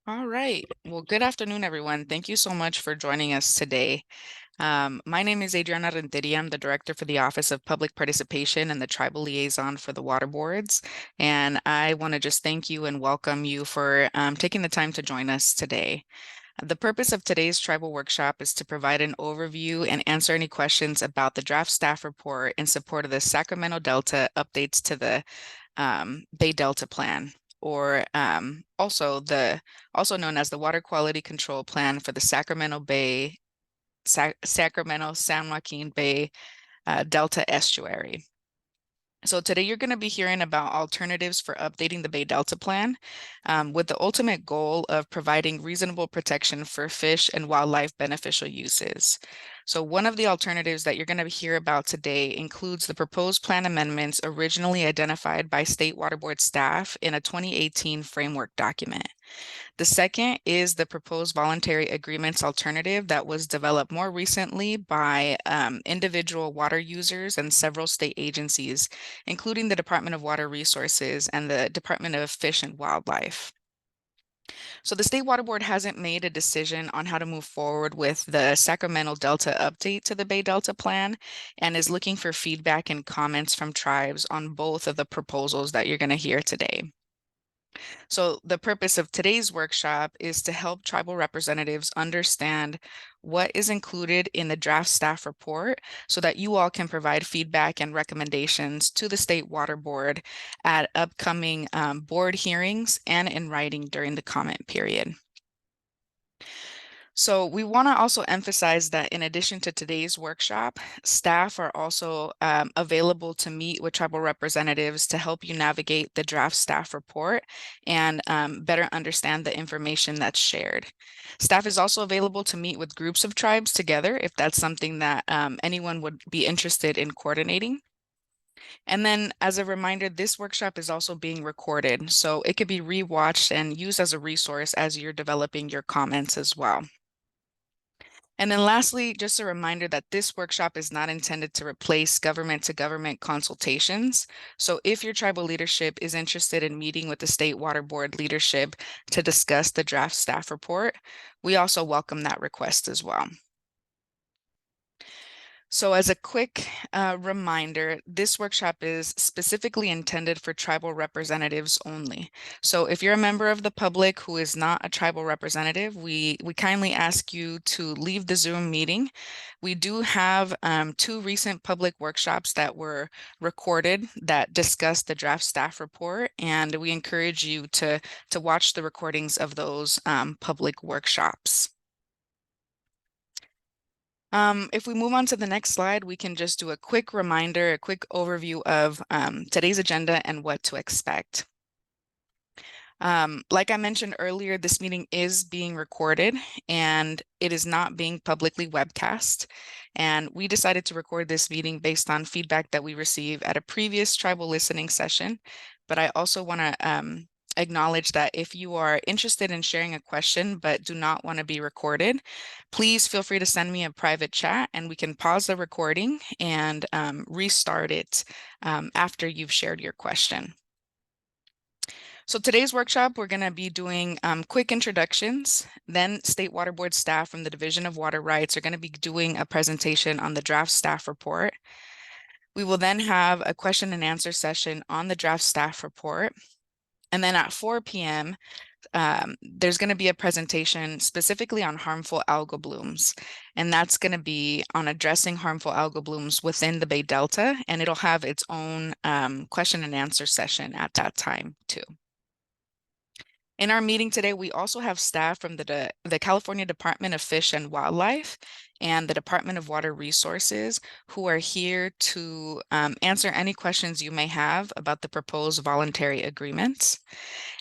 All right. Well, good afternoon, everyone. Thank you so much for joining us today. My name is Adriana Renteria. I'm the director for the Office of Public Participation and the Tribal Liaison for the Water Boards. And I want to just thank you and welcome you for taking the time to join us today. The purpose of today's tribal workshop is to provide an overview and answer any questions about the draft staff report in support of the Sacramento Delta updates to the Bay Delta Plan, or also known as the Water Quality Control Plan for the Sacramento San Joaquin Bay Delta Estuary. So today you're going to be hearing about alternatives for updating the Bay Delta Plan, with the ultimate goal of providing reasonable protection for fish and wildlife beneficial uses. So one of the alternatives that you're going to hear about today includes the proposed plan amendments originally identified by State Water Board staff in a 2018 framework document. The second is the proposed voluntary agreements alternative that was developed more recently by individual water users and several state agencies, including the Department of Water Resources and the Department of Fish and Wildlife. So the State Water Board hasn't made a decision on how to move forward with the Sacramento Delta update to the Bay Delta Plan and is looking for feedback and comments from tribes on both of the proposals that you're going to hear today. So the purpose of today's workshop is to help tribal representatives understand what is included in the draft staff report so that you all can provide feedback and recommendations to the State Water Board at upcoming board hearings and in writing during the comment period. So we want to also emphasize that in addition to today's workshop, staff are also available to meet with tribal representatives to help you navigate the draft staff report and better understand the information that's shared. Staff is also available to meet with groups of tribes together if that's something that anyone would be interested in coordinating. And then as a reminder, this workshop is also being recorded, so it could be rewatched and used as a resource as you're developing your comments as well. And then lastly, just a reminder that this workshop is not intended to replace government-to-government consultations. So if your tribal leadership is interested in meeting with the State Water Board leadership to discuss the draft staff report, we also welcome that request as well. So as a quick reminder, this workshop is specifically intended for tribal representatives only. So if you're a member of the public who is not a tribal representative, we kindly ask you to leave the Zoom meeting. We do have two recent public workshops that were recorded that discuss the draft staff report, and we encourage you to watch the recordings of those public workshops. If we move on to the next slide, we can just do a quick reminder, a quick overview of today's agenda and what to expect. Like I mentioned earlier, this meeting is being recorded and it is not being publicly webcast. And we decided to record this meeting based on feedback that we received at a previous tribal listening session. But I also want to acknowledge that if you are interested in sharing a question but do not want to be recorded, please feel free to send me a private chat and we can pause the recording and restart it after you've shared your question. So today's workshop, we're going to be doing quick introductions. Then State Water Board staff from the Division of Water Rights are going to be doing a presentation on the draft staff report. We will then have a question and answer session on the draft staff report. And then at 4 p.m., there's going to be a presentation specifically on harmful algal blooms. And that's going to be on addressing harmful algal blooms within the Bay Delta. And it'll have its own question and answer session at that time too. In our meeting today, we also have staff from the California Department of Fish and Wildlife and the Department of Water Resources who are here to answer any questions you may have about the proposed voluntary agreements.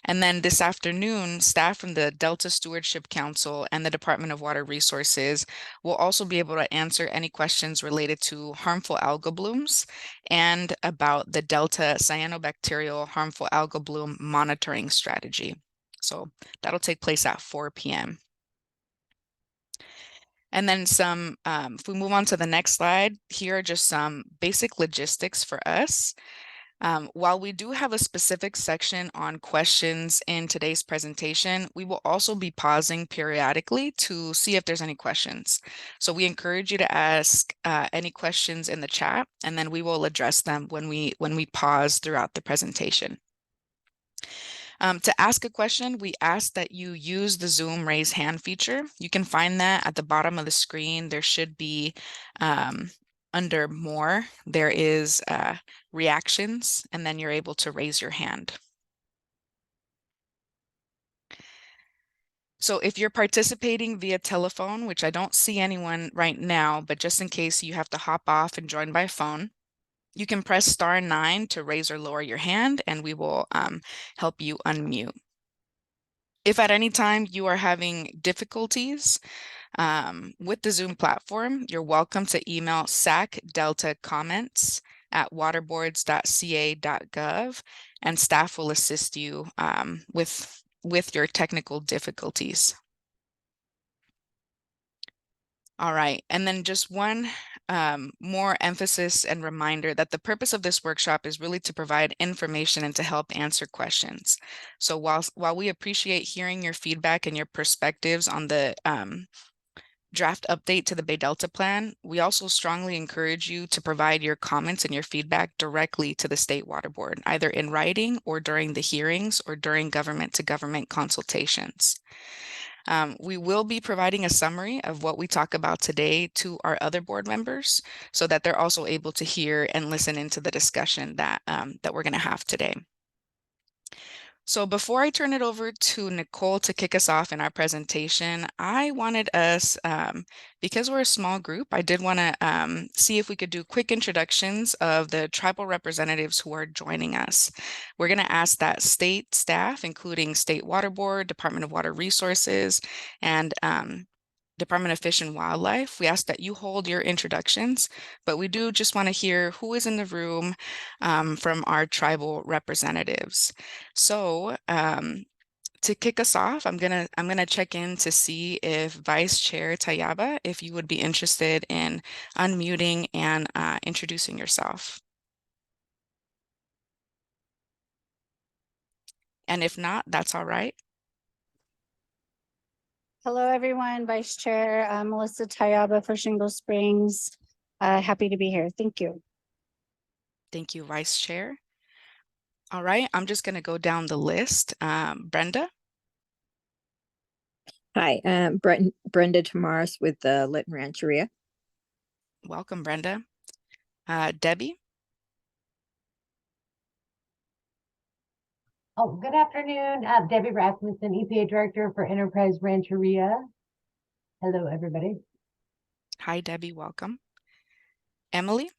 And then this afternoon, staff from the Delta Stewardship Council and the Department of Water Resources will also be able to answer any questions related to harmful algal blooms and about the Delta cyanobacterial harmful algal bloom monitoring strategy. So that'll take place at 4 p.m. And then if we move on to the next slide, here are just some basic logistics for us. While we do have a specific section on questions in today's presentation, we will also be pausing periodically to see if there's any questions. So we encourage you to ask any questions in the chat, and then we will address them when we pause throughout the presentation. To ask a question, we ask that you use the Zoom raise hand feature. You can find that at the bottom of the screen. There should be under more, there is reactions, and then you're able to raise your hand. So if you're participating via telephone, which I don't see anyone right now, but just in case you have to hop off and join by phone, you can press *9 to raise or lower your hand, and we will help you unmute. If at any time you are having difficulties with the Zoom platform, you're welcome to email sacdeltacomments@waterboards.ca.gov, and staff will assist you with your technical difficulties. All right, and then just one more emphasis and reminder that the purpose of this workshop is really to provide information and to help answer questions. So while we appreciate hearing your feedback and your perspectives on the draft update to the Bay Delta Plan, we also strongly encourage you to provide your comments and your feedback directly to the State Water Board, either in writing or during the hearings or during government-to-government consultations. We will be providing a summary of what we talk about today to our other board members so that they're also able to hear and listen into the discussion that we're going to have today. So before I turn it over to Nicole to kick us off in our presentation, I wanted us, because we're a small group, I did want to see if we could do quick introductions of the tribal representatives who are joining us. We're going to ask that state staff, including State Water Board, Department of Water Resources, and Department of Fish and Wildlife, we ask that you hold your introductions, but we do just want to hear who is in the room from our tribal representatives. So to kick us off, I'm gonna check in to see if Vice Chair Tayaba, if you would be interested in unmuting and introducing yourself. And if not, that's all right. Hello, everyone. Vice Chair Melissa Tayaba for Shingle Springs. Happy to be here. Thank you. Thank you, Vice Chair. All right, I'm just going to go down the list. Brenda. Hi, Brenda Tamaris with the Lytton Rancheria. Welcome, Brenda. Debbie. Oh, good afternoon. Debbie Rasmussen, EPA Director for Enterprise Rancheria. Hello, everybody. Hi, Debbie. Welcome. Emily.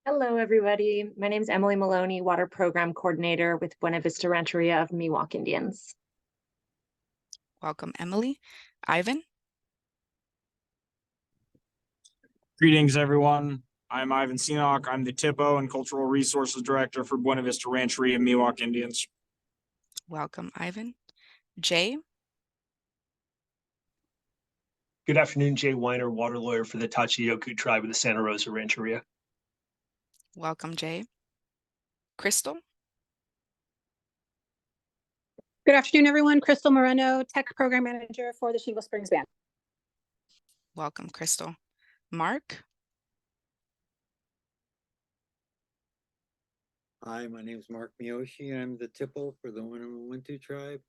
Hello, everybody. My name is Emily Maloney, Water Program Coordinator with Buena Vista Rancheria of Miwok Indians. Welcome, Emily. Ivan. Greetings, everyone. I'm Ivan Sinok. I'm the TIPO and Cultural Resources Director for Buena Vista Rancheria Miwok Indians. Welcome, Ivan. Jay. Good afternoon, Jay Weiner, water lawyer for the Tachiyoku tribe of the Santa Rosa Rancheria. Welcome, Jay. Crystal. Good afternoon, everyone. Crystal Moreno, Tech Program Manager for the Shingle Springs Band. Welcome, Crystal. Mark. Hi, my name is Mark Miyoshi. I'm the TIPO for the Wintu tribe.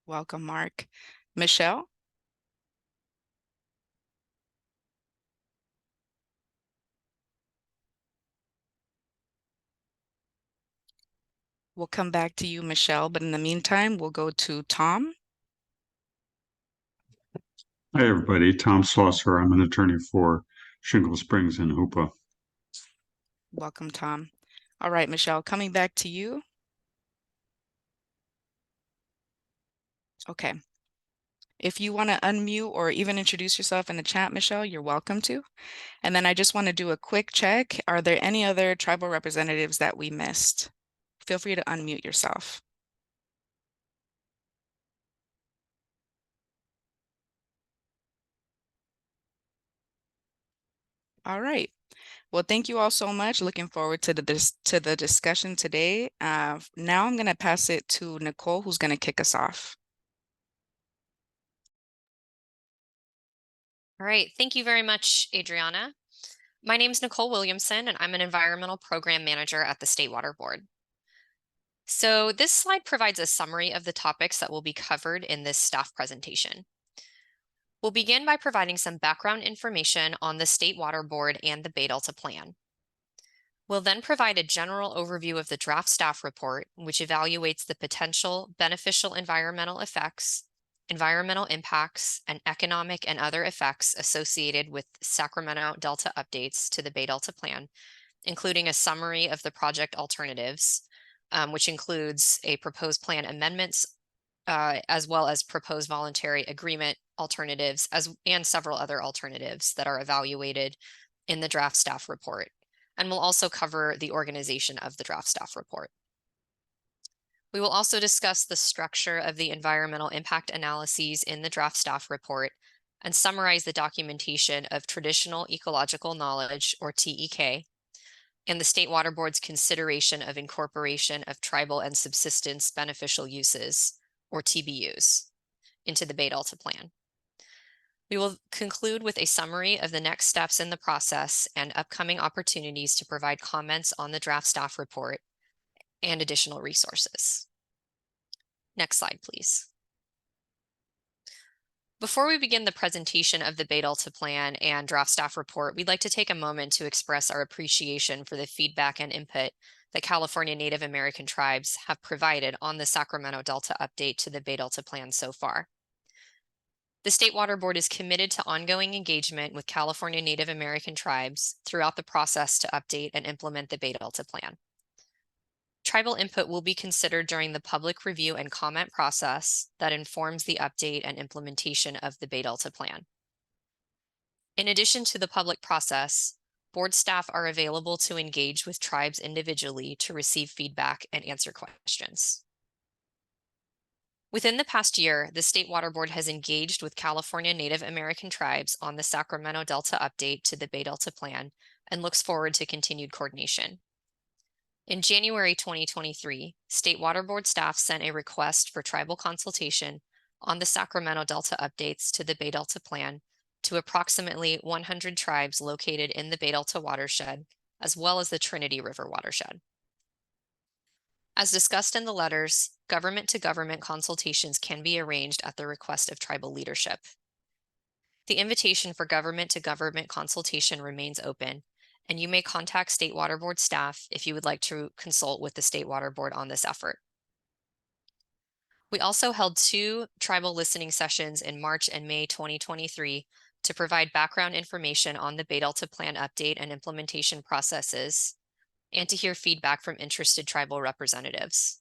Welcome, Mark. Michelle. We'll come back to you, Michelle, but in the meantime, we'll go to Tom. Hi, everybody. Tom Schlosser. I'm an attorney for Shingle Springs and Hoopa. Welcome, Tom. All right, Michelle, coming back to you. Okay. If you want to unmute or even introduce yourself in the chat, Michelle, you're welcome to. And then I just want to do a quick check. Are there any other tribal representatives that we missed? Feel free to unmute yourself. All right. Well, thank you all so much. Looking forward to the discussion today. Now I'm going to pass it to Nicole, who's going to kick us off. All right, thank you very much, Adriana. My name is Nicole Williamson, and I'm an environmental program manager at the State Water Board. So this slide provides a summary of the topics that will be covered in this staff presentation. We'll begin by providing some background information on the State Water Board and the Bay Delta Plan. We'll then provide a general overview of the draft staff report, which evaluates the potential beneficial environmental effects, environmental impacts, and economic and other effects associated with Sacramento Delta updates to the Bay Delta Plan, including a summary of the project alternatives, which includes a proposed plan amendments, as well as proposed voluntary agreement alternatives, and several other alternatives that are evaluated in the draft staff report. And we'll also cover the organization of the draft staff report. We will also discuss the structure of the environmental impact analyses in the draft staff report and summarize the documentation of traditional ecological knowledge, or TEK, and the State Water Board's consideration of incorporation of tribal and subsistence beneficial uses, or TBUs, into the Bay Delta Plan. We will conclude with a summary of the next steps in the process and upcoming opportunities to provide comments on the draft staff report and additional resources. Next slide, please. Before we begin the presentation of the Bay Delta Plan and draft staff report, we'd like to take a moment to express our appreciation for the feedback and input that California Native American tribes have provided on the Sacramento Delta update to the Bay Delta Plan so far. The State Water Board is committed to ongoing engagement with California Native American tribes throughout the process to update and implement the Bay Delta Plan. Tribal input will be considered during the public review and comment process that informs the update and implementation of the Bay Delta Plan. In addition to the public process, board staff are available to engage with tribes individually to receive feedback and answer questions. Within the past year, the State Water Board has engaged with California Native American tribes on the Sacramento Delta update to the Bay Delta Plan and looks forward to continued coordination. In January 2023, State Water Board staff sent a request for tribal consultation on the Sacramento Delta updates to the Bay Delta Plan to approximately 100 tribes located in the Bay Delta watershed, as well as the Trinity River watershed. As discussed in the letters, government-to-government consultations can be arranged at the request of tribal leadership. The invitation for government-to-government consultation remains open, and you may contact State Water Board staff if you would like to consult with the State Water Board on this effort. We also held 2 tribal listening sessions in March and May 2023 to provide background information on the Bay Delta Plan update and implementation processes, and to hear feedback from interested tribal representatives.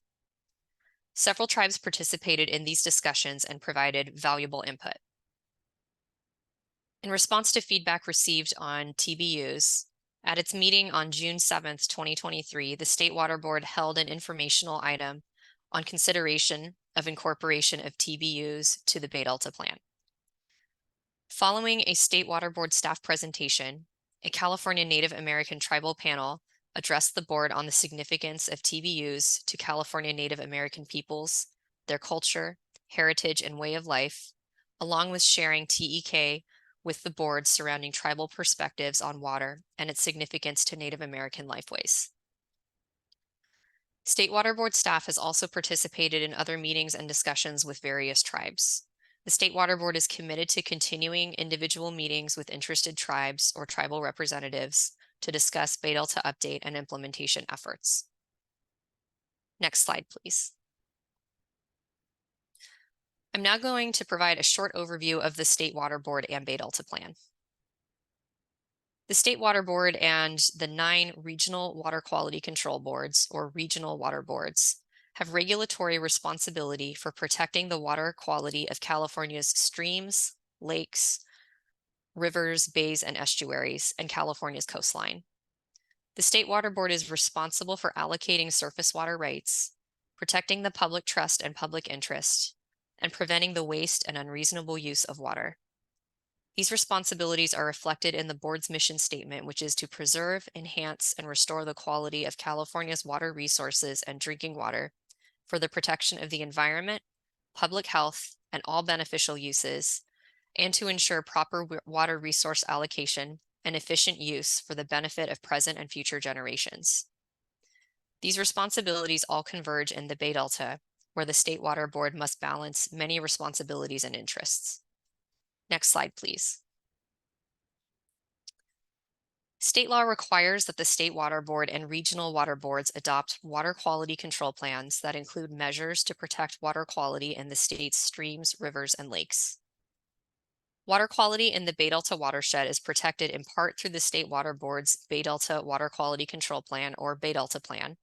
Several tribes participated in these discussions and provided valuable input. In response to feedback received on TBUs, at its meeting on June 7th, 2023, the State Water Board held an informational item on consideration of incorporation of TBUs to the Bay Delta Plan. Following a State Water Board staff presentation, a California Native American tribal panel addressed the board on the significance of TBUs to California Native American peoples, their culture, heritage, and way of life, along with sharing TEK with the board surrounding tribal perspectives on water and its significance to Native American lifeways. State Water Board staff has also participated in other meetings and discussions with various tribes. The State Water Board is committed to continuing individual meetings with interested tribes or tribal representatives to discuss Bay Delta update and implementation efforts. Next slide, please. I'm now going to provide a short overview of the State Water Board and Bay Delta Plan. The State Water Board and the 9 Regional Water Quality Control Boards, or Regional Water Boards, have regulatory responsibility for protecting the water quality of California's streams, lakes, rivers, bays, and estuaries, and California's coastline. The State Water Board is responsible for allocating surface water rights, protecting the public trust and public interest, and preventing the waste and unreasonable use of water. These responsibilities are reflected in the board's mission statement, which is to preserve, enhance, and restore the quality of California's water resources and drinking water for the protection of the environment, public health, and all beneficial uses, and to ensure proper water resource allocation and efficient use for the benefit of present and future generations. These responsibilities all converge in the Bay Delta, where the State Water Board must balance many responsibilities and interests. Next slide, please. State law requires that the State Water Board and regional water boards adopt water quality control plans that include measures to protect water quality in the state's streams, rivers, and lakes. Water quality in the Bay Delta watershed is protected in part through the State Water Board's Bay Delta Water Quality Control Plan, or Bay Delta Plan,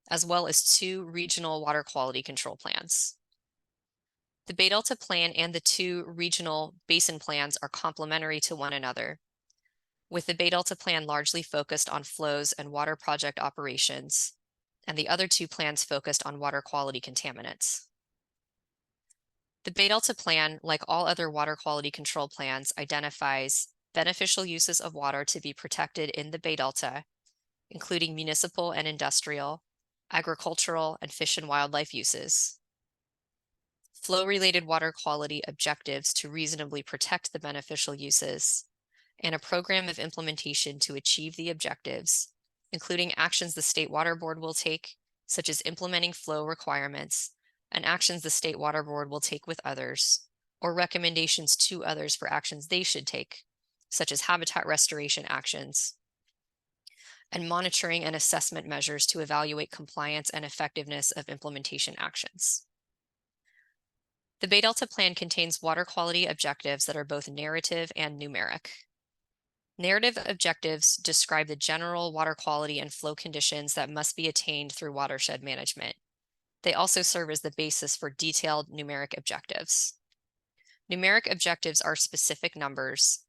as well as 2 regional water quality control plans. The Bay Delta Plan and the 2 regional basin plans are complementary to one another, with the Bay Delta Plan largely focused on flows and water project operations, and the other 2 plans focused on water quality contaminants. The Bay Delta Plan, like all other water quality control plans, identifies beneficial uses of water to be protected in the Bay Delta, including municipal and industrial, agricultural, and fish and wildlife uses. Flow-related water quality objectives to reasonably protect the beneficial uses, and a program of implementation to achieve the objectives, including actions the State Water Board will take, such as implementing flow requirements, and actions the State Water Board will take with others, or recommendations to others for actions they should take, such as habitat restoration actions, and monitoring and assessment measures to evaluate compliance and effectiveness of implementation actions. The Bay Delta Plan contains water quality objectives that are both narrative and numeric. Narrative objectives describe the general water quality and flow conditions that must be attained through watershed management. They also serve as the basis for detailed numeric objectives. Numeric objectives are specific numbers,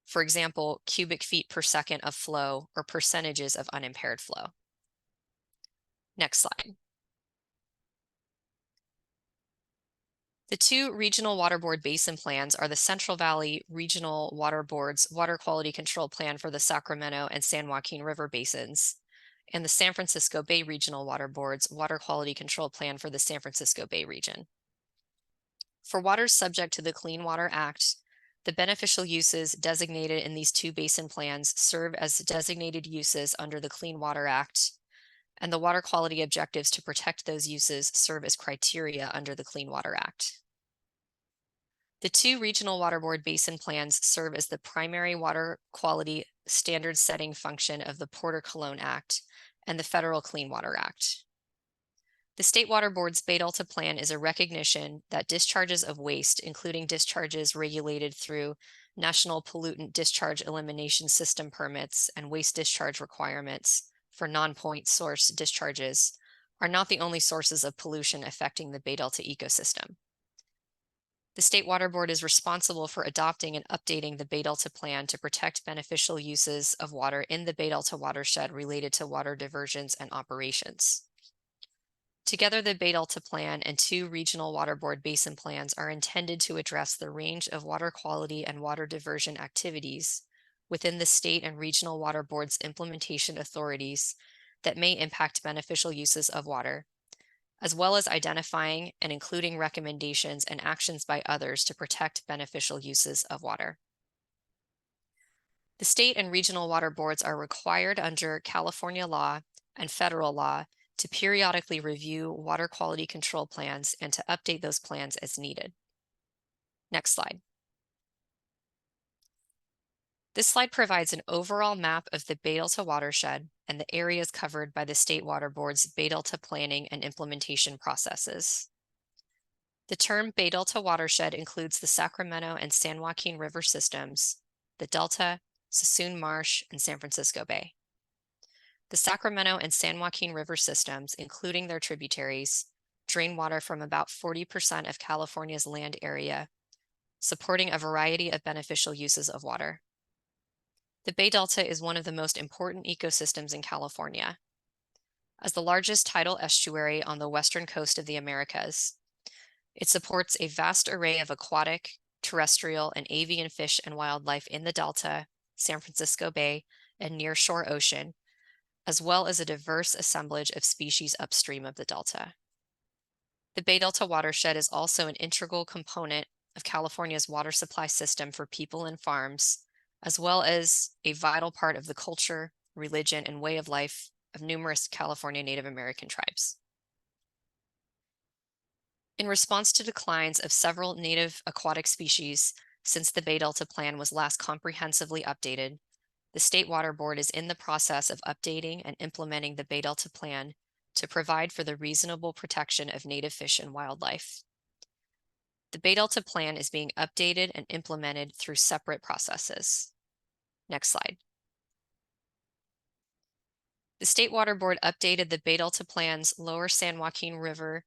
for example, cubic feet per second of flow or percentages of unimpaired flow. Next slide. The 2 regional water board basin plans are the Central Valley Regional Water Board's Water Quality Control Plan for the Sacramento and San Joaquin River basins, and the San Francisco Bay Regional Water Board's Water Quality Control Plan for the San Francisco Bay region. For waters subject to the Clean Water Act, the beneficial uses designated in these 2 basin plans serve as designated uses under the Clean Water Act, and the water quality objectives to protect those uses serve as criteria under the Clean Water Act. The 2 regional water board basin plans serve as the primary water quality standard setting function of the Porter-Cologne Act and the Federal Clean Water Act. The State Water Board's Bay Delta Plan is a recognition that discharges of waste, including discharges regulated through National Pollutant Discharge Elimination System permits and waste discharge requirements for non-point source discharges, are not the only sources of pollution affecting the Bay Delta ecosystem. The State Water Board is responsible for adopting and updating the Bay Delta Plan to protect beneficial uses of water in the Bay Delta watershed related to water diversions and operations. Together, the Bay Delta Plan and 2 regional water board basin plans are intended to address the range of water quality and water diversion activities within the state and regional water boards' implementation authorities that may impact beneficial uses of water, as well as identifying and including recommendations and actions by others to protect beneficial uses of water. The state and regional water boards are required under California law and federal law to periodically review water quality control plans and to update those plans as needed. Next slide. This slide provides an overall map of the Bay Delta watershed and the areas covered by the State Water Board's Bay Delta planning and implementation processes. The term Bay Delta watershed includes the Sacramento and San Joaquin River systems, the Delta, Sassoon Marsh, and San Francisco Bay. The Sacramento and San Joaquin River systems, including their tributaries, drain water from about 40% of California's land area, supporting a variety of beneficial uses of water. The Bay Delta is one of the most important ecosystems in California. As the largest tidal estuary on the western coast of the Americas, it supports a vast array of aquatic, terrestrial, and avian fish and wildlife in the Delta, San Francisco Bay, and nearshore ocean, as well as a diverse assemblage of species upstream of the Delta. The Bay Delta watershed is also an integral component of California's water supply system for people and farms, as well as a vital part of the culture, religion, and way of life of numerous California Native American tribes. In response to declines of several native aquatic species since the Bay Delta Plan was last comprehensively updated, the State Water Board is in the process of updating and implementing the Bay Delta Plan to provide for the reasonable protection of native fish and wildlife. The Bay Delta Plan is being updated and implemented through separate processes. Next slide. The State Water Board updated the Bay Delta Plan's Lower San Joaquin River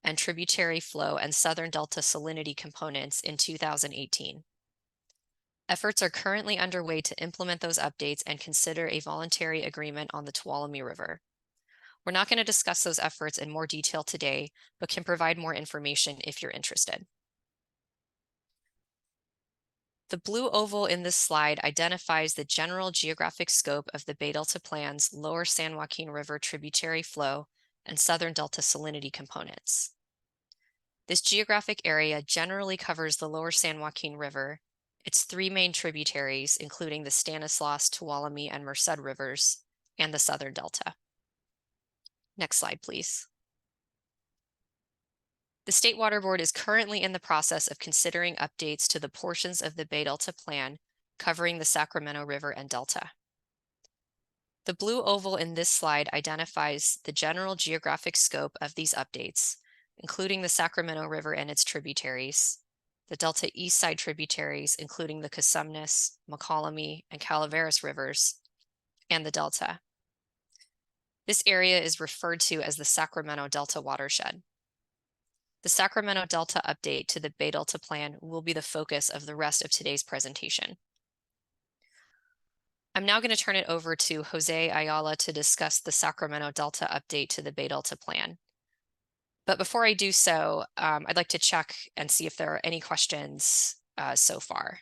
and tributary flow and Southern Delta salinity components in 2018. Efforts are currently underway to implement those updates and consider a voluntary agreement on the Tuolumne River. We're not going to discuss those efforts in more detail today, but can provide more information if you're interested. The blue oval in this slide identifies the general geographic scope of the Bay Delta Plan's Lower San Joaquin River tributary flow and Southern Delta salinity components. This geographic area generally covers the Lower San Joaquin River, its three main tributaries, including the Stanislaus, Tuolumne, and Merced rivers, and the Southern Delta. Next slide, please. The State Water Board is currently in the process of considering updates to the portions of the Bay Delta Plan covering the Sacramento River and Delta. The blue oval in this slide identifies the general geographic scope of these updates, including the Sacramento River and its tributaries, the Delta East Side tributaries, including the Cosumnes, McCallamy, and Calaveras rivers, and the Delta. This area is referred to as the Sacramento Delta watershed. The Sacramento Delta update to the Bay Delta Plan will be the focus of the rest of today's presentation. I'm now going to turn it over to Jose Ayala to discuss the Sacramento Delta update to the Bay Delta Plan. But before I do so, I'd like to check and see if there are any questions so far.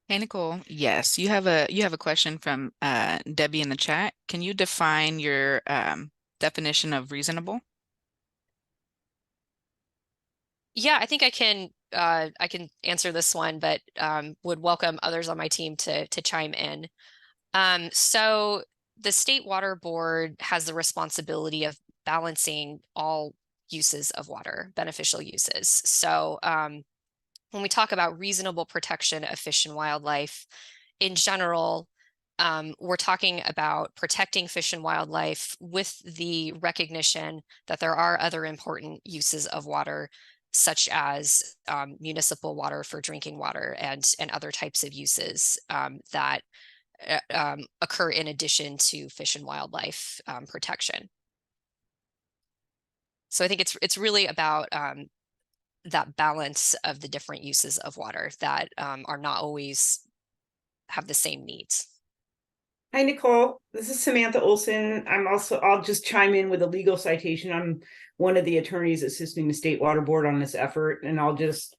Hey, Nicole. Yes, you have a question from Debbie in the chat. Can you define your definition of reasonable? Yeah, I think I can answer this one, but would welcome others on my team to chime in. So the State Water Board has the responsibility of balancing all uses of water, beneficial uses. So when we talk about reasonable protection of fish and wildlife, in general, we're talking about protecting fish and wildlife with the recognition that there are other important uses of water, such as municipal water for drinking water and other types of uses that occur in addition to fish and wildlife protection. So I think it's really about that balance of the different uses of water that are not always have the same needs. Hi, Nicole. This is Samantha Olson. I'll just chime in with a legal citation. I'm one of the attorneys assisting the State Water Board on this effort, and I'll just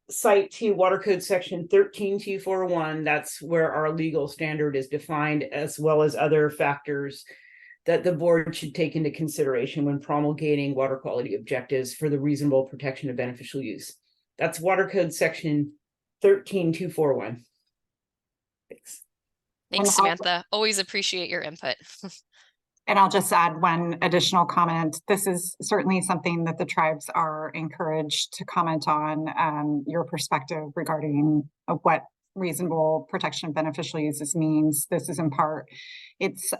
cite to Water Code Section 13241. That's where our legal standard is defined, as well as other factors that the board should take into consideration when promulgating water quality objectives for the reasonable protection of beneficial use. That's Water Code Section 13241. Thanks. Thanks, Samantha. Always appreciate your input. And I'll just add one additional comment. This is certainly something that the tribes are encouraged to comment on, your perspective regarding what reasonable protection of beneficial uses means. This is in part, it's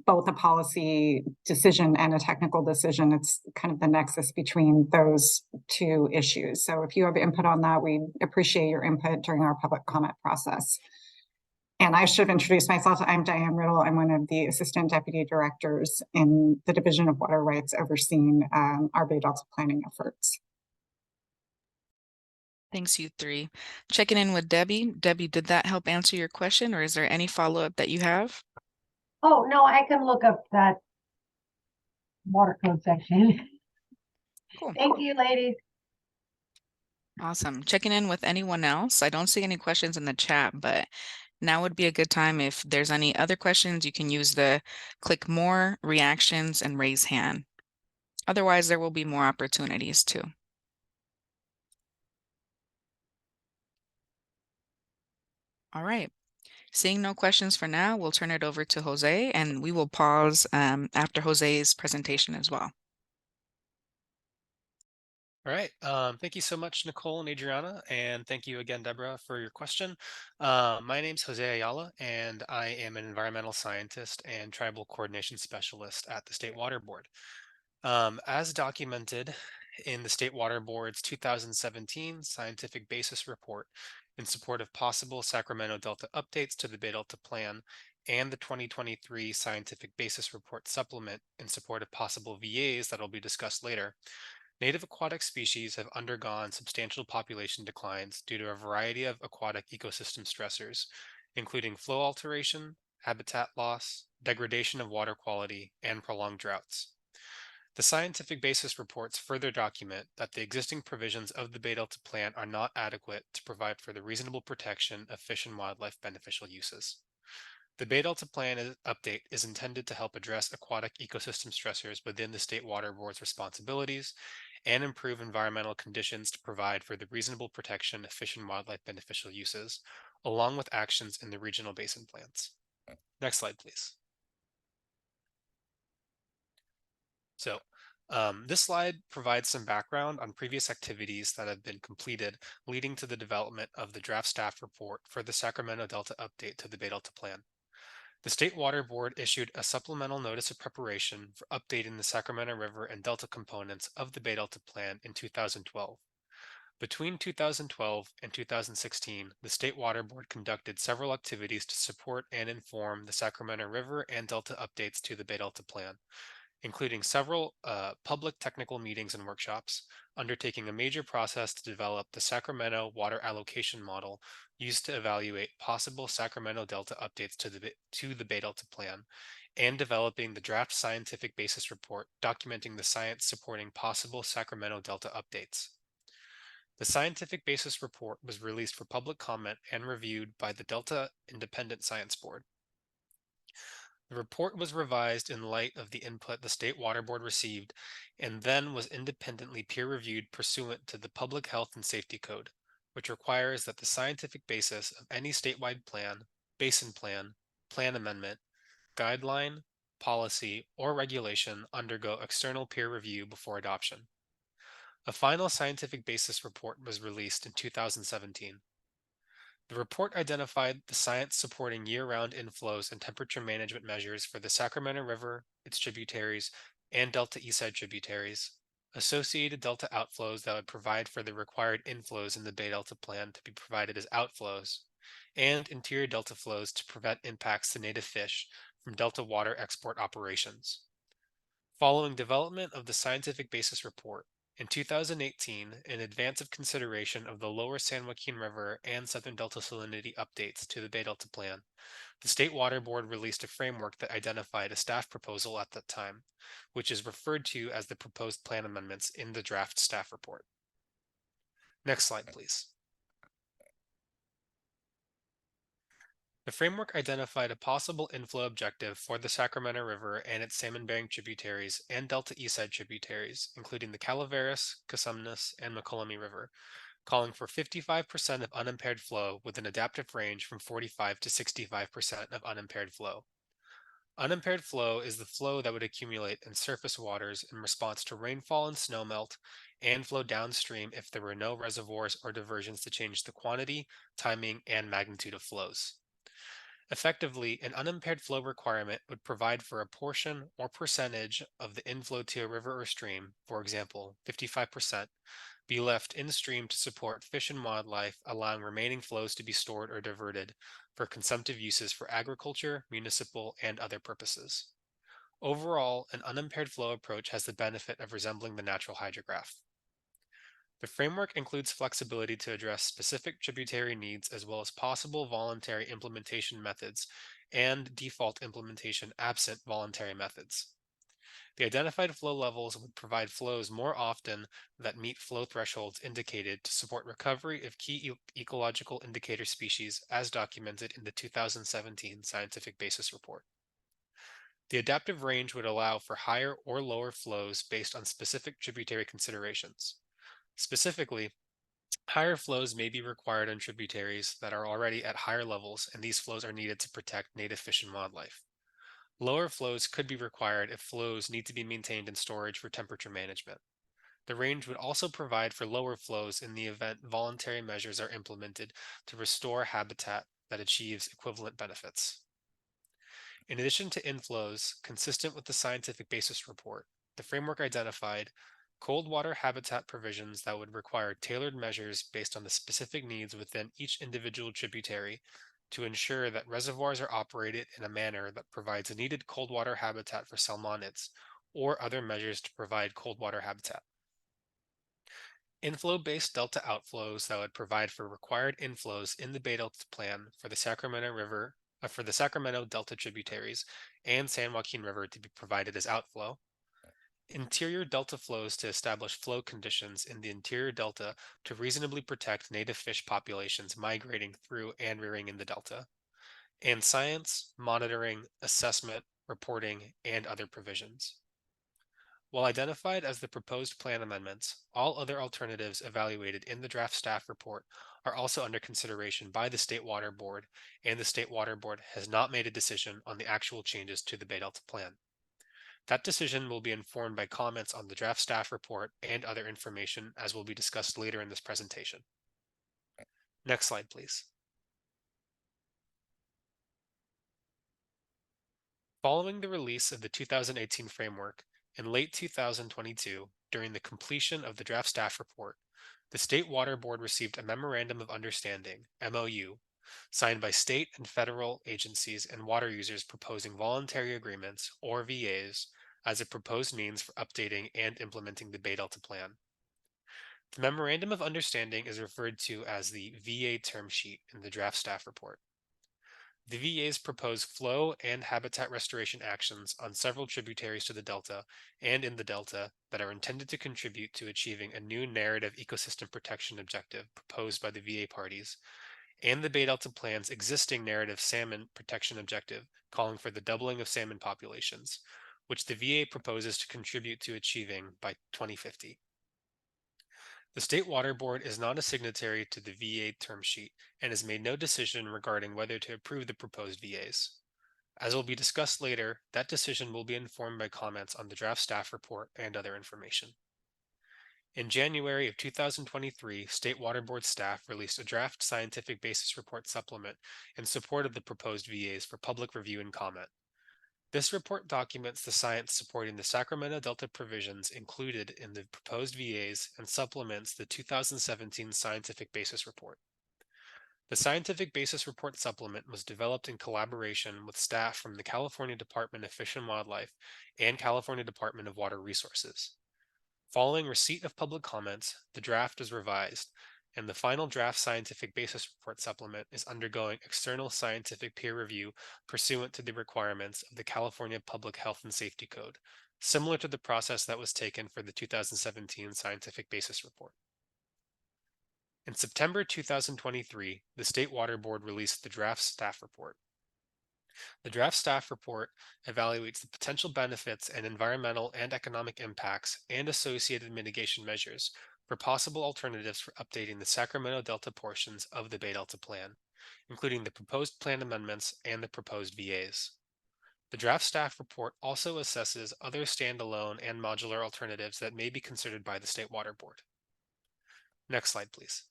both a policy decision and a technical decision. It's kind of the nexus between those two issues. So if you have input on that, we appreciate your input during our public comment process. And I should have introduced myself. I'm Diane Riddle. I'm one of the assistant deputy directors in the Division of Water Rights overseeing our Bay Delta planning efforts. Thanks, you three. Checking in with Debbie. Debbie, did that help answer your question, or is there any follow-up that you have? Oh, no, I can look up that water code section. Cool. Thank you, ladies. Awesome. Checking in with anyone else. I don't see any questions in the chat, but now would be a good time. If there's any other questions, you can use the click more, reactions, and raise hand. Otherwise, there will be more opportunities too. All right. Seeing no questions for now, we'll turn it over to Jose, and we will pause after Jose's presentation as well. All right. Thank you so much, Nicole and Adriana, and thank you again, Deborah, for your question. My name's Jose Ayala, and I am an environmental scientist and tribal coordination specialist at the State Water Board. As documented in the State Water Board's 2017 Scientific Basis Report in support of possible Sacramento Delta updates to the Bay Delta Plan and the 2023 Scientific Basis Report Supplement in support of possible VAs that will be discussed later, native aquatic species have undergone substantial population declines due to a variety of aquatic ecosystem stressors, including flow alteration, habitat loss, degradation of water quality, and prolonged droughts. The scientific basis reports further document that the existing provisions of the Bay Delta Plan are not adequate to provide for the reasonable protection of fish and wildlife beneficial uses. The Bay Delta Plan update is intended to help address aquatic ecosystem stressors within the State Water Board's responsibilities and improve environmental conditions to provide for the reasonable protection of fish and wildlife beneficial uses, along with actions in the regional basin plans. Next slide, please. So this slide provides some background on previous activities that have been completed leading to the development of the draft staff report for the Sacramento Delta update to the Bay Delta Plan. The State Water Board issued a supplemental notice of preparation for updating the Sacramento River and Delta components of the Bay Delta Plan in 2012. Between 2012 and 2016, the State Water Board conducted several activities to support and inform the Sacramento River and Delta updates to the Bay Delta Plan, including several public technical meetings and workshops, undertaking a major process to develop the Sacramento water allocation model used to evaluate possible Sacramento Delta updates to the Bay Delta Plan, and developing the draft scientific basis report documenting the science supporting possible Sacramento Delta updates. The scientific basis report was released for public comment and reviewed by the Delta Independent Science Board. The report was revised in light of the input the State Water Board received and then was independently peer-reviewed pursuant to the Public Health and Safety Code, which requires that the scientific basis of any statewide plan, basin plan, plan amendment, guideline, policy, or regulation undergo external peer review before adoption. A final scientific basis report was released in 2017. The report identified the science supporting year-round inflows and temperature management measures for the Sacramento River, its tributaries, and Delta Eastside tributaries, associated delta outflows that would provide for the required inflows in the Bay Delta Plan to be provided as outflows, and interior delta flows to prevent impacts to native fish from delta water export operations. Following development of the scientific basis report, in 2018, in advance of consideration of the lower San Joaquin River and Southern Delta salinity updates to the Bay Delta Plan, the State Water Board released a framework that identified a staff proposal at that time, which is referred to as the proposed plan amendments in the draft staff report. Next slide, please. The framework identified a possible inflow objective for the Sacramento River and its salmon-bearing tributaries and Delta Eastside tributaries, including the Calaveras, Cosumnes, and Mokelumne River, calling for 55% of unimpaired flow with an adaptive range from 45 to 65% of unimpaired flow. Unimpaired flow is the flow that would accumulate in surface waters in response to rainfall and snowmelt and flow downstream if there were no reservoirs or diversions to change the quantity, timing, and magnitude of flows. Effectively, an unimpaired flow requirement would provide for a portion or percentage of the inflow to a river or stream, for example, 55%, be left in stream to support fish and wildlife, allowing remaining flows to be stored or diverted for consumptive uses for agriculture, municipal, and other purposes. Overall, an unimpaired flow approach has the benefit of resembling the natural hydrograph. The framework includes flexibility to address specific tributary needs as well as possible voluntary implementation methods and default implementation absent voluntary methods. The identified flow levels would provide flows more often that meet flow thresholds indicated to support recovery of key ecological indicator species as documented in the 2017 Scientific Basis Report. The adaptive range would allow for higher or lower flows based on specific tributary considerations. Specifically, higher flows may be required on tributaries that are already at higher levels, and these flows are needed to protect native fish and wildlife. Lower flows could be required if flows need to be maintained in storage for temperature management. The range would also provide for lower flows in the event voluntary measures are implemented to restore habitat that achieves equivalent benefits. In addition to inflows, consistent with the Scientific Basis Report, the framework identified cold water habitat provisions that would require tailored measures based on the specific needs within each individual tributary to ensure that reservoirs are operated in a manner that provides needed cold water habitat for salmonids or other measures to provide cold water habitat. Inflow-based delta outflows that would provide for required inflows in the Bay Delta Plan for the Sacramento Delta tributaries and San Joaquin River to be provided as outflow. Interior delta flows to establish flow conditions in the interior delta to reasonably protect native fish populations migrating through and rearing in the delta. And science, monitoring, assessment, reporting, and other provisions. While identified as the proposed plan amendments, all other alternatives evaluated in the draft staff report are also under consideration by the State Water Board, and the State Water Board has not made a decision on the actual changes to the Bay Delta Plan. That decision will be informed by comments on the draft staff report and other information as will be discussed later in this presentation. Next slide, please. Following the release of the 2018 framework, in late 2022, during the completion of the draft staff report, the State Water Board received a Memorandum of Understanding, MOU, signed by state and federal agencies and water users proposing voluntary agreements, or VAs, as a proposed means for updating and implementing the Bay Delta Plan. The Memorandum of Understanding is referred to as the VA term sheet in the draft staff report. The VAs propose flow and habitat restoration actions on several tributaries to the Delta and in the Delta that are intended to contribute to achieving a new narrative ecosystem protection objective proposed by the VA parties, and the Bay Delta Plan's existing narrative salmon protection objective calling for the doubling of salmon populations, which the VA proposes to contribute to achieving by 2050. The State Water Board is not a signatory to the VA term sheet and has made no decision regarding whether to approve the proposed VAs. As will be discussed later, that decision will be informed by comments on the draft staff report and other information. In January of 2023, State Water Board staff released a draft scientific basis report supplement in support of the proposed VAs for public review and comment. This report documents the science supporting the Sacramento Delta provisions included in the proposed VAs and supplements the 2017 Scientific Basis Report. The Scientific Basis Report supplement was developed in collaboration with staff from the California Department of Fish and Wildlife and California Department of Water Resources. Following receipt of public comments, the draft was revised, and the final draft Scientific Basis Report supplement is undergoing external scientific peer review pursuant to the requirements of the California Public Health and Safety Code, similar to the process that was taken for the 2017 Scientific Basis Report. In September 2023, the State Water Board released the draft staff report. The draft staff report evaluates the potential benefits and environmental and economic impacts and associated mitigation measures for possible alternatives for updating the Sacramento Delta portions of the Bay Delta Plan, including the proposed plan amendments and the proposed VAs. The draft staff report also assesses other standalone and modular alternatives that may be considered by the State Water Board. Next slide, please.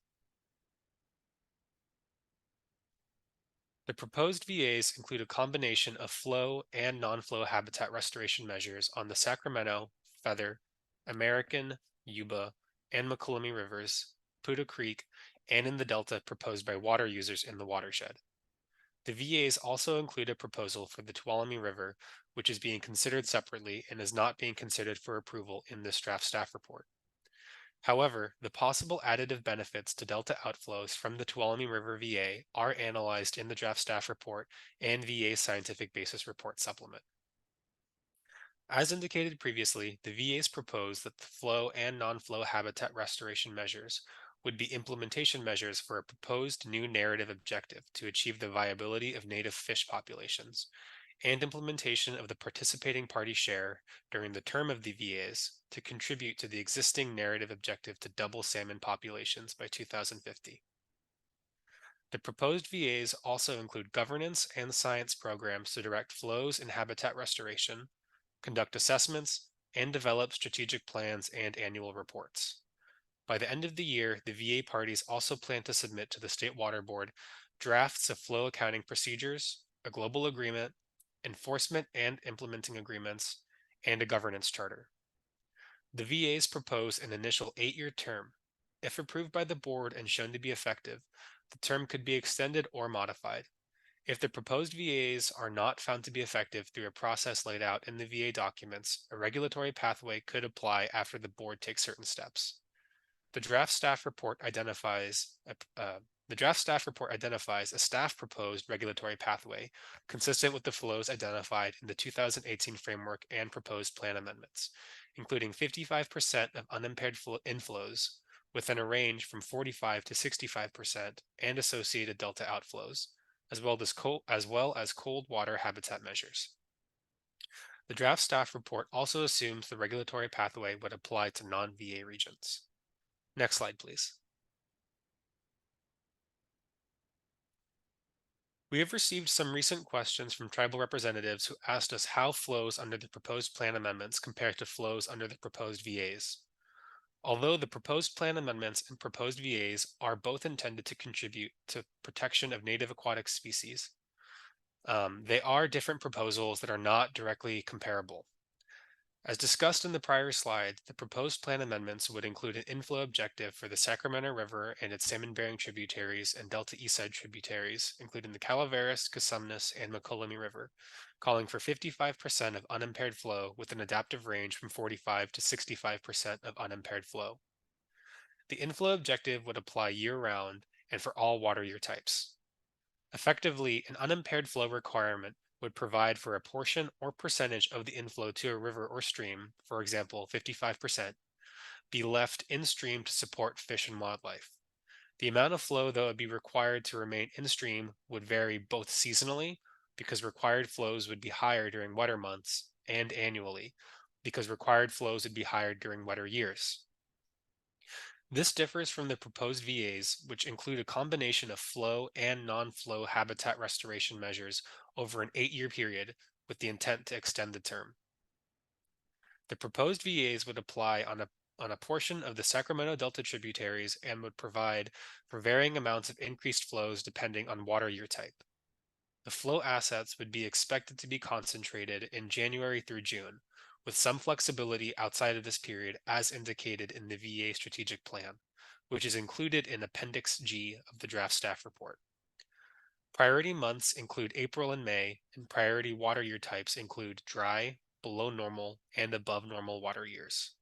The proposed VAs include a combination of flow and non-flow habitat restoration measures on the Sacramento, Feather, American, Yuba, and McCollum rivers, Puda Creek, and in the Delta proposed by water users in the watershed. The VAs also include a proposal for the Tuolumne River, which is being considered separately and is not being considered for approval in this draft staff report. However, the possible additive benefits to delta outflows from the Tuolumne River VA are analyzed in the draft staff report and VA scientific basis report supplement. As indicated previously, the VAs proposed that the flow and non-flow habitat restoration measures would be implementation measures for a proposed new narrative objective to achieve the viability of native fish populations, and implementation of the participating party share during the term of the VAs to contribute to the existing narrative objective to double salmon populations by 2050. The proposed VAs also include governance and science programs to direct flows in habitat restoration, conduct assessments, and develop strategic plans and annual reports. By the end of the year, the VA parties also plan to submit to the State Water Board drafts of flow accounting procedures, a global agreement, enforcement and implementing agreements, and a governance charter. The VAs propose an initial 8-year term. If approved by the board and shown to be effective, the term could be extended or modified. If the proposed VAs are not found to be effective through a process laid out in the VA documents, a regulatory pathway could apply after the board takes certain steps. The draft staff report identifies a staff proposed regulatory pathway consistent with the flows identified in the 2018 framework and proposed plan amendments, including 55% of unimpaired inflows within a range from 45 to 65% and associated delta outflows, as well as cold water habitat measures. The draft staff report also assumes the regulatory pathway would apply to non-VA regions. Next slide, please. We have received some recent questions from tribal representatives who asked us how flows under the proposed plan amendments compare to flows under the proposed VAs. Although the proposed plan amendments and proposed VAs are both intended to contribute to protection of native aquatic species, they are different proposals that are not directly comparable. As discussed in the prior slide, the proposed plan amendments would include an inflow objective for the Sacramento River and its salmon-bearing tributaries and Delta Eastside tributaries, including the Calaveras, Cosumnes, and Mokelumne River, calling for 55% of unimpaired flow with an adaptive range from 45 to 65% of unimpaired flow. The inflow objective would apply year-round and for all water year types. Effectively, an unimpaired flow requirement would provide for a portion or percentage of the inflow to a river or stream, for example, 55%, be left in stream to support fish and wildlife. The amount of flow that would be required to remain in stream would vary both seasonally, because required flows would be higher during wetter months, and annually, because required flows would be higher during wetter years. This differs from the proposed VAs, which include a combination of flow and non-flow habitat restoration measures over an 8-year period with the intent to extend the term. The proposed VAs would apply on a portion of the Sacramento Delta tributaries and would provide for varying amounts of increased flows depending on water year type. The flow assets would be expected to be concentrated in January through June, with some flexibility outside of this period as indicated in the VA strategic plan, which is included in Appendix G of the draft staff report. Priority months include April and May, and priority water year types include dry, below normal, and above normal water years.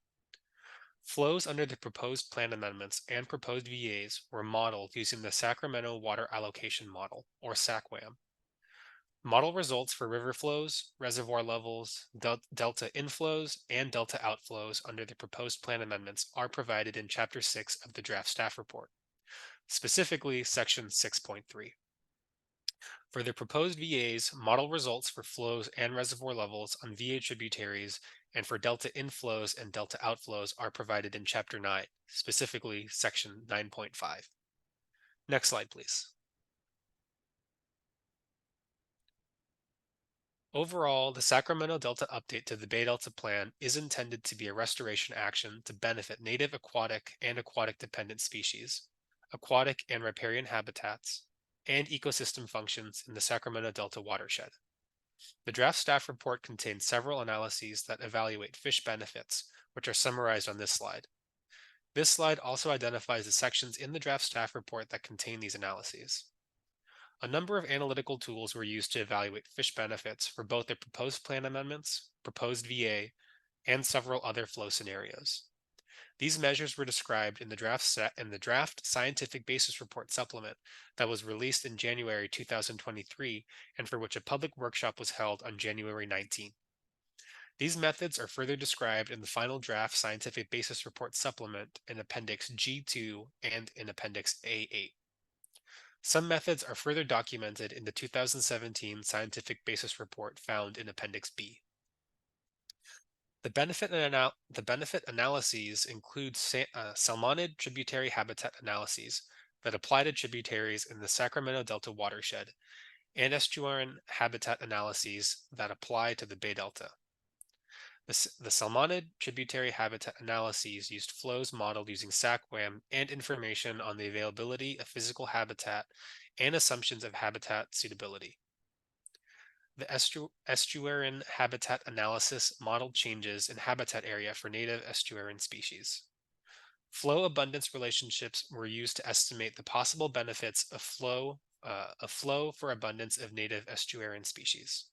Flows under the proposed plan amendments and proposed VAs were modeled using the Sacramento Water Allocation Model, or SACWAM. Model results for river flows, reservoir levels, delta inflows, and delta outflows under the proposed plan amendments are provided in Chapter 6 of the draft staff report, specifically Section 6.3. For the proposed VAs, model results for flows and reservoir levels on VA tributaries and for delta inflows and delta outflows are provided in Chapter 9, specifically Section 9.5. Next slide, please. Overall, the Sacramento Delta update to the Bay Delta Plan is intended to be a restoration action to benefit native aquatic and aquatic dependent species, aquatic and riparian habitats, and ecosystem functions in the Sacramento Delta watershed. The draft staff report contains several analyses that evaluate fish benefits, which are summarized on this slide. This slide also identifies the sections in the draft staff report that contain these analyses. A number of analytical tools were used to evaluate fish benefits for both the proposed plan amendments, proposed VA, and several other flow scenarios. These measures were described in the draft scientific basis report supplement that was released in January 2023 and for which a public workshop was held on January 19. These methods are further described in the final draft scientific basis report supplement in Appendix G2 and in Appendix A8. Some methods are further documented in the 2017 scientific basis report found in Appendix B. The benefit analyses include salmonid tributary habitat analyses that apply to tributaries in the Sacramento Delta watershed, and estuarine habitat analyses that apply to the Bay Delta. The salmonid tributary habitat analyses used flows modeled using SACWAM and information on the availability of physical habitat and assumptions of habitat suitability. The estuarine habitat analysis modeled changes in habitat area for native estuarine species. Flow abundance relationships were used to estimate the possible benefits of flow for abundance of native estuarine species.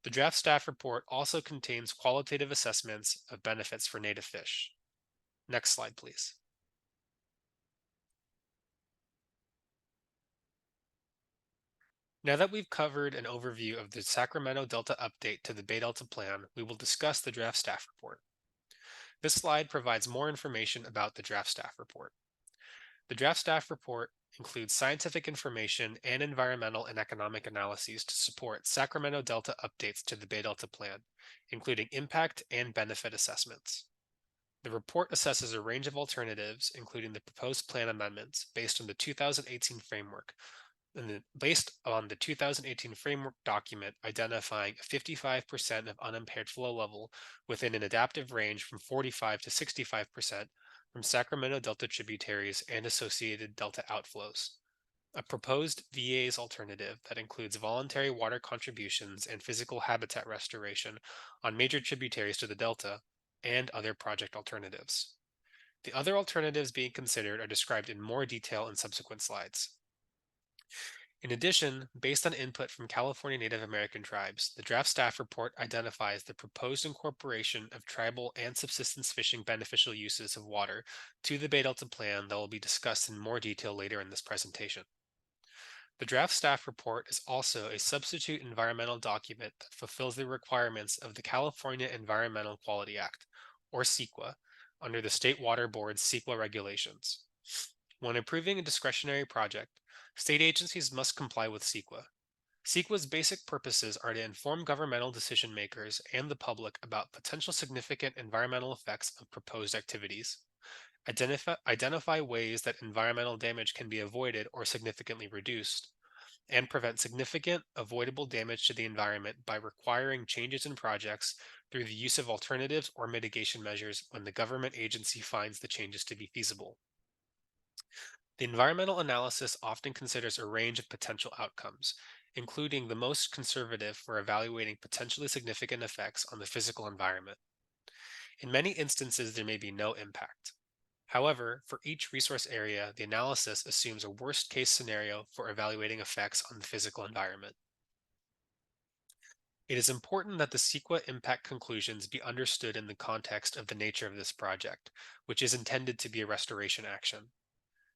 The draft staff report also contains qualitative assessments of benefits for native fish. Next slide, please. Now that we've covered an overview of the Sacramento Delta update to the Bay Delta plan, we will discuss the draft staff report. This slide provides more information about the draft staff report. The draft staff report includes scientific information and environmental and economic analyses to support Sacramento Delta updates to the Bay Delta plan, including impact and benefit assessments. The report assesses a range of alternatives, including the proposed plan amendments based on the 2018 framework, and based on the 2018 framework document identifying a 55% of unimpaired flow level within an adaptive range from 45 to 65% from Sacramento Delta tributaries and associated Delta outflows. A proposed VA's alternative that includes voluntary water contributions and physical habitat restoration on major tributaries to the Delta, and other project alternatives. The other alternatives being considered are described in more detail in subsequent slides. In addition, based on input from California Native American tribes, the draft staff report identifies the proposed incorporation of tribal and subsistence fishing beneficial uses of water to the Bay Delta plan that will be discussed in more detail later in this presentation. The draft staff report is also a substitute environmental document that fulfills the requirements of the California Environmental Quality Act, or CEQA, under the State Water Board's CEQA regulations. When approving a discretionary project, state agencies must comply with CEQA. CEQA's basic purposes are to inform governmental decision makers and the public about potential significant environmental effects of proposed activities, identify ways that environmental damage can be avoided or significantly reduced, and prevent significant avoidable damage to the environment by requiring changes in projects through the use of alternatives or mitigation measures when the government agency finds the changes to be feasible. The environmental analysis often considers a range of potential outcomes, including the most conservative for evaluating potentially significant effects on the physical environment. In many instances, there may be no impact. However, for each resource area, the analysis assumes a worst-case scenario for evaluating effects on the physical environment. It is important that the CEQA impact conclusions be understood in the context of the nature of this project, which is intended to be a restoration action.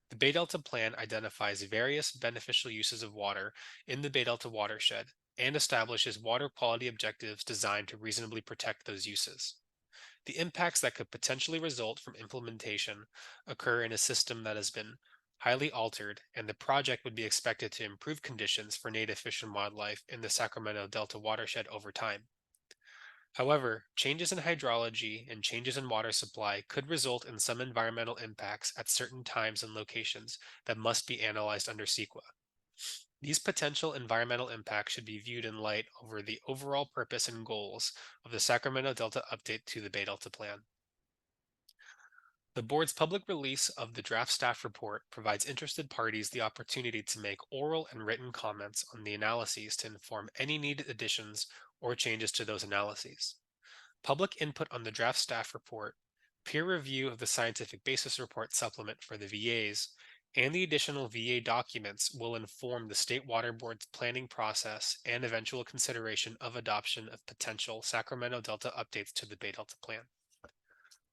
The Bay Delta plan identifies various beneficial uses of water in the Bay Delta watershed and establishes water quality objectives designed to reasonably protect those uses. The impacts that could potentially result from implementation occur in a system that has been highly altered, and the project would be expected to improve conditions for native fish and wildlife in the Sacramento Delta watershed over time. However, changes in hydrology and changes in water supply could result in some environmental impacts at certain times and locations that must be analyzed under CEQA. These potential environmental impacts should be viewed in light over the overall purpose and goals of the Sacramento Delta update to the Bay Delta plan. The board's public release of the draft staff report provides interested parties the opportunity to make oral and written comments on the analyses to inform any needed additions or changes to those analyses. Public input on the draft staff report, peer review of the scientific basis report supplement for the VAs, and the additional VA documents will inform the State Water Board's planning process and eventual consideration of adoption of potential Sacramento Delta updates to the Bay Delta plan.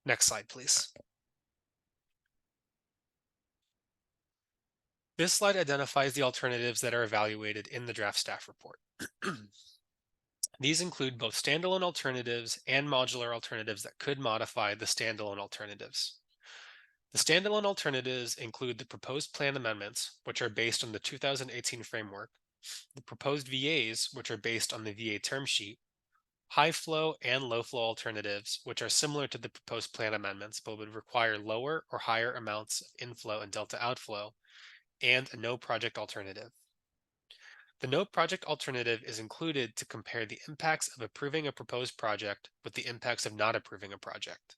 Next slide, please. This slide identifies the alternatives that are evaluated in the draft staff report. These include both standalone alternatives and modular alternatives that could modify the standalone alternatives. The standalone alternatives include the proposed plan amendments, which are based on the 2018 framework, the proposed VAs, which are based on the VA term sheet, high flow and low flow alternatives, which are similar to the proposed plan amendments, but would require lower or higher amounts of inflow and delta outflow, and a no project alternative. The no project alternative is included to compare the impacts of approving a proposed project with the impacts of not approving a project.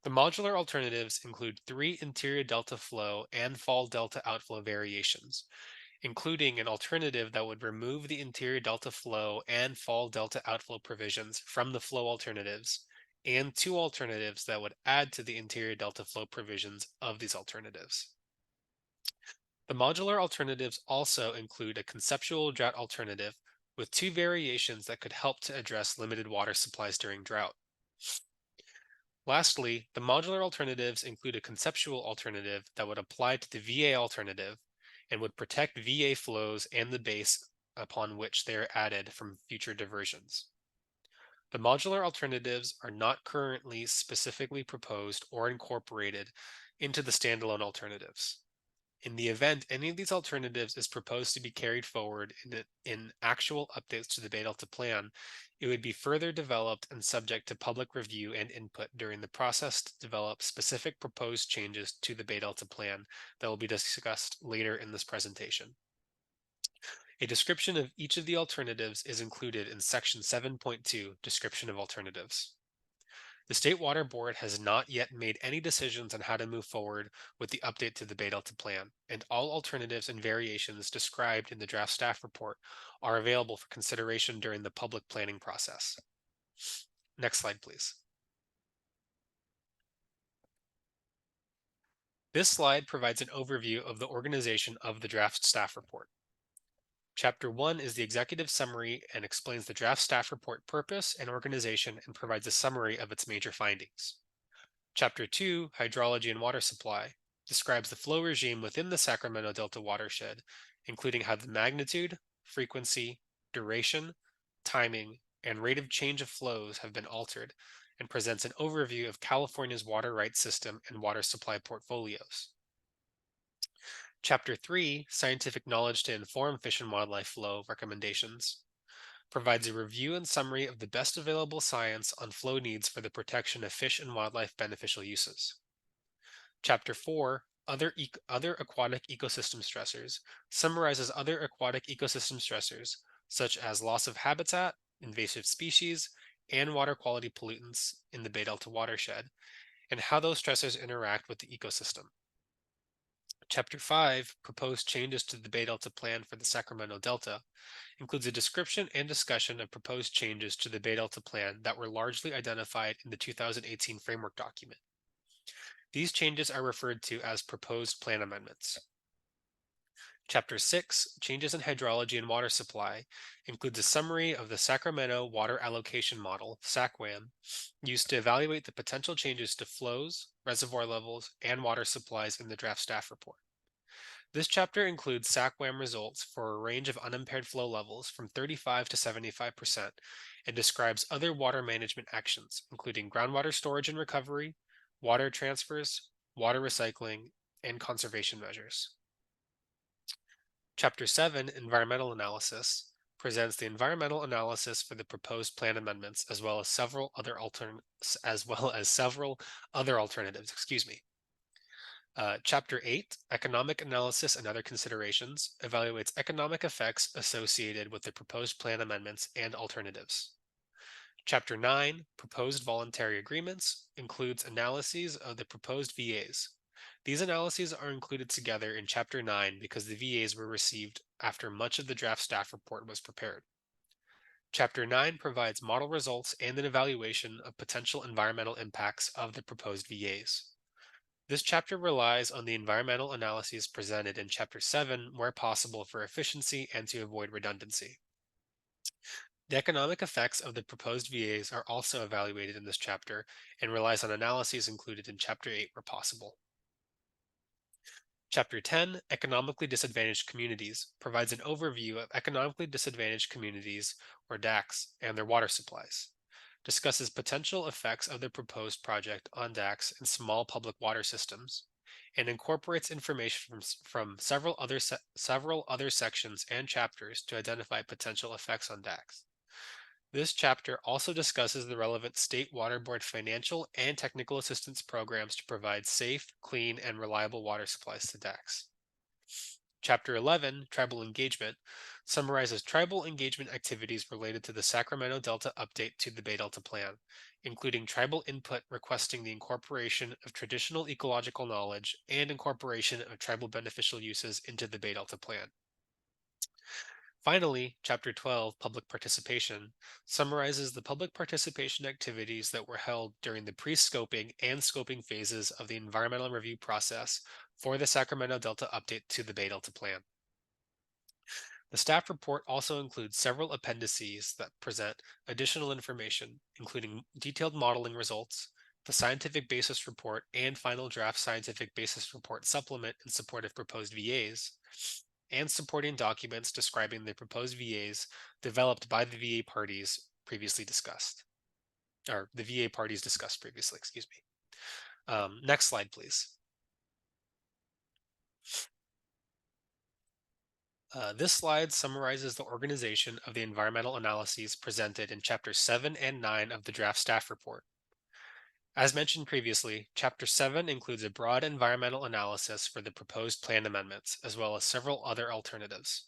The modular alternatives include 3 interior delta flow and fall delta outflow variations, including an alternative that would remove the interior delta flow and fall delta outflow provisions from the flow alternatives, and 2 alternatives that would add to the interior delta flow provisions of these alternatives. The modular alternatives also include a conceptual drought alternative with 2 variations that could help to address limited water supplies during drought. Lastly, the modular alternatives include a conceptual alternative that would apply to the VA alternative and would protect VA flows and the base upon which they are added from future diversions. The modular alternatives are not currently specifically proposed or incorporated into the standalone alternatives. In the event any of these alternatives is proposed to be carried forward in actual updates to the Bay Delta plan, it would be further developed and subject to public review and input during the process to develop specific proposed changes to the Bay Delta plan that will be discussed later in this presentation. A description of each of the alternatives is included in section 7.2, Description of Alternatives. The State Water Board has not yet made any decisions on how to move forward with the update to the Bay Delta plan, and all alternatives and variations described in the draft staff report are available for consideration during the public planning process. Next slide, please. This slide provides an overview of the organization of the draft staff report. Chapter 1 is the executive summary and explains the draft staff report purpose and organization and provides a summary of its major findings. Chapter 2, Hydrology and Water Supply, describes the flow regime within the Sacramento Delta watershed, including how the magnitude, frequency, duration, timing, and rate of change of flows have been altered, and presents an overview of California's water rights system and water supply portfolios. Chapter 3, Scientific Knowledge to Inform Fish and Wildlife Flow Recommendations, provides a review and summary of the best available science on flow needs for the protection of fish and wildlife beneficial uses. Chapter 4, Other Aquatic Ecosystem Stressors, summarizes other aquatic ecosystem stressors, such as loss of habitat, invasive species, and water quality pollutants in the Bay Delta watershed, and how those stressors interact with the ecosystem. Chapter 5, Proposed Changes to the Bay Delta Plan for the Sacramento Delta, includes a description and discussion of proposed changes to the Bay Delta Plan that were largely identified in the 2018 framework document. These changes are referred to as proposed plan amendments. Chapter 6, Changes in Hydrology and Water Supply, includes a summary of the Sacramento Water Allocation Model, SACWAM, used to evaluate the potential changes to flows, reservoir levels, and water supplies in the draft staff report. This chapter includes SACWAM results for a range of unimpaired flow levels from 35 to 75% and describes other water management actions, including groundwater storage and recovery, water transfers, water recycling, and conservation measures. Chapter 7, Environmental Analysis, presents the environmental analysis for the proposed plan amendments as well as several other alternatives. Chapter 8, Economic Analysis and Other Considerations, evaluates economic effects associated with the proposed plan amendments and alternatives. Chapter 9, Proposed Voluntary Agreements, includes analyses of the proposed VAs. These analyses are included together in Chapter 9 because the VAs were received after much of the draft staff report was prepared. Chapter 9 provides model results and an evaluation of potential environmental impacts of the proposed VAs. This chapter relies on the environmental analyses presented in Chapter 7 where possible for efficiency and to avoid redundancy. The economic effects of the proposed VAs are also evaluated in this chapter and relies on analyses included in Chapter 8 where possible. Chapter 10, Economically Disadvantaged Communities, provides an overview of economically disadvantaged communities, or DACs, and their water supplies. Discusses potential effects of the proposed project on DACs and small public water systems, and incorporates information from several other sections and chapters to identify potential effects on DACs. This chapter also discusses the relevant State Water Board financial and technical assistance programs to provide safe, clean, and reliable water supplies to DACs. Chapter 11, Tribal Engagement, summarizes tribal engagement activities related to the Sacramento Delta update to the Bay Delta Plan, including tribal input requesting the incorporation of traditional ecological knowledge and incorporation of tribal beneficial uses into the Bay Delta Plan. Finally, Chapter 12, Public Participation, summarizes the public participation activities that were held during the pre-scoping and scoping phases of the environmental review process for the Sacramento Delta update to the Bay Delta Plan. The staff report also includes several appendices that present additional information, including detailed modeling results, the scientific basis report and final draft scientific basis report supplement in support of proposed VAs, and supporting documents describing the proposed VAs developed by the VA parties previously discussed, or the VA parties discussed previously, excuse me. Next slide, please. This slide summarizes the organization of the environmental analyses presented in Chapters 7 and 9 of the draft staff report. As mentioned previously, Chapter 7 includes a broad environmental analysis for the proposed plan amendments, as well as several other alternatives.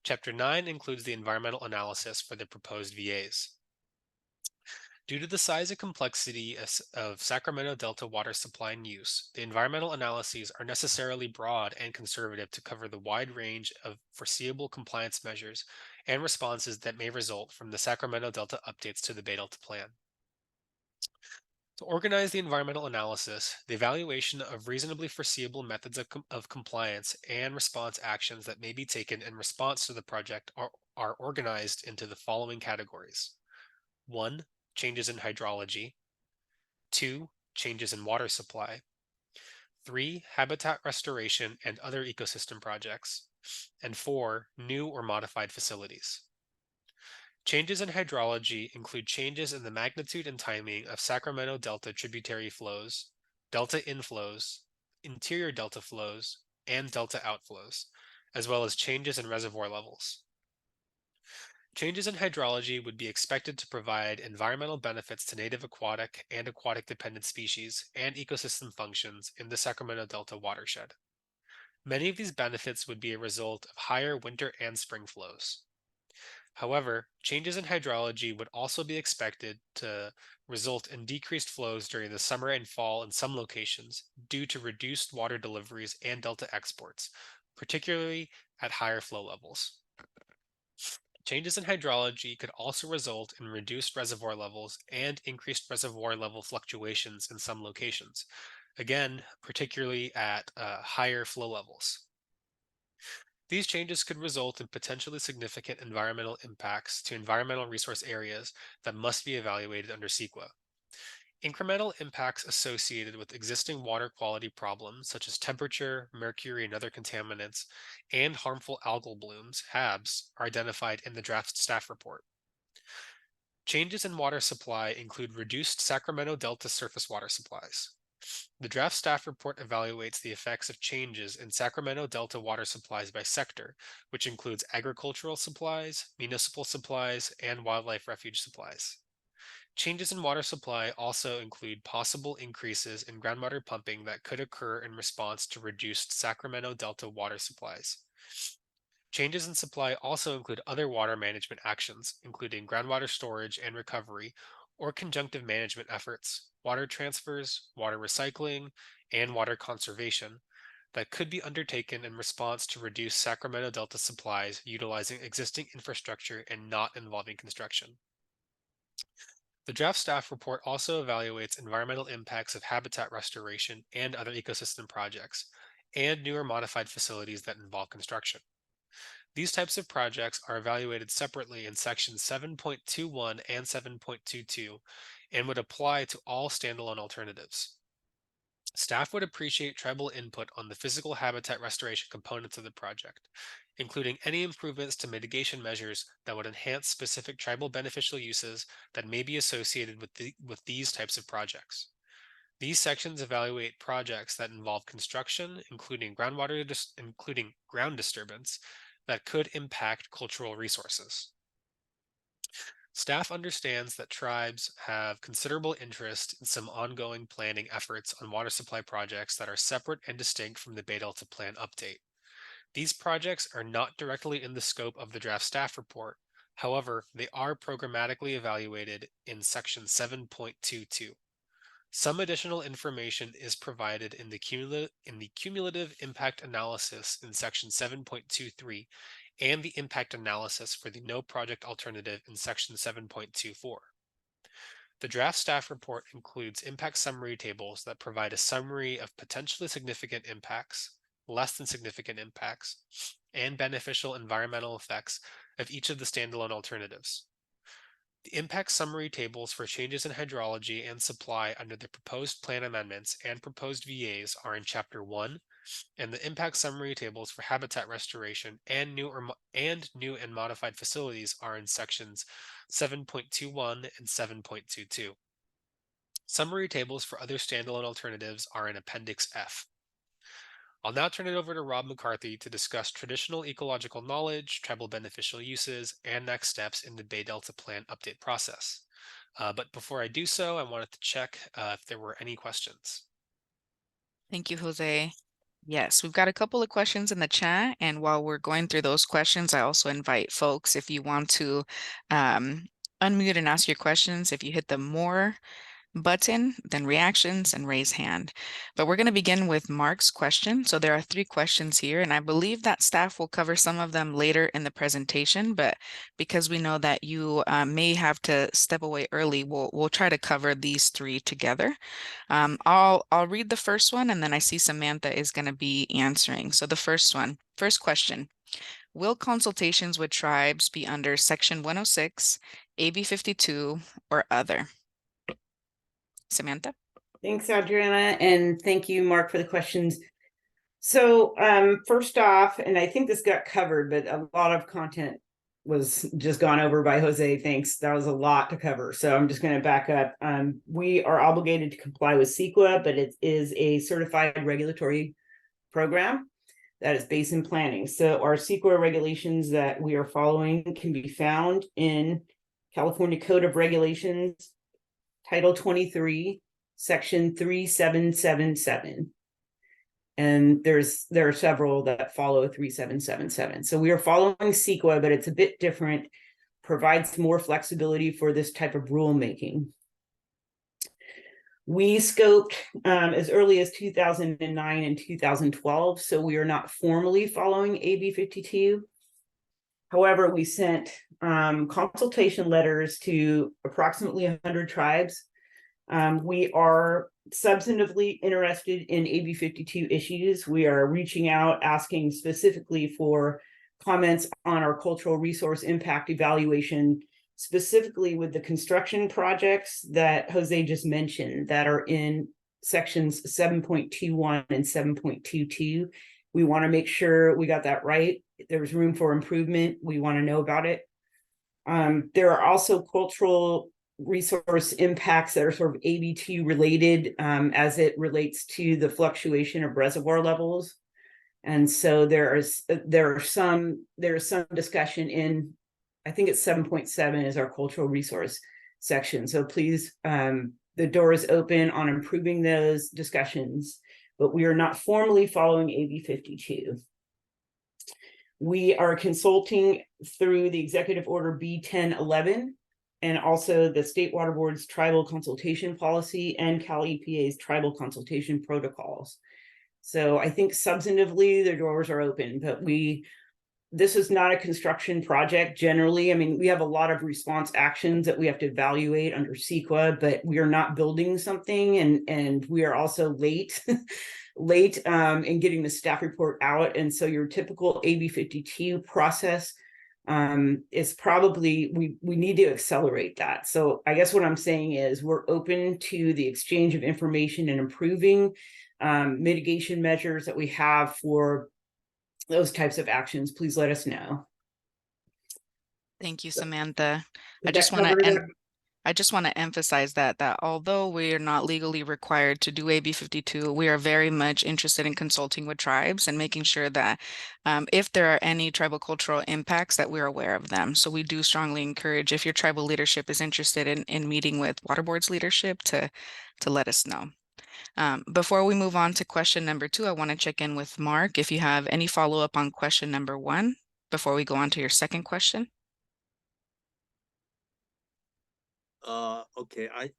Chapter 9 includes the environmental analysis for the proposed VAs. Due to the size and complexity of Sacramento Delta water supply and use, the environmental analyses are necessarily broad and conservative to cover the wide range of foreseeable compliance measures and responses that may result from the Sacramento Delta updates to the Bay Delta Plan. To organize the environmental analysis, the evaluation of reasonably foreseeable methods of compliance and response actions that may be taken in response to the project are organized into the following categories. 1. Changes in hydrology. 2. Changes in water supply. 3. Habitat restoration and other ecosystem projects. And 4. New or modified facilities. Changes in hydrology include changes in the magnitude and timing of Sacramento Delta tributary flows, delta inflows, interior delta flows, and delta outflows, as well as changes in reservoir levels. Changes in hydrology would be expected to provide environmental benefits to native aquatic and aquatic dependent species and ecosystem functions in the Sacramento Delta watershed. Many of these benefits would be a result of higher winter and spring flows. However, changes in hydrology would also be expected to result in decreased flows during the summer and fall in some locations due to reduced water deliveries and delta exports, particularly at higher flow levels. Changes in hydrology could also result in reduced reservoir levels and increased reservoir level fluctuations in some locations, again, particularly at higher flow levels. These changes could result in potentially significant environmental impacts to environmental resource areas that must be evaluated under CEQA. Incremental impacts associated with existing water quality problems, such as temperature, mercury, and other contaminants, and harmful algal blooms, HABs, are identified in the draft staff report. Changes in water supply include reduced Sacramento Delta surface water supplies. The draft staff report evaluates the effects of changes in Sacramento Delta water supplies by sector, which includes agricultural supplies, municipal supplies, and wildlife refuge supplies. Changes in water supply also include possible increases in groundwater pumping that could occur in response to reduced Sacramento Delta water supplies. Changes in supply also include other water management actions, including groundwater storage and recovery, or conjunctive management efforts, water transfers, water recycling, and water conservation that could be undertaken in response to reduce Sacramento Delta supplies utilizing existing infrastructure and not involving construction. The draft staff report also evaluates environmental impacts of habitat restoration and other ecosystem projects, and newer modified facilities that involve construction. These types of projects are evaluated separately in sections 7.21 and 7.22 and would apply to all standalone alternatives. Staff would appreciate tribal input on the physical habitat restoration components of the project, including any improvements to mitigation measures that would enhance specific tribal beneficial uses that may be associated with these types of projects. These sections evaluate projects that involve construction, including ground disturbance, that could impact cultural resources. Staff understands that tribes have considerable interest in some ongoing planning efforts on water supply projects that are separate and distinct from the Bay Delta Plan update. These projects are not directly in the scope of the draft staff report. However, they are programmatically evaluated in section 7.22. Some additional information is provided in the cumulative impact analysis in section 7.23 and the impact analysis for the no project alternative in section 7.24. The draft staff report includes impact summary tables that provide a summary of potentially significant impacts, less than significant impacts, and beneficial environmental effects of each of the standalone alternatives. The impact summary tables for changes in hydrology and supply under the proposed plan amendments and proposed VAs are in Chapter 1, and the impact summary tables for habitat restoration and new and modified facilities are in sections 7.21 and 7.22. Summary tables for other standalone alternatives are in Appendix F. I'll now turn it over to Rob McCarthy to discuss traditional ecological knowledge, tribal beneficial uses, and next steps in the Bay Delta Plan update process. But before I do so, I wanted to check if there were any questions. Thank you, Jose. Yes, we've got a couple of questions in the chat, and while we're going through those questions, I also invite folks, if you want to unmute and ask your questions, if you hit the more button, then reactions and raise hand. But we're going to begin with Mark's question. So there are 3 questions here, and I believe that staff will cover some of them later in the presentation, but because we know that you may have to step away early, we'll try to cover these 3 together. I'll read the first one, and then I see Samantha is going to be answering. So the first question. Will consultations with tribes be under Section 106, AB 52, or other? Samantha? Thanks, Adriana, and thank you, Mark, for the questions. So first off, and I think this got covered, but a lot of content was just gone over by Jose. Thanks. That was a lot to cover. So I'm just going to back up. We are obligated to comply with CEQA, but it is a certified regulatory program that is based in planning. So our CEQA regulations that we are following can be found in California Code of Regulations, Title 23, Section 3777. And there are several that follow 3777. So we are following CEQA, but it's a bit different, provides more flexibility for this type of rulemaking. We scoped as early as 2009 and 2012, so we are not formally following AB 52. However, we sent consultation letters to approximately 100 tribes. We are substantively interested in AB 52 issues. We are reaching out, asking specifically for comments on our cultural resource impact evaluation, specifically with the construction projects that Jose just mentioned that are in sections 7.21 and 7.22. We want to make sure we got that right. There's room for improvement. We want to know about it. There are also cultural resource impacts that are sort of AB2 related as it relates to the fluctuation of reservoir levels. And so there's some discussion in, I think it's 7.7 is our cultural resource section. So please, the door is open on improving those discussions, but we are not formally following AB 52. We are consulting through the Executive Order B1011 and also the State Water Board's Tribal Consultation Policy and Cal EPA's Tribal Consultation Protocols. So I think substantively the doors are open, but this is not a construction project generally. I mean, we have a lot of response actions that we have to evaluate under CEQA, but we are not building something, and we are also late in getting the staff report out. And so your typical AB 52 process is probably, we need to accelerate that. So I guess what I'm saying is we're open to the exchange of information and improving mitigation measures that we have for those types of actions, please let us know. Thank you, Samantha. I Did just that want cover to it? I just want to emphasize that although we are not legally required to do AB 52, we are very much interested in consulting with tribes and making sure that if there are any tribal cultural impacts, that we're aware of them. So we do strongly encourage, if your tribal leadership is interested in meeting with water board's leadership, to let us know. Before we move on to question number 2, I want to check in with Mark if you have any follow-up on question number 1 before we go on to your second question. Okay, I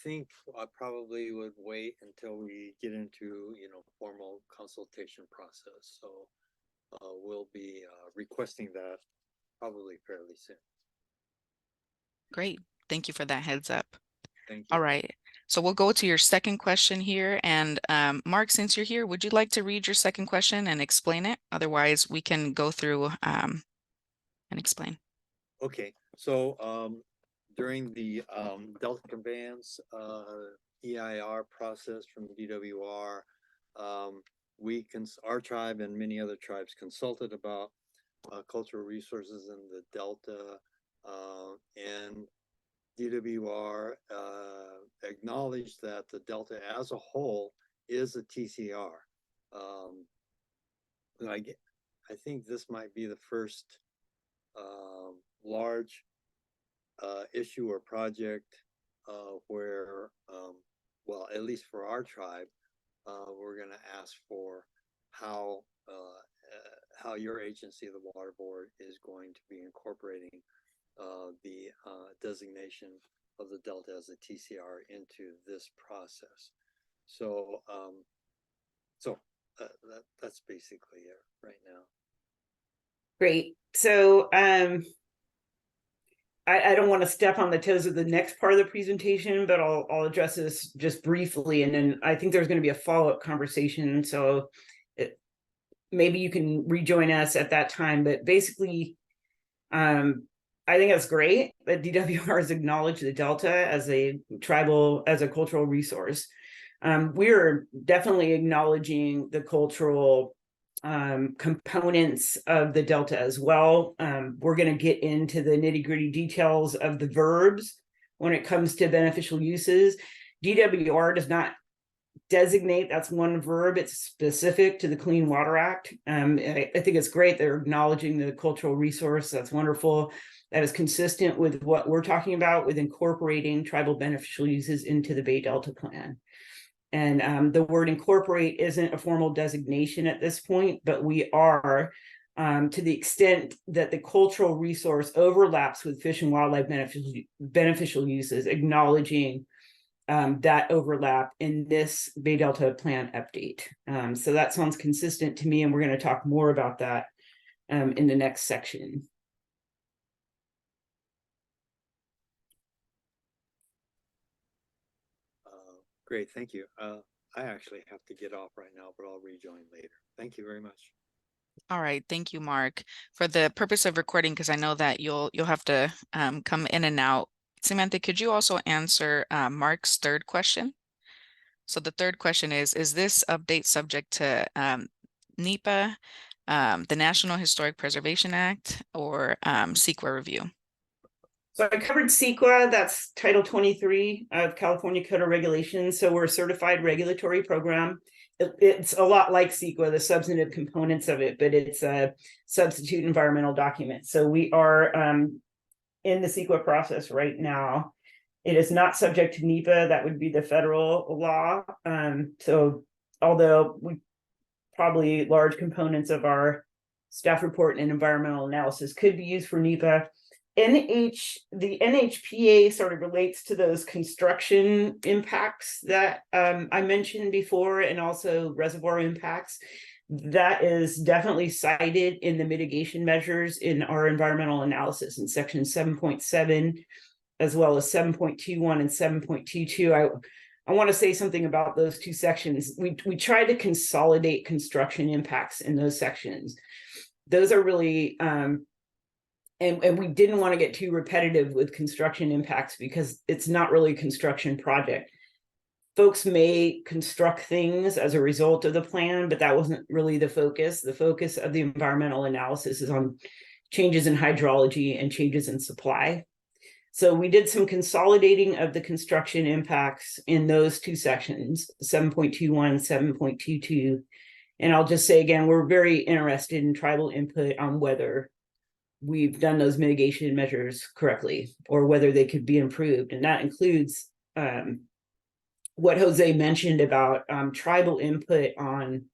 think I probably would wait until we get into, formal consultation process. So we'll be requesting that probably fairly soon. Great. Thank you for that heads up. Thank you. All right. So we'll go to your second question here. And Mark, since you're here, would you like to read your second question and explain it? Otherwise, we can go through and explain. Okay, so during the Delta conveyance EIR process from DWR, our tribe and many other tribes consulted about cultural resources in the Delta, and DWR acknowledged that the Delta as a whole is a TCR. I think this might be the first large issue or project where, well, at least for our tribe, we're going to ask for how your agency, the Water Board, is going to be incorporating the designation of the Delta as a TCR into this process. So, that's basically it right now. Great. So I don't want to step on the toes of the next part of the presentation, but I'll address this just briefly, and then I think there's going to be a follow-up conversation. So maybe you can rejoin us at that time. But basically, I think that's great that DWR has acknowledged the Delta as a cultural resource. We're definitely acknowledging the cultural components of the Delta as well. We're going to get into the nitty-gritty details of the verbs when it comes to beneficial uses. DWR does not designate, that's one verb, it's specific to the Clean Water Act. I think it's great they're acknowledging the cultural resource. That's wonderful. That is consistent with what we're talking about with incorporating tribal beneficial uses into the Bay Delta Plan. And the word incorporate isn't a formal designation at this point, but we are, to the extent that the cultural resource overlaps with fish and wildlife beneficial uses, acknowledging that overlap in this Bay Delta Plan update. So that sounds consistent to me, and we're going to talk more about that in the next section. Great, thank you. I actually have to get off right now, but I'll rejoin later. Thank you very much. All right, thank you, Mark. For the purpose of recording, because I know that you'll have to come in and out. Samantha, could you also answer Mark's third question? So the third question is this update subject to NEPA, the National Historic Preservation Act, or CEQA review? So I covered CEQA, that's Title 23 of California Code of Regulations. So we're a certified regulatory program. It's a lot like CEQA, the substantive components of it, but it's a substitute environmental document. So we are in the CEQA process right now. It is not subject to NEPA, that would be the federal law. So although we probably large components of our staff report and environmental analysis could be used for NEPA, the NHPA sort of relates to those construction impacts that I mentioned before, and also reservoir impacts. That is definitely cited in the mitigation measures in our environmental analysis in section 7.7, as well as 7.21 and 7.22. I want to say something about those two sections. We try to consolidate construction impacts in those sections. Those are really and we didn't want to get too repetitive with construction impacts because it's not really a construction project. folks may construct things as a result of the plan, but that wasn't really the focus. The focus of the environmental analysis is on changes in hydrology and changes in supply. So we did some consolidating of the construction impacts in those two sections, 7.21, 7.22. And I'll just say again, we're very interested in tribal input on whether we've done those mitigation measures correctly or whether they could be improved. And that includes what Jose mentioned about tribal input on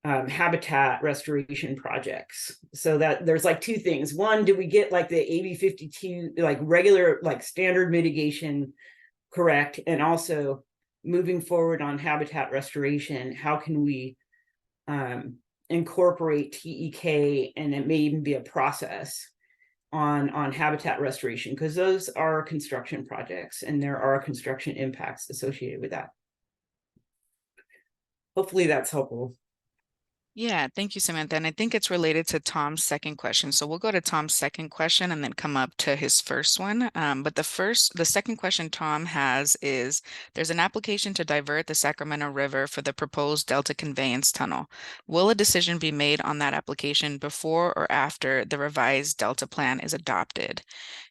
habitat restoration projects. So that there's like two things. One, do we get like the AB 52, like regular, like standard mitigation correct? And also moving forward on habitat restoration, how can we incorporate TEK, and it may even be a process on habitat restoration, because those are construction projects and there are construction impacts associated with that. Hopefully that's helpful. Yeah, thank you, Samantha. And I think it's related to Tom's second question. So we'll go to Tom's second question and then come up to his first one. But the second question Tom has is, there's an application to divert the Sacramento River for the proposed Delta Conveyance Tunnel. Will a decision be made on that application before or after the revised Delta plan is adopted?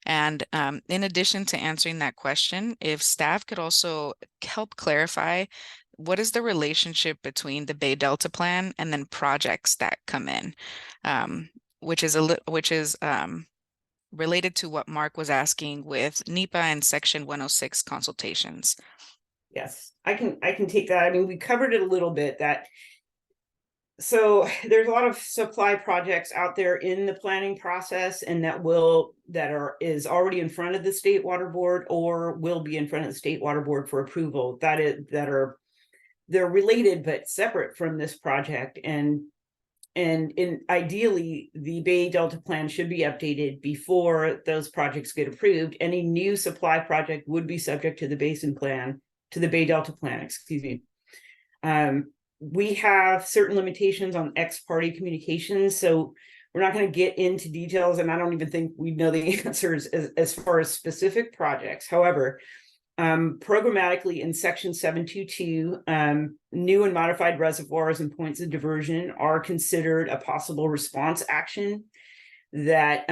And in addition to answering that question, if staff could also help clarify what is the relationship between the Bay Delta plan and then projects that come in, which is related to what Mark was asking with NEPA and Section 106 consultations. Yes, I can take that. I mean, we covered it a little bit, that so there's a lot of supply projects out there in the planning process, and is already in front of the State Water Board or will be in front of the State Water Board for approval. They're related but separate from this project, and ideally the Bay Delta plan should be updated before those projects get approved. Any new supply project would be subject to the basin plan, to the Bay Delta plan, excuse me. We have certain limitations on ex-party communications, so we're not going to get into details, and I don't even think we know the answers as far as specific projects. However, programmatically in Section 722, new and modified reservoirs and points of diversion are considered a possible response action that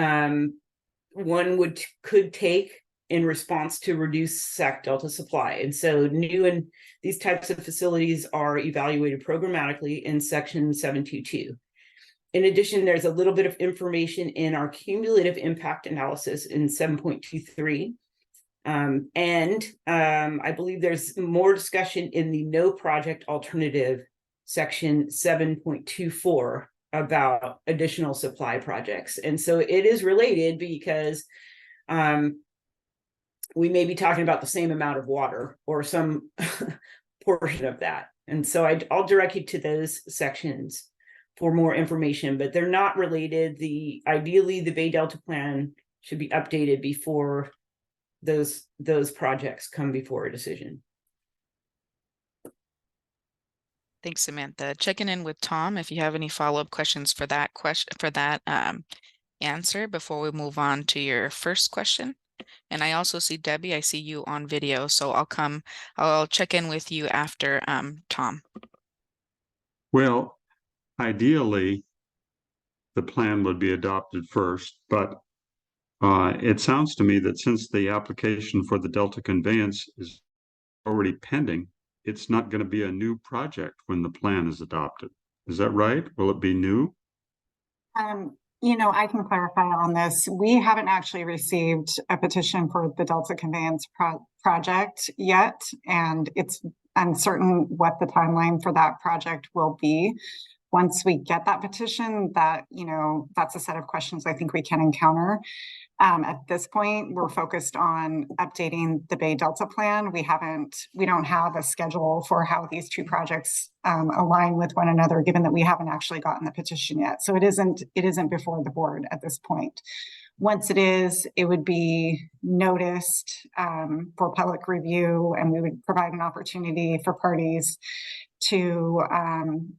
one could take in response to reduce Sac Delta supply. And so new and these types of facilities are evaluated programmatically in Section 722. In addition, there's a little bit of information in our cumulative impact analysis in 7.23. I believe there's more discussion in the no project alternative Section 7.24 about additional supply projects. And so it is related because we may be talking about the same amount of water or some portion of that. And so I'll direct you to those sections for more information, but they're not related. Ideally, the Bay Delta plan should be updated before those projects come before a decision. Thanks, Samantha. Checking in with Tom if you have any follow-up questions for that answer before we move on to your first question. And I also see Debbie, I see you on video, so I'll check in with you after Tom. Well, ideally, the plan would be adopted first, but it sounds to me that since the application for the Delta conveyance is already pending, it's not going to be a new project when the plan is adopted. Is that right? Will it be new? I can clarify on this. We haven't actually received a petition for the Delta conveyance project yet, and it's uncertain what the timeline for that project will be. Once we get that petition, that's a set of questions I think we can encounter. At this point, we're focused on updating the Bay Delta plan. We don't have a schedule for how these two projects align with one another, given that we haven't actually gotten the petition yet. So it isn't before the board at this point. Once it is, it would be noticed for public review, and we would provide an opportunity for parties to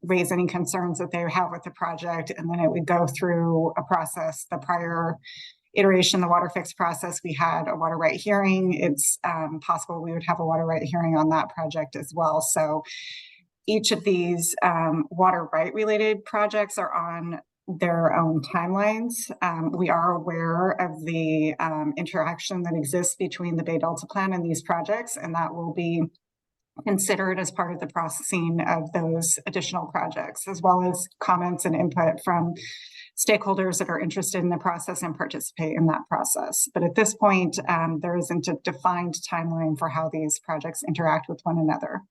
raise any concerns that they have with the project, and then it would go through a process. The prior iteration, the water fix process, we had a water right hearing. It's possible we would have a water right hearing on that project as well. So each of these water right related projects are on their own timelines. We are aware of the interaction that exists between the Bay Delta Plan and these projects, and that will be considered as part of the processing of those additional projects, as well as comments and input from stakeholders that are interested in the process and participate in that process. But at this point, there isn't a defined timeline for how these projects interact with one another.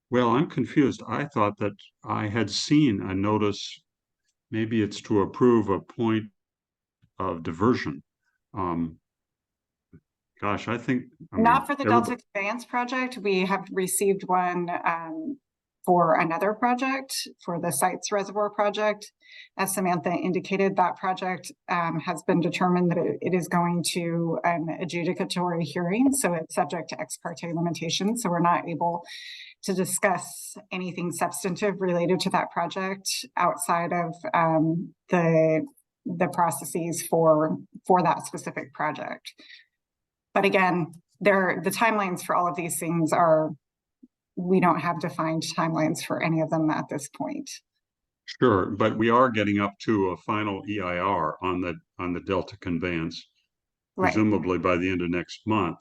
Well, I'm confused. I thought that I had seen a notice, maybe it's to approve a point of diversion. Gosh, I think Not for the Delta Conveyance project. We have received one for another project, for the Sites Reservoir project. As Samantha indicated, that project has been determined that it is going to an adjudicatory hearing, so it's subject to ex parte limitations. So we're not able to discuss anything substantive related to that project outside of the processes for that specific project. But again, the timelines for all of these things are, we don't have defined timelines for any of them at this point. Sure, but we are getting up to a final EIR on the Delta Conveyance, presumably by the end of next month.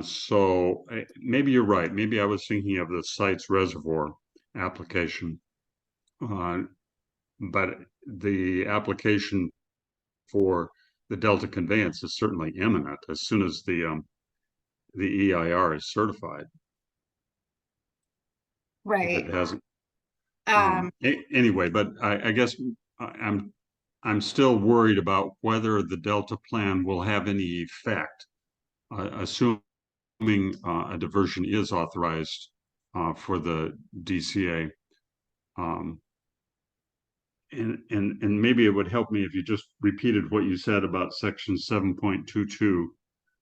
So maybe you're right. Maybe I was thinking of the Sites Reservoir application, but the application for the Delta Conveyance is certainly imminent as soon as the EIR is certified. Right. If it hasn't. Anyway, but I guess I'm still worried about whether the Delta Plan will have any effect, assuming a diversion is authorized for the DCA. And maybe it would help me if you just repeated what you said about section 7.22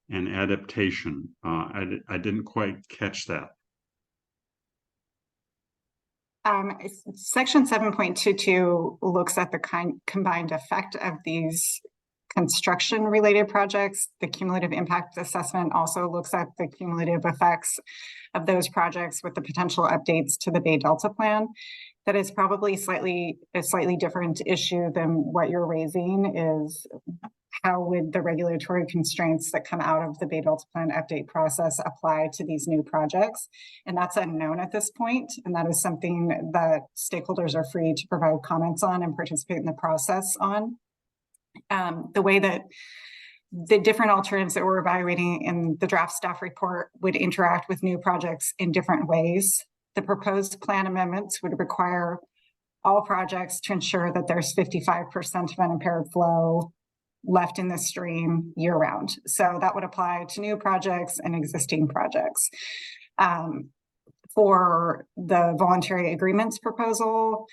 and adaptation. I didn't quite catch that. Section 7.22 looks at the combined effect of these construction related projects. The cumulative impact assessment also looks at the cumulative effects of those projects with the potential updates to the Bay Delta Plan. That is probably a slightly different issue than what you're raising, is how would the regulatory constraints that come out of the Bay Delta Plan update process apply to these new projects? And that's unknown at this point. And that is something that stakeholders are free to provide comments on and participate in the process on. The way that the different alternatives that we're evaluating in the draft staff report would interact with new projects in different ways. The proposed plan amendments would require all projects to ensure that there's 55% of unimpaired flow left in the stream year round. So that would apply to new projects and existing projects. For the voluntary agreements proposal,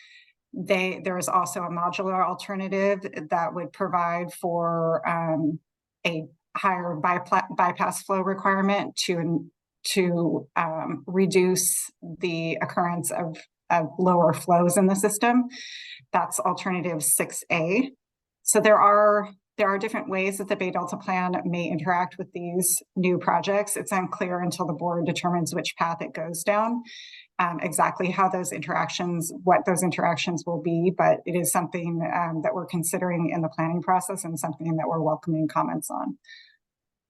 there is also a modular alternative that would provide for a higher bypass flow requirement to reduce the occurrence of lower flows in the system. That's alternative 6A. So there are different ways that the Bay Delta Plan may interact with these new projects. It's unclear until the board determines which path it goes down, exactly how what those interactions will be, but it is something that we're considering in the planning process and something that we're welcoming comments on.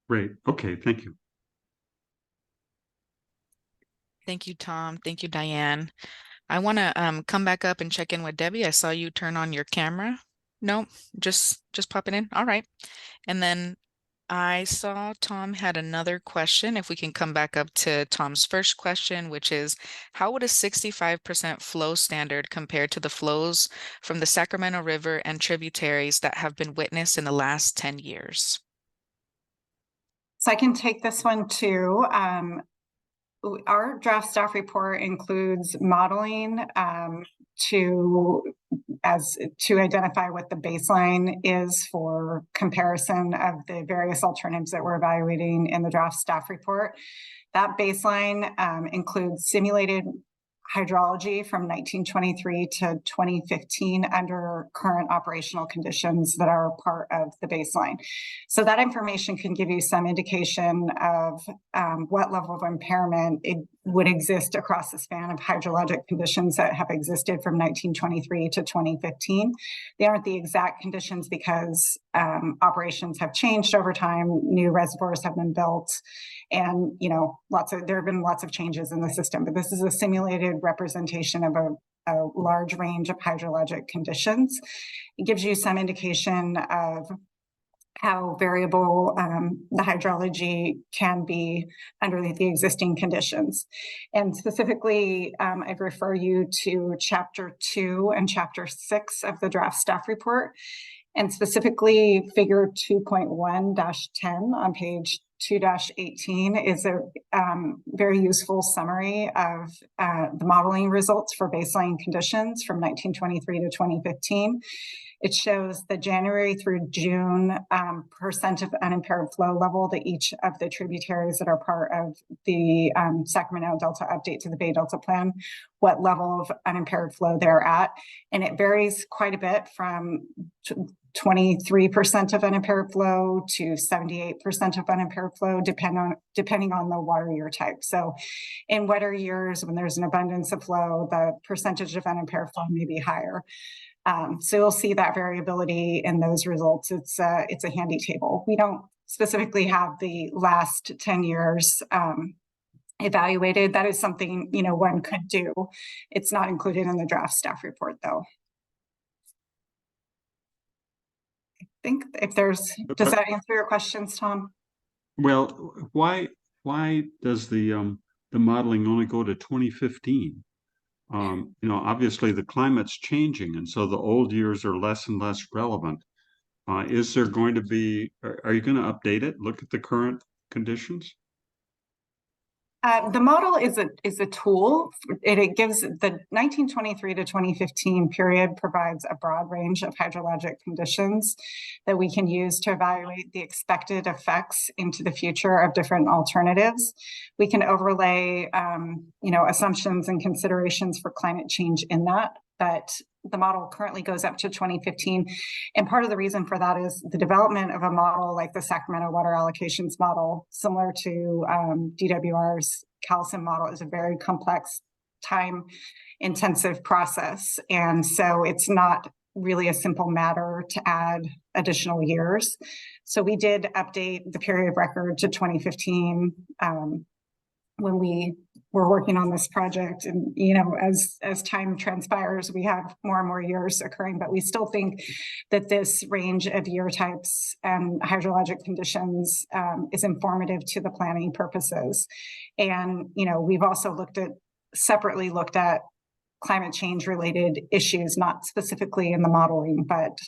Great. Okay. Thank you. Thank you, Tom. Thank you, Diane. I want to come back up and check in with Debbie. I saw you turn on your camera. No, just popping in. All right. And then I saw Tom had another question. If we can come back up to Tom's first question, which is, how would a 65% flow standard compare to the flows from the Sacramento River and tributaries that have been witnessed in the last 10 years? So I can take this one too. Our draft staff report includes modeling to identify what the baseline is for comparison of the various alternatives that we're evaluating in the draft staff report. That baseline includes simulated hydrology from 1923 to 2015 under current operational conditions that are part of the baseline. So that information can give you some indication of what level of impairment it would exist across the span of hydrologic conditions that have existed from 1923 to 2015. They aren't the exact conditions because operations have changed over time, new reservoirs have been built, and there have been lots of changes in the system, but this is a simulated representation of a large range of hydrologic conditions. It gives you some indication of how variable the hydrology can be under the existing conditions. And specifically, I'd refer you to Chapter 2 and Chapter 6 of the draft staff report, and specifically figure 2.1-10 on page 2-18 is a very useful summary of the modeling results for baseline conditions from 1923 to 2015. It shows the January through June percent of unimpaired flow level that each of the tributaries that are part of the Sacramento Delta update to the Bay Delta plan, what level of unimpaired flow they're at. And it varies quite a bit from 23% of unimpaired flow to 78% of unimpaired flow, depending on the water year type. So in wetter years, when there's an abundance of flow, the percentage of unimpaired flow may be higher. So you'll see that variability in those results. It's a handy table. We don't specifically have the last 10 years evaluated. That is something one could do. It's not included in the draft staff report, though. I think does that answer your questions, Tom? Well, why does the modeling only go to 2015? Obviously the climate's changing, and so the old years are less and less relevant. Is there going to be? Are you going to update it? Look at the current conditions. The model is a tool. It gives the 1923 to 2015 period provides a broad range of hydrologic conditions that we can use to evaluate the expected effects into the future of different alternatives. We can overlay, assumptions and considerations for climate change in that, but the model currently goes up to 2015. And part of the reason for that is the development of a model like the Sacramento water allocations model, similar to DWR's calcium model, is a very complex, time-intensive process. And so it's not really a simple matter to add additional years. So we did update the period of record to 2015 when we were working on this project, and as time transpires, we have more and more years occurring, but we still think that this range of year types and hydrologic conditions is informative to the planning purposes. And we've also separately looked at climate change related issues, not specifically in the modeling, but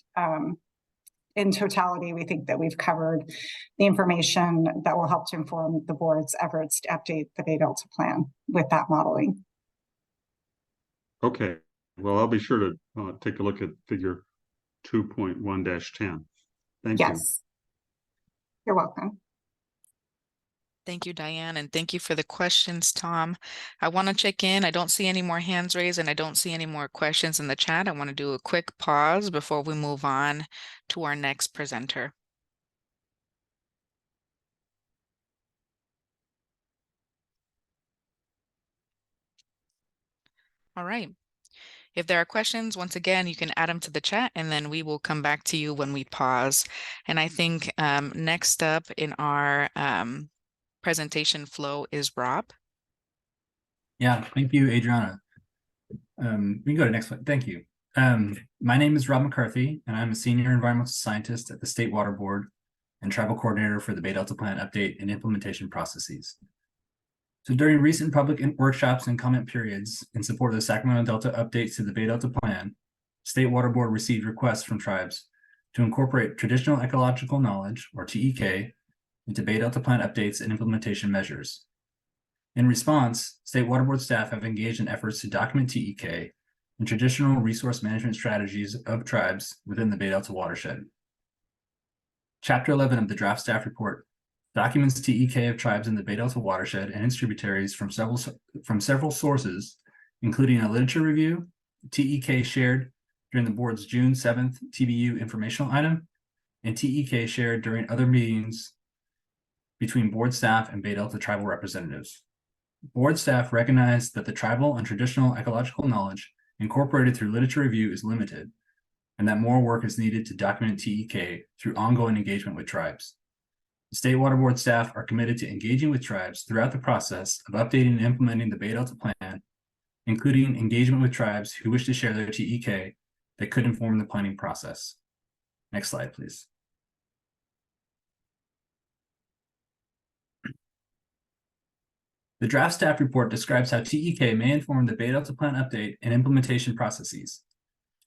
in totality, we think that we've covered the information that will help to inform the board's efforts to update the Bay Delta plan with that modeling. Okay, well, I'll be sure to take a look at figure 2.1-10. Thank you. Yes, you're welcome. Thank you, Diane, and thank you for the questions, Tom. I want to check in. I don't see any more hands raised, and I don't see any more questions in the chat. I want to do a quick pause before we move on to our next presenter. All right. If there are questions, once again, you can add them to the chat, and then we will come back to you when we pause. And I think next up in our presentation flow is Rob. Yeah, thank you, Adriana. We can go to the next one. Thank you. My name is Rob McCarthy, and I'm a senior environmental scientist at the State Water Board and tribal coordinator for the Bay Delta Plan update and implementation processes. So during recent public workshops and comment periods in support of the Sacramento Delta updates to the Bay Delta Plan, State Water Board received requests from tribes to incorporate traditional ecological knowledge, or TEK, into Bay Delta Plan updates and implementation measures. In response, State Water Board staff have engaged in efforts to document TEK and traditional resource management strategies of tribes within the Bay Delta watershed. Chapter 11 of the draft staff report documents TEK of tribes in the Bay Delta watershed and its tributaries from several sources, including a literature review, TEK shared during the board's June 7th TBU informational item, and TEK shared during other meetings between board staff and Bay Delta tribal representatives. Board staff recognize that the tribal and traditional ecological knowledge incorporated through literature review is limited, and that more work is needed to document TEK through ongoing engagement with tribes. The State Water Board staff are committed to engaging with tribes throughout the process of updating and implementing the Bay Delta Plan, including engagement with tribes who wish to share their TEK that could inform the planning process. Next slide, please. The draft staff report describes how TEK may inform the Bay Delta Plan update and implementation processes.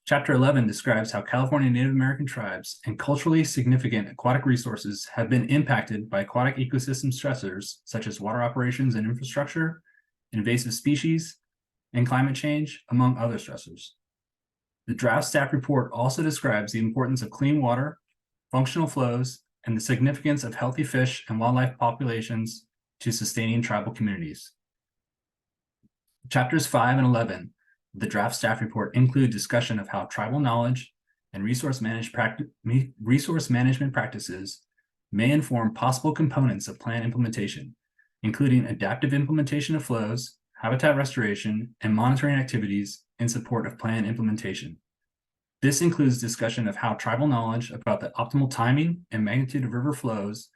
Chapter 11 describes how California Native American tribes and culturally significant aquatic resources have been impacted by aquatic ecosystem stressors such as water operations and infrastructure, invasive species, and climate change, among other stressors. The draft staff report also describes the importance of clean water, functional flows, and the significance of healthy fish and wildlife populations to sustaining tribal communities. Chapters 5 and 11 of the draft staff report include discussion of how tribal knowledge and resource management practices may inform possible components of plan implementation, including adaptive implementation of flows, habitat restoration, and monitoring activities in support of plan implementation. This includes discussion of how tribal knowledge about the optimal timing and magnitude of river flows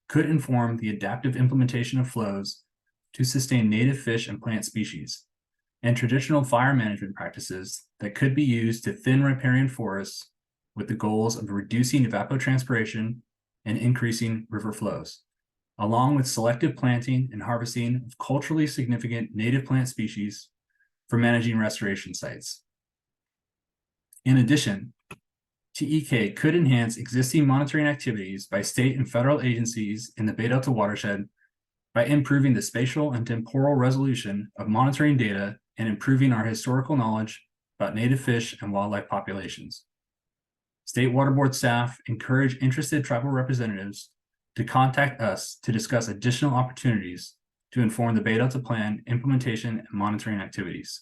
could inform the adaptive implementation of flows to sustain native fish and plant species, and traditional fire management practices that could be used to thin riparian forests with the goals of reducing evapotranspiration and increasing river flows, along with selective planting and harvesting of culturally significant native plant species for managing restoration sites. In addition, TEK could enhance existing monitoring activities by state and federal agencies in the Bay Delta watershed by improving the spatial and temporal resolution of monitoring data and improving our historical knowledge about native fish and wildlife populations. State Water Board staff encourage interested tribal representatives to contact us to discuss additional opportunities to inform the Bay Delta Plan implementation and monitoring activities.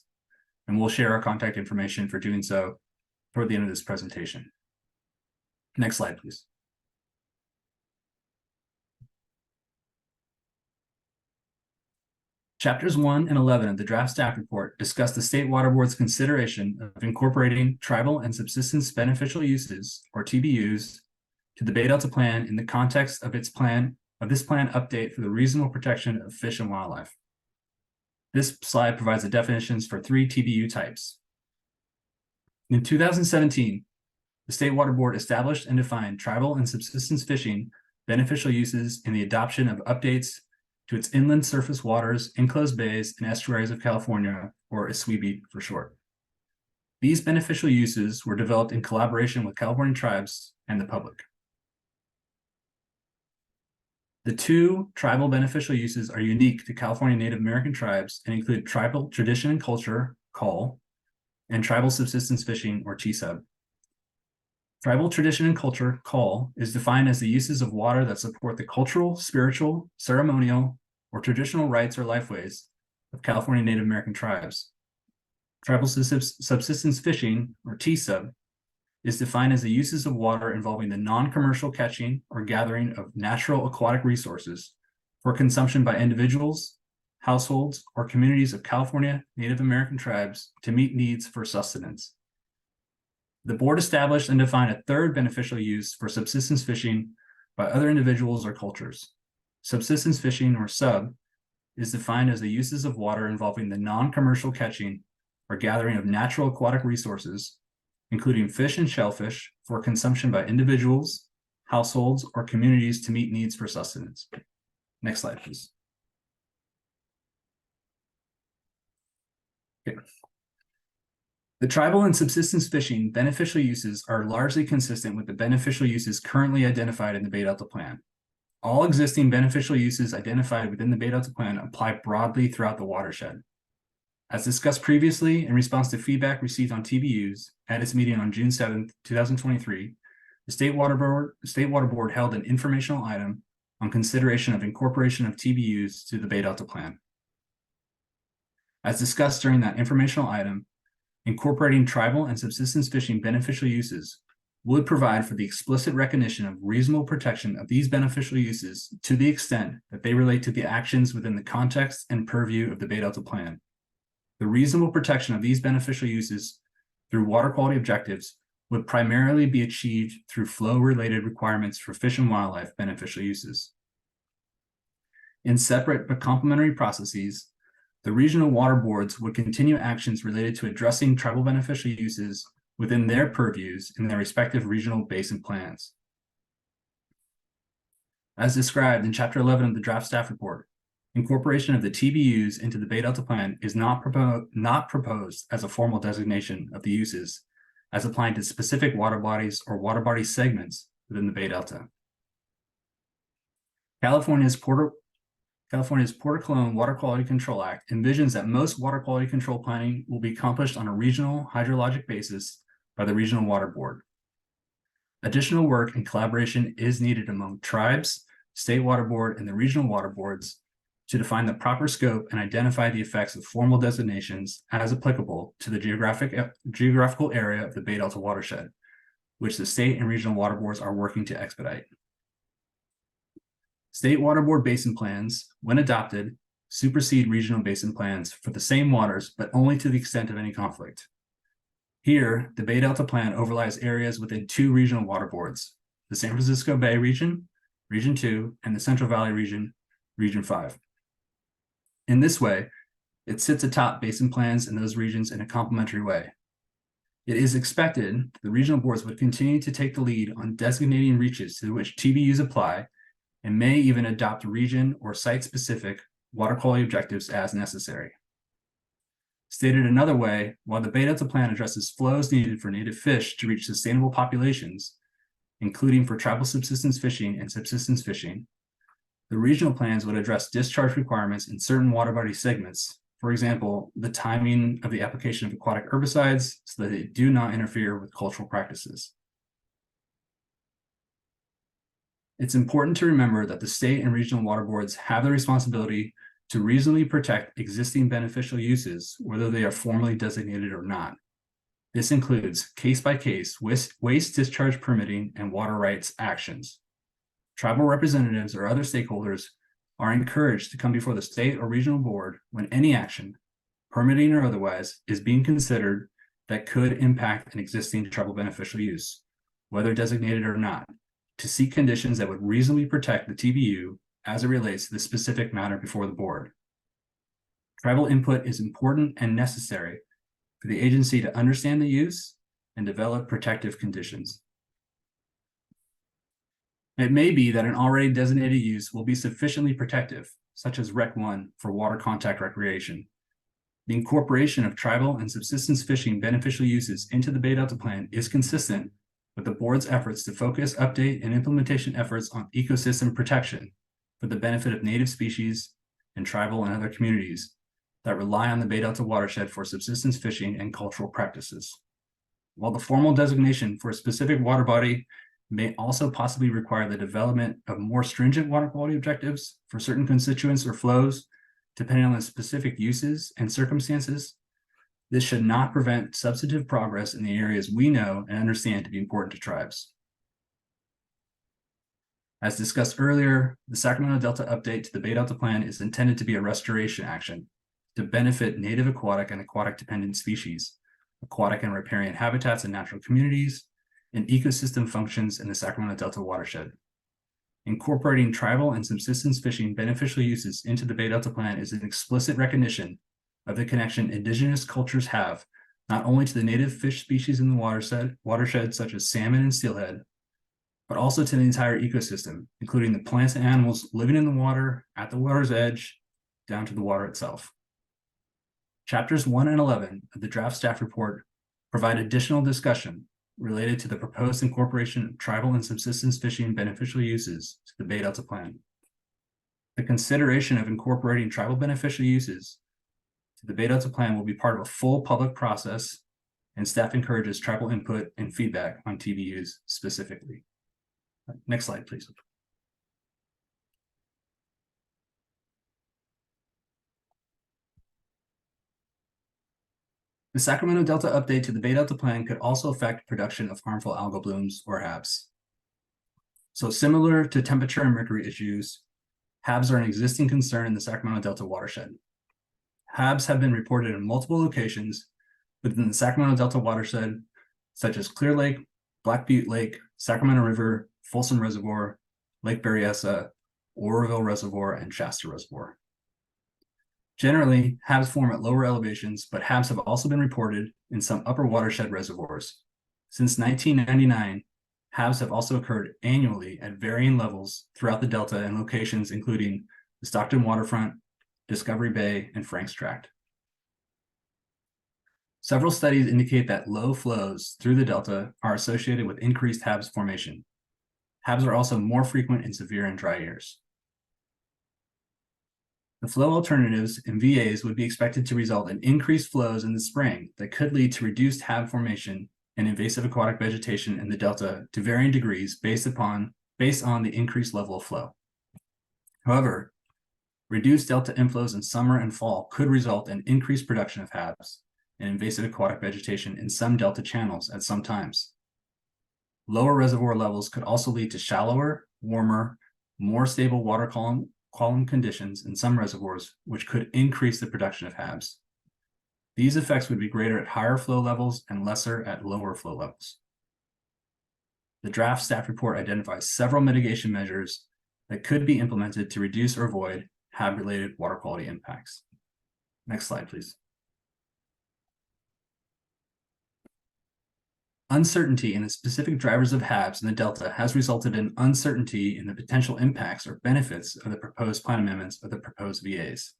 And we'll share our contact information for doing so toward the end of this presentation. Next slide, please. Chapters 1 and 11 of the draft staff report discuss the State Water Board's consideration of incorporating tribal and subsistence beneficial uses, or TBUs, to the Bay Delta Plan in the context of this plan update for the reasonable protection of fish and wildlife. This slide provides the definitions for 3 TBU types. In 2017, the State Water Board established and defined tribal and subsistence fishing beneficial uses in the adoption of updates to its inland surface waters, enclosed bays, and estuaries of California, or SWRCB for short. These beneficial uses were developed in collaboration with California tribes and the public. The 2 tribal beneficial uses are unique to California Native American tribes and include tribal tradition and culture, CUL, and tribal subsistence fishing, or TSUB. Tribal tradition and culture, CUL, is defined as the uses of water that support the cultural, spiritual, ceremonial, or traditional rights or lifeways of California Native American tribes. Tribal subsistence fishing, or TSUB, is defined as the uses of water involving the non-commercial catching or gathering of natural aquatic resources for consumption by individuals, households, or communities of California Native American tribes to meet needs for sustenance. The board established and defined a 3rd beneficial use for subsistence fishing by other individuals or cultures. Subsistence fishing, or SUB, is defined as the uses of water involving the non-commercial catching or gathering of natural aquatic resources, including fish and shellfish, for consumption by individuals, households, or communities to meet needs for sustenance. Next slide, please. Okay. The tribal and subsistence fishing beneficial uses are largely consistent with the beneficial uses currently identified in the Bay Delta Plan. All existing beneficial uses identified within the Bay Delta Plan apply broadly throughout the watershed. As discussed previously, in response to feedback received on TBUs at its meeting on June 7th, 2023, the State Water Board held an informational item on consideration of incorporation of TBUs to the Bay Delta Plan. As discussed during that informational item, incorporating tribal and subsistence fishing beneficial uses would provide for the explicit recognition of reasonable protection of these beneficial uses to the extent that they relate to the actions within the context and purview of the Bay Delta Plan. The reasonable protection of these beneficial uses through water quality objectives would primarily be achieved through flow-related requirements for fish and wildlife beneficial uses. In separate but complementary processes, the regional water boards would continue actions related to addressing tribal beneficial uses within their purviews in their respective regional basin plans. As described in Chapter 11 of the draft staff report, incorporation of the TBUs into the Bay Delta Plan is not proposed as a formal designation of the uses as applying to specific water bodies or water body segments within the Bay Delta. California's Port Cologne Water Quality Control Act envisions that most water quality control planning will be accomplished on a regional hydrologic basis by the Regional Water Board. Additional work and collaboration is needed among tribes, State Water Board, and the Regional Water Boards to define the proper scope and identify the effects of formal designations as applicable to the geographical area of the Bay Delta watershed, which the state and regional water boards are working to expedite. State Water Board basin plans, when adopted, supersede regional basin plans for the same waters, but only to the extent of any conflict. Here, the Bay Delta Plan overlies areas within two regional water boards, the San Francisco Bay region, Region 2, and the Central Valley region, Region 5. In this way, it sits atop basin plans in those regions in a complementary way. It is expected that the regional boards would continue to take the lead on designating reaches to which TBUs apply and may even adopt region or site-specific water quality objectives as necessary. Stated another way, while the Bay Delta Plan addresses flows needed for native fish to reach sustainable populations, including for tribal subsistence fishing and subsistence fishing, the regional plans would address discharge requirements in certain water body segments. For example, the timing of the application of aquatic herbicides so that they do not interfere with cultural practices. It's important to remember that the state and regional water boards have the responsibility to reasonably protect existing beneficial uses, whether they are formally designated or not. This includes case-by-case waste discharge permitting and water rights actions. Tribal representatives or other stakeholders are encouraged to come before the state or regional board when any action, permitting or otherwise, is being considered that could impact an existing tribal beneficial use, whether designated or not, to seek conditions that would reasonably protect the TBU as it relates to the specific matter before the board. Tribal input is important and necessary for the agency to understand the use and develop protective conditions. It may be that an already designated use will be sufficiently protective, such as Rec 1 for water contact recreation. The incorporation of tribal and subsistence fishing beneficial uses into the Bay Delta Plan is consistent with the board's efforts to focus, update, and implementation efforts on ecosystem protection for the benefit of native species and tribal and other communities that rely on the Bay Delta watershed for subsistence fishing and cultural practices. While the formal designation for a specific water body may also possibly require the development of more stringent water quality objectives for certain constituents or flows, depending on the specific uses and circumstances, this should not prevent substantive progress in the areas we know and understand to be important to tribes. As discussed earlier, the Sacramento Delta update to the Bay Delta Plan is intended to be a restoration action to benefit native aquatic and aquatic dependent species, aquatic and riparian habitats and natural communities, and ecosystem functions in the Sacramento Delta watershed. Incorporating tribal and subsistence fishing beneficial uses into the Bay Delta Plan is an explicit recognition of the connection indigenous cultures have not only to the native fish species in the watershed such as salmon and steelhead, but also to the entire ecosystem, including the plants and animals living in the water, at the water's edge, down to the water itself. Chapters 1 and 11 of the draft staff report provide additional discussion related to the proposed incorporation of tribal and subsistence fishing beneficial uses to the Bay Delta Plan. The consideration of incorporating tribal beneficial uses to the Bay Delta Plan will be part of a full public process, and staff encourages tribal input and feedback on TBUs specifically. Next slide, please. The Sacramento Delta update to the Bay Delta Plan could also affect production of harmful algal blooms or HABs. So similar to temperature and mercury issues, HABs are an existing concern in the Sacramento Delta watershed. HABs have been reported in multiple locations within the Sacramento Delta watershed, such as Clear Lake, Black Butte Lake, Sacramento River, Folsom Reservoir, Lake Berryessa, Oroville Reservoir, and Shasta Reservoir. Generally, HABs form at lower elevations, but HABs have also been reported in some upper watershed reservoirs. Since 1999, HABs have also occurred annually at varying levels throughout the Delta in locations including the Stockton Waterfront, Discovery Bay, and Franks Tract. Several studies indicate that low flows through the Delta are associated with increased HABs formation. HABs are also more frequent in severe and dry years. The flow alternatives and VAs would be expected to result in increased flows in the spring that could lead to reduced HAB formation and invasive aquatic vegetation in the Delta to varying degrees based on the increased level of flow. However, reduced Delta inflows in summer and fall could result in increased production of HABs and invasive aquatic vegetation in some Delta channels at some times. Lower reservoir levels could also lead to shallower, warmer, more stable water column conditions in some reservoirs, which could increase the production of HABs. These effects would be greater at higher flow levels and lesser at lower flow levels. The draft staff report identifies several mitigation measures that could be implemented to reduce or avoid HAB-related water quality impacts. Next slide, please. Uncertainty in the specific drivers of HABs in the Delta has resulted in uncertainty in the potential impacts or benefits of the proposed plan amendments or the proposed VAs.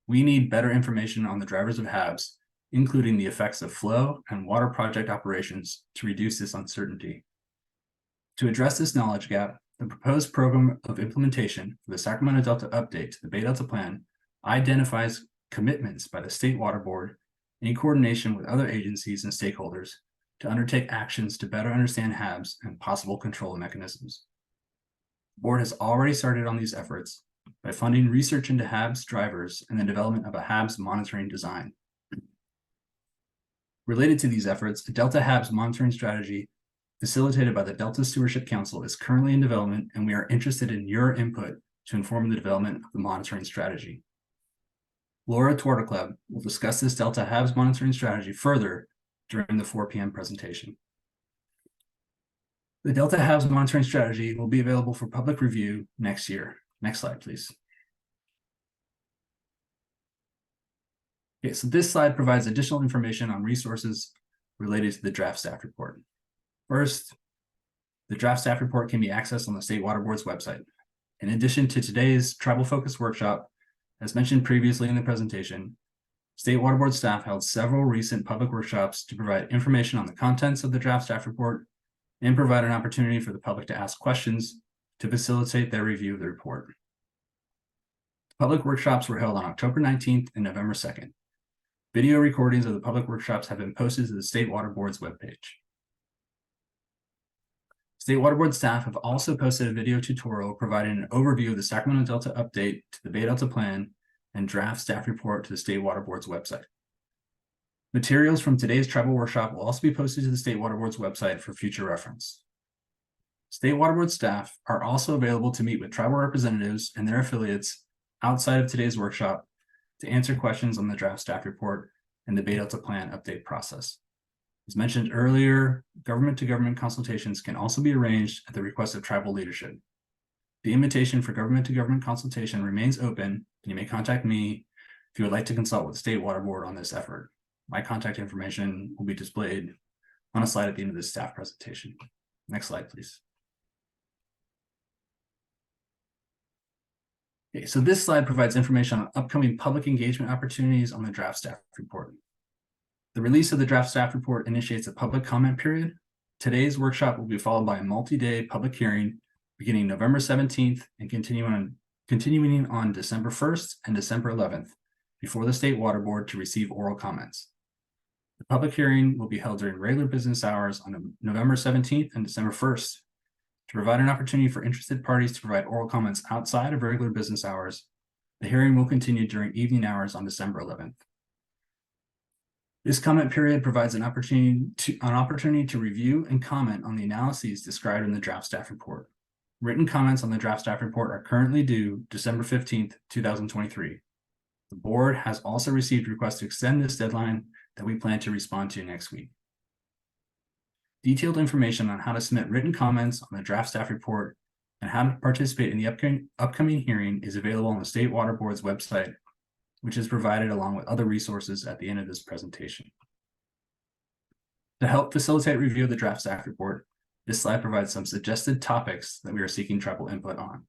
We need better information on the drivers of HABs, including the effects of flow and water project operations, to reduce this uncertainty. To address this knowledge gap, the proposed program of implementation for the Sacramento Delta update to the Bay Delta Plan identifies commitments by the State Water Board in coordination with other agencies and stakeholders to undertake actions to better understand HABs and possible control mechanisms. The board has already started on these efforts by funding research into HABs drivers and the development of a HABs monitoring design. Related to these efforts, a Delta HABs monitoring strategy facilitated by the Delta Stewardship Council is currently in development, and we are interested in your input to inform the development of the monitoring strategy. Laura Tordekleb will discuss this Delta HABs monitoring strategy further during the 4 p.m. presentation. The Delta HABs monitoring strategy will be available for public review next year. Next slide, please. Okay, so this slide provides additional information on resources related to the draft staff report. First, the draft staff report can be accessed on the State Water Board's website. In addition to today's Tribal Focus workshop, as mentioned previously in the presentation, State Water Board staff held several recent public workshops to provide information on the contents of the draft staff report and provide an opportunity for the public to ask questions to facilitate their review of the report. The public workshops were held on October 19th and November 2nd. Video recordings of the public workshops have been posted to the State Water Board's webpage. State Water Board staff have also posted a video tutorial providing an overview of the Sacramento Delta update to the Bay Delta Plan and draft staff report to the State Water Board's website. Materials from today's tribal workshop will also be posted to the State Water Board's website for future reference. State Water Board staff are also available to meet with tribal representatives and their affiliates outside of today's workshop to answer questions on the draft staff report and the Bay Delta Plan update process. As mentioned earlier, government-to-government consultations can also be arranged at the request of tribal leadership. The invitation for government-to-government consultation remains open, and you may contact me if you would like to consult with the State Water Board on this effort. My contact information will be displayed on a slide at the end of this staff presentation. Next slide, please. Okay, so this slide provides information on upcoming public engagement opportunities on the draft staff report. The release of the draft staff report initiates a public comment period. Today's workshop will be followed by a multi-day public hearing beginning November 17th and continuing on December 1st and December 11th before the State Water Board to receive oral comments. The public hearing will be held during regular business hours on November 17th and December 1st. To provide an opportunity for interested parties to provide oral comments outside of regular business hours, the hearing will continue during evening hours on December 11th. This comment period provides an opportunity to review and comment on the analyses described in the draft staff report. Written comments on the draft staff report are currently due December 15th, 2023. The board has also received requests to extend this deadline that we plan to respond to next week. Detailed information on how to submit written comments on the draft staff report and how to participate in the upcoming hearing is available on the State Water Board's website, which is provided along with other resources at the end of this presentation. To help facilitate review of the draft staff report, this slide provides some suggested topics that we are seeking tribal input on.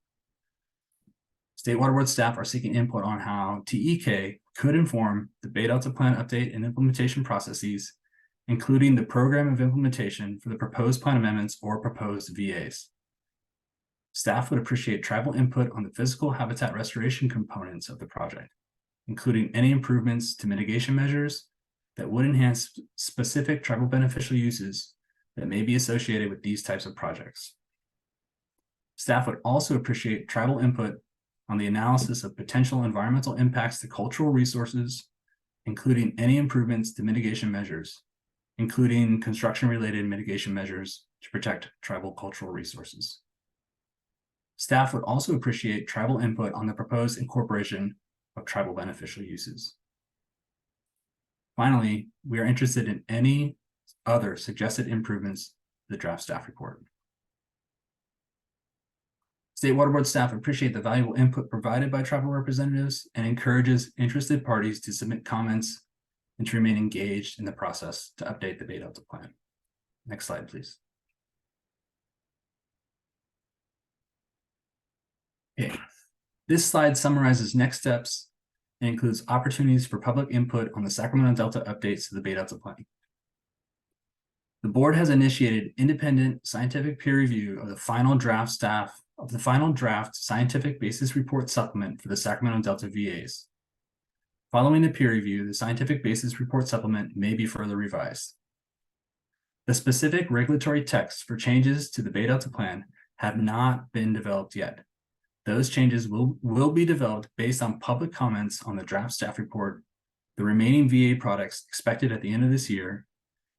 State Water Board staff are seeking input on how TEK could inform the Bay Delta Plan update and implementation processes, including the program of implementation for the proposed plan amendments or proposed VAs. Staff would appreciate tribal input on the physical habitat restoration components of the project, including any improvements to mitigation measures that would enhance specific tribal beneficial uses that may be associated with these types of projects. Staff would also appreciate tribal input on the analysis of potential environmental impacts to cultural resources, including any improvements to mitigation measures, including construction-related mitigation measures to protect tribal cultural resources. Staff would also appreciate tribal input on the proposed incorporation of tribal beneficial uses. Finally, we are interested in any other suggested improvements to the draft staff report. State Water Board staff appreciate the valuable input provided by tribal representatives and encourages interested parties to submit comments and to remain engaged in the process to update the Bay Delta Plan. Next slide, please. Okay, this slide summarizes next steps and includes opportunities for public input on the Sacramento Delta updates to the Bay Delta Plan. The board has initiated independent scientific peer review of the final draft scientific basis report supplement for the Sacramento Delta VAs. Following the peer review, the scientific basis report supplement may be further revised. The specific regulatory texts for changes to the Bay Delta Plan have not been developed yet. Those changes will be developed based on public comments on the draft staff report, the remaining VA products expected at the end of this year,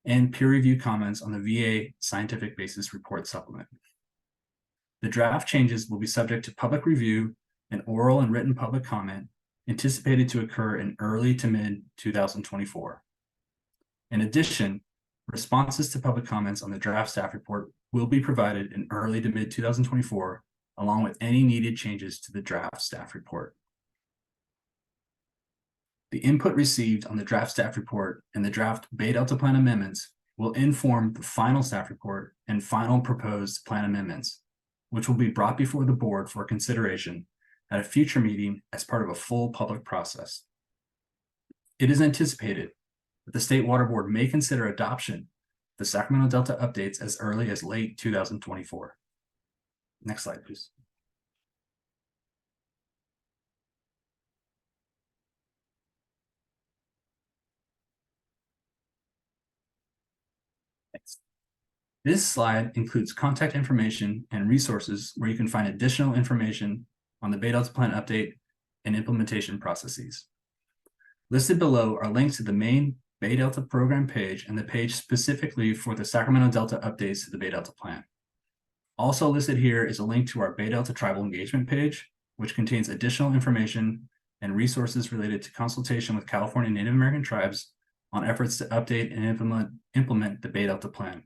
and peer review comments on the VA scientific basis report supplement. The draft changes will be subject to public review and oral and written public comment anticipated to occur in early to mid 2024. In addition, responses to public comments on the draft staff report will be provided in early to mid 2024, along with any needed changes to the draft staff report. The input received on the draft staff report and the draft Bay Delta Plan amendments will inform the final staff report and final proposed plan amendments, which will be brought before the board for consideration at a future meeting as part of a full public process. It is anticipated that the State Water Board may consider adoption of the Sacramento Delta updates as early as late 2024. Next slide, please. Thanks. This slide includes contact information and resources where you can find additional information on the Bay Delta Plan update and implementation processes. Listed below are links to the main Bay Delta program page and the page specifically for the Sacramento Delta updates to the Bay Delta Plan. Also listed here is a link to our Bay Delta Tribal Engagement page, which contains additional information and resources related to consultation with California Native American tribes on efforts to update and implement the Bay Delta Plan.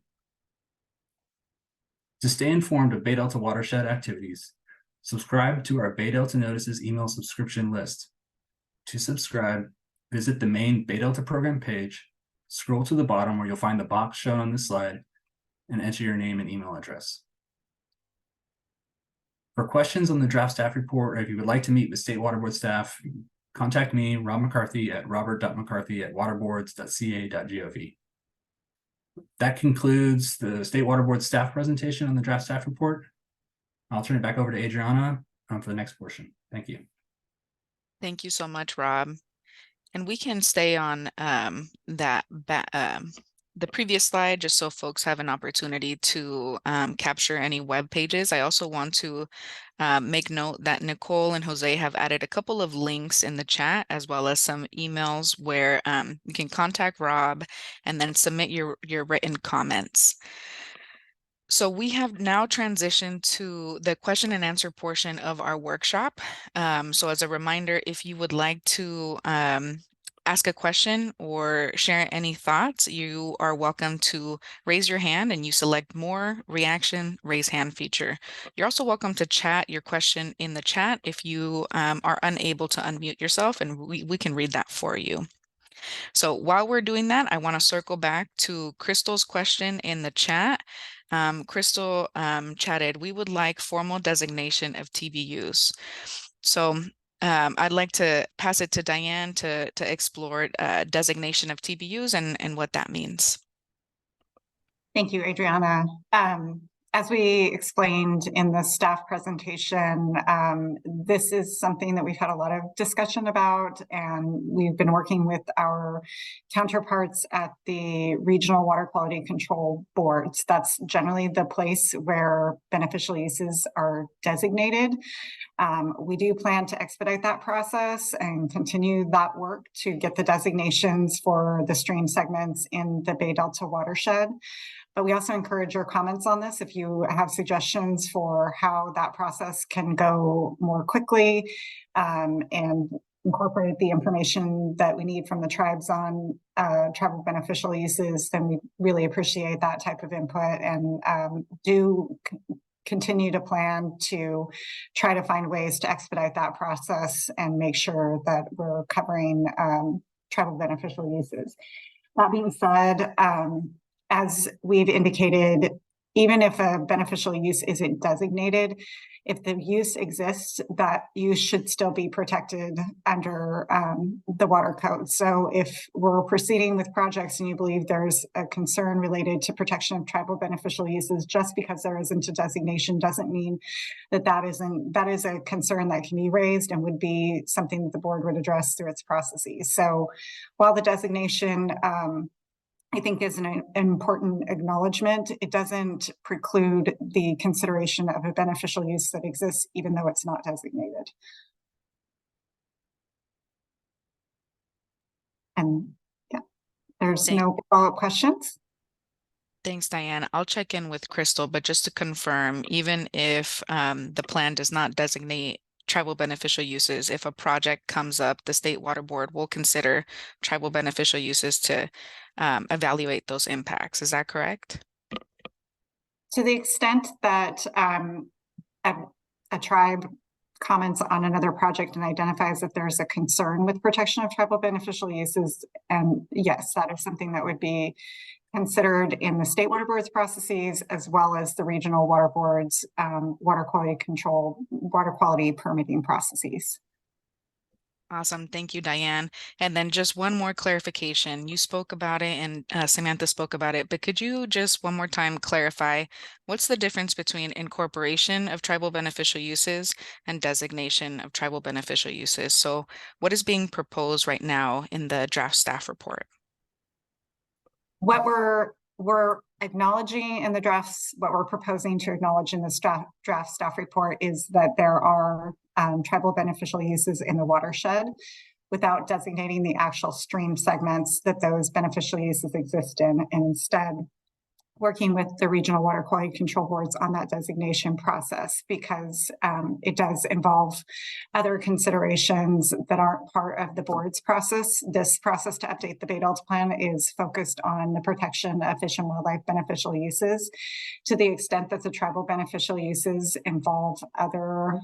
To stay informed of Bay Delta watershed activities, subscribe to our Bay Delta Notices email subscription list. To subscribe, visit the main Bay Delta program page, scroll to the bottom where you'll find the box shown on this slide, and enter your name and email address. For questions on the draft staff report, or if you would like to meet with State Water Board staff, contact me, Rob McCarthy, at robert.mccarthy@waterboards.ca.gov. That concludes the State Water Board staff presentation on the draft staff report. I'll turn it back over to Adriana for the next portion. Thank you. Thank you so much, Rob. And we can stay on that the previous slide, just so folks have an opportunity to capture any web pages. I also want to make note that Nicole and Jose have added a couple of links in the chat, as well as some emails where you can contact Rob and then submit your written comments. So we have now transitioned to the question and answer portion of our workshop. So as a reminder, if you would like to ask a question or share any thoughts, you are welcome to raise your hand and you select more reaction, raise hand feature. You're also welcome to chat your question in the chat if you are unable to unmute yourself, and we can read that for you. So while we're doing that, I want to circle back to Crystal's question in the chat. Crystal chatted, we would like formal designation of TBUs. So I'd like to pass it to Diane to explore designation of TBUs and what that means. Thank you, Adriana. As we explained in the staff presentation, this is something that we've had a lot of discussion about, and we've been working with our counterparts at the regional water quality control boards. That's generally the place where beneficial uses are designated. We do plan to expedite that process and continue that work to get the designations for the stream segments in the Bay Delta watershed. But we also encourage your comments on this if you have suggestions for how that process can go more quickly and incorporate the information that we need from the tribes on tribal beneficial uses, then we really appreciate that type of input and do continue to plan to try to find ways to expedite that process and make sure that we're covering tribal beneficial uses. That being said, as we've indicated, even if a beneficial use isn't designated, if the use exists, that use should still be protected under the water code. So if we're proceeding with projects and you believe there's a concern related to protection of tribal beneficial uses, just because there isn't a designation doesn't mean that that is a concern that can be raised and would be something that the board would address through its processes. So while the designation I think is an important acknowledgement, it doesn't preclude the consideration of a beneficial use that exists, even though it's not designated. And yeah, there's no follow-up questions. Thanks, Diane. I'll check in with Crystal, but just to confirm, even if the plan does not designate tribal beneficial uses, if a project comes up, the State Water Board will consider tribal beneficial uses to evaluate those impacts. Is that correct? To the extent that a tribe comments on another project and identifies that there's a concern with protection of tribal beneficial uses, and yes, that is something that would be considered in the State Water Board's processes, as well as the regional water boards, water quality control, water quality permitting processes. Awesome. Thank you, Diane. And then just one more clarification. You spoke about it and Samantha spoke about it, but could you just one more time clarify what's the difference between incorporation of tribal beneficial uses and designation of tribal beneficial uses? So what is being proposed right now in the draft staff report? What we're acknowledging in the drafts, what we're proposing to acknowledge in this draft staff report is that there are tribal beneficial uses in the watershed without designating the actual stream segments that those beneficial uses exist in, and instead working with the regional water quality control boards on that designation process, because it does involve other considerations that aren't part of the board's process. This process to update the Bay Delta plan is focused on the protection of fish and wildlife beneficial uses. To the extent that the tribal beneficial uses involve other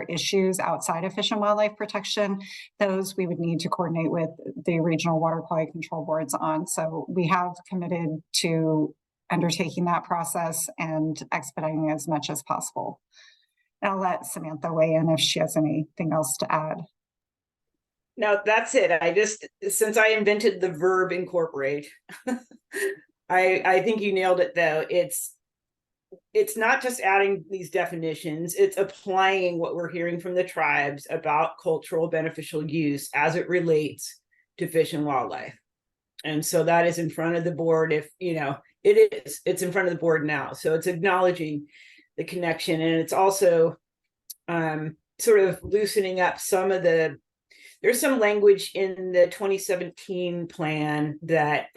issues outside of fish and wildlife protection, those we would need to coordinate with the regional water quality control boards on. So we have committed to undertaking that process and expediting as much as possible. And I'll let Samantha weigh in if she has anything else to add. No, that's it. Since I invented the verb incorporate, I think you nailed it though. It's not just adding these definitions, it's applying what we're hearing from the tribes about cultural beneficial use as it relates to fish and wildlife. And so that is in front of the board. If, it's in front of the board now. So it's acknowledging the connection. And it's also sort of loosening up some of there's some language in the 2017 plan that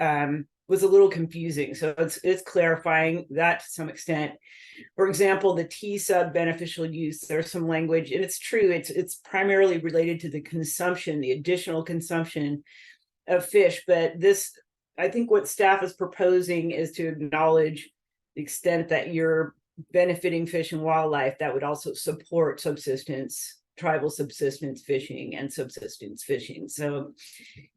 was a little confusing. So it's clarifying that to some extent. For example, the T sub beneficial use, there's some language, and it's true, it's primarily related to the consumption, the additional consumption of fish. But this, I think what staff is proposing is to acknowledge the extent that you're benefiting fish and wildlife that would also support tribal subsistence fishing and subsistence fishing. So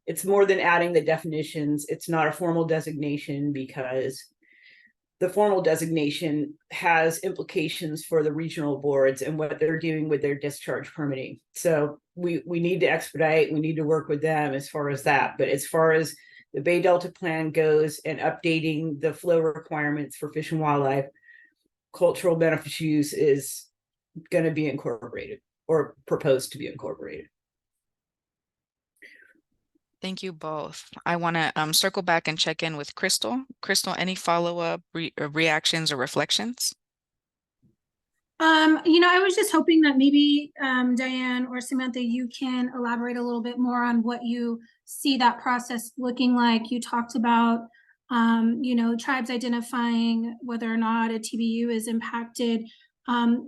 it's more than adding the definitions. It's not a formal designation because the formal designation has implications for the regional boards and what they're doing with their discharge permitting. So we need to expedite, we need to work with them as far as that. But as far as the Bay Delta plan goes and updating the flow requirements for fish and wildlife, cultural beneficial use is going to be incorporated or proposed to be incorporated. Thank you both. I want to circle back and check in with Crystal. Crystal, any follow-up reactions or reflections? I was just hoping that maybe Diane or Samantha, you can elaborate a little bit more on what you see that process looking like. You talked about tribes identifying whether or not a TBU is impacted. I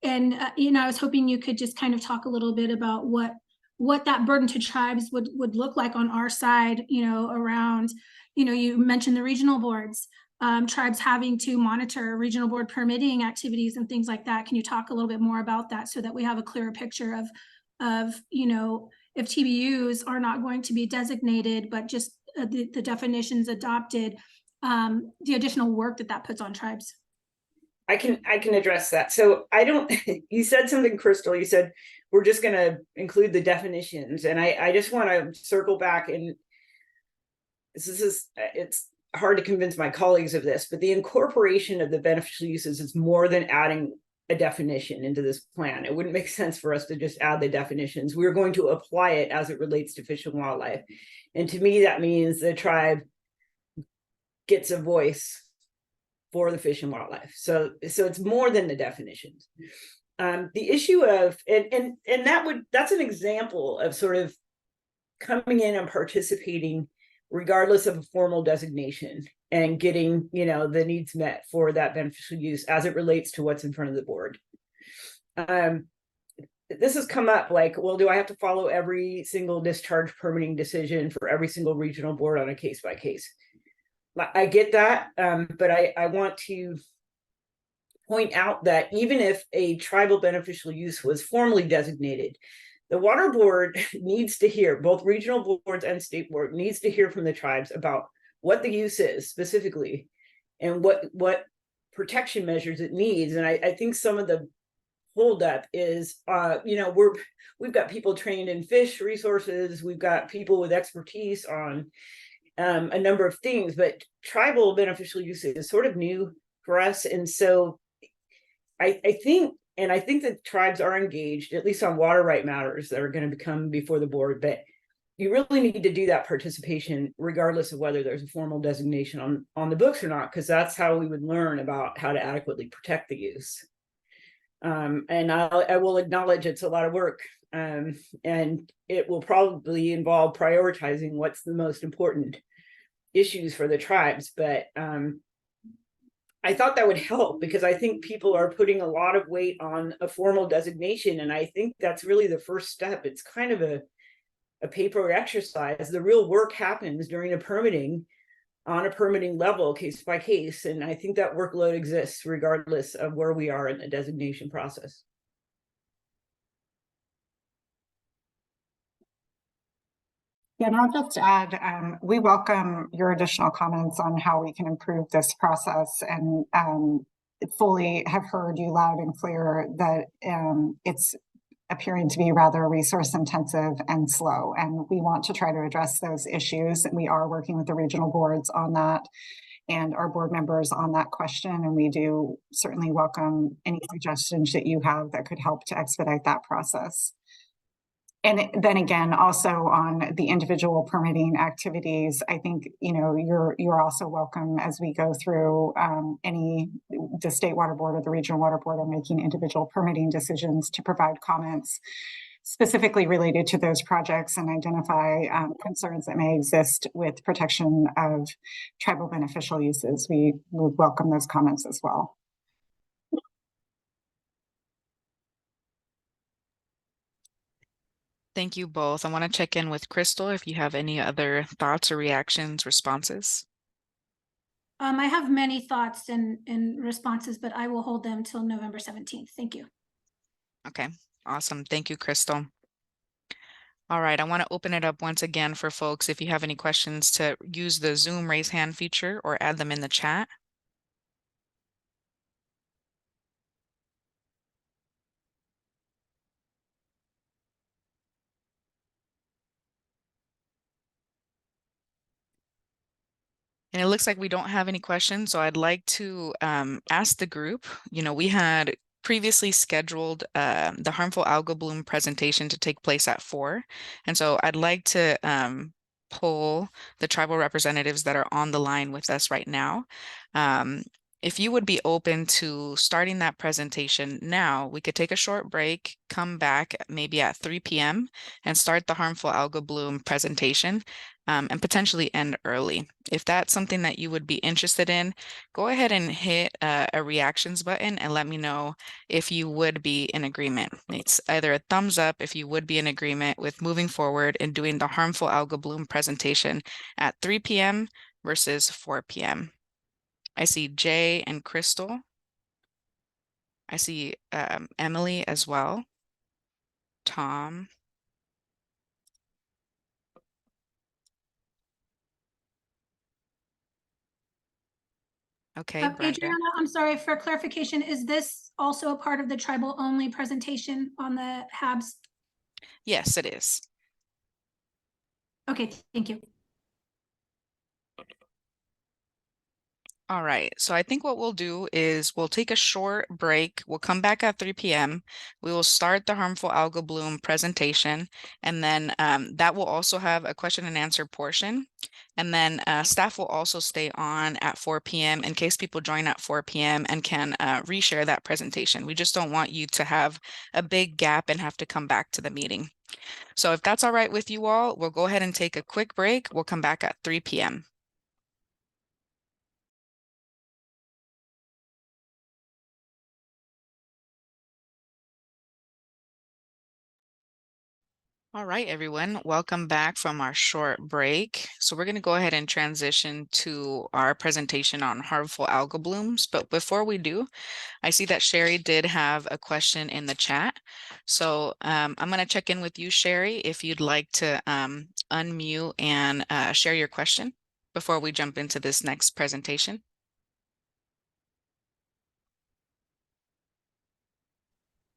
was hoping you could just kind of talk a little bit about what that burden to tribes would look like on our side, around, you mentioned the regional boards, tribes having to monitor regional board permitting activities and things like that. Can you talk a little bit more about that so that we have a clearer picture of if TBUs are not going to be designated, but just the definitions adopted, the additional work that puts on tribes? I can address that. So you said something, Crystal, you said, we're just going to include the definitions. And I just want to circle back, and it's hard to convince my colleagues of this, but the incorporation of the beneficial uses is more than adding a definition into this plan. It wouldn't make sense for us to just add the definitions. We're going to apply it as it relates to fish and wildlife. And to me, that means the tribe gets a voice for the fish and wildlife. So it's more than the definitions. The issue of, that's an example of sort of coming in and participating regardless of a formal designation and getting, the needs met for that beneficial use as it relates to what's in front of the board. This has come up like, well, do I have to follow every single discharge permitting decision for every single regional board on a case by case? I get that, but I want to point out that even if a tribal beneficial use was formally designated, the water board needs to hear, both regional boards and state board needs to hear from the tribes about what the use is specifically and what protection measures it needs. And I think some of the holdup is, we've got people trained in fish resources, we've got people with expertise on a number of things, but tribal beneficial use is sort of new for us. And so I think that tribes are engaged, at least on water right matters that are going to come before the board, but you really need to do that participation regardless of whether there's a formal designation on the books or not, because that's how we would learn about how to adequately protect the use. And I will acknowledge it's a lot of work, and it will probably involve prioritizing what's the most important issues for the tribes. But I thought that would help because I think people are putting a lot of weight on a formal designation. And I think that's really the first step. It's kind of a paper exercise. The real work happens during on a permitting level, case by case. And I think that workload exists regardless of where we are in the designation process. Yeah, and I'll just add, we welcome your additional comments on how we can improve this process, and fully have heard you loud and clear that it's appearing to be rather resource intensive and slow. And we want to try to address those issues. And we are working with the regional boards on that and our board members on that question. And we do certainly welcome any suggestions that you have that could help to expedite that process. And then again, also on the individual permitting activities, I think, you know, you're also welcome as we go through the State Water Board or the Regional Water Board are making individual permitting decisions to provide comments specifically related to those projects and identify concerns that may exist with protection of tribal beneficial uses. We would welcome those comments as well. Thank you both. I want to check in with Crystal if you have any other thoughts or reactions, responses. I have many thoughts and responses, but I will hold them till November 17th. Thank you. Okay, awesome. Thank you, Crystal. All right, I want to open it up once again for folks if you have any questions to use the Zoom raise hand feature or add them in the chat. And it looks like we don't have any questions, so I'd like to ask the group, you know, we had previously scheduled the harmful algal bloom presentation to take place at 4. And so I'd like to poll the tribal representatives that are on the line with us right now. If you would be open to starting that presentation now, we could take a short break, come back maybe at 3 p.m. and start the harmful algal bloom presentation and potentially end early. If that's something that you would be interested in, go ahead and hit a reactions button and let me know if you would be in agreement. It's either a thumbs up if you would be in agreement with moving forward and doing the harmful algal bloom presentation at 3 p.m. versus 4 p.m. I see Jay and Crystal. I see Emily as well. Tom. Okay, Brenda. Adriana, I'm sorry, for clarification, is this also a part of the tribal only presentation on the HABs? Yes, it is. Okay, thank you. All right, so I think what we'll do is we'll take a short break. We'll come back at 3 p.m. We will start the harmful algal bloom presentation, and then that will also have a question and answer portion. And then staff will also stay on at 4 p.m. in case people join at 4 p.m. and can reshare that presentation. We just don't want you to have a big gap and have to come back to the meeting. So if that's all right with you all, we'll go ahead and take a quick break. We'll come back at 3 p.m. All right, everyone, welcome back from our short break. So we're going to go ahead and transition to our presentation on harmful algal blooms. But before we do, I see that Sherry did have a question in the chat. So I'm going to check in with you, Sherry, if you'd like to unmute and share your question before we jump into this next presentation.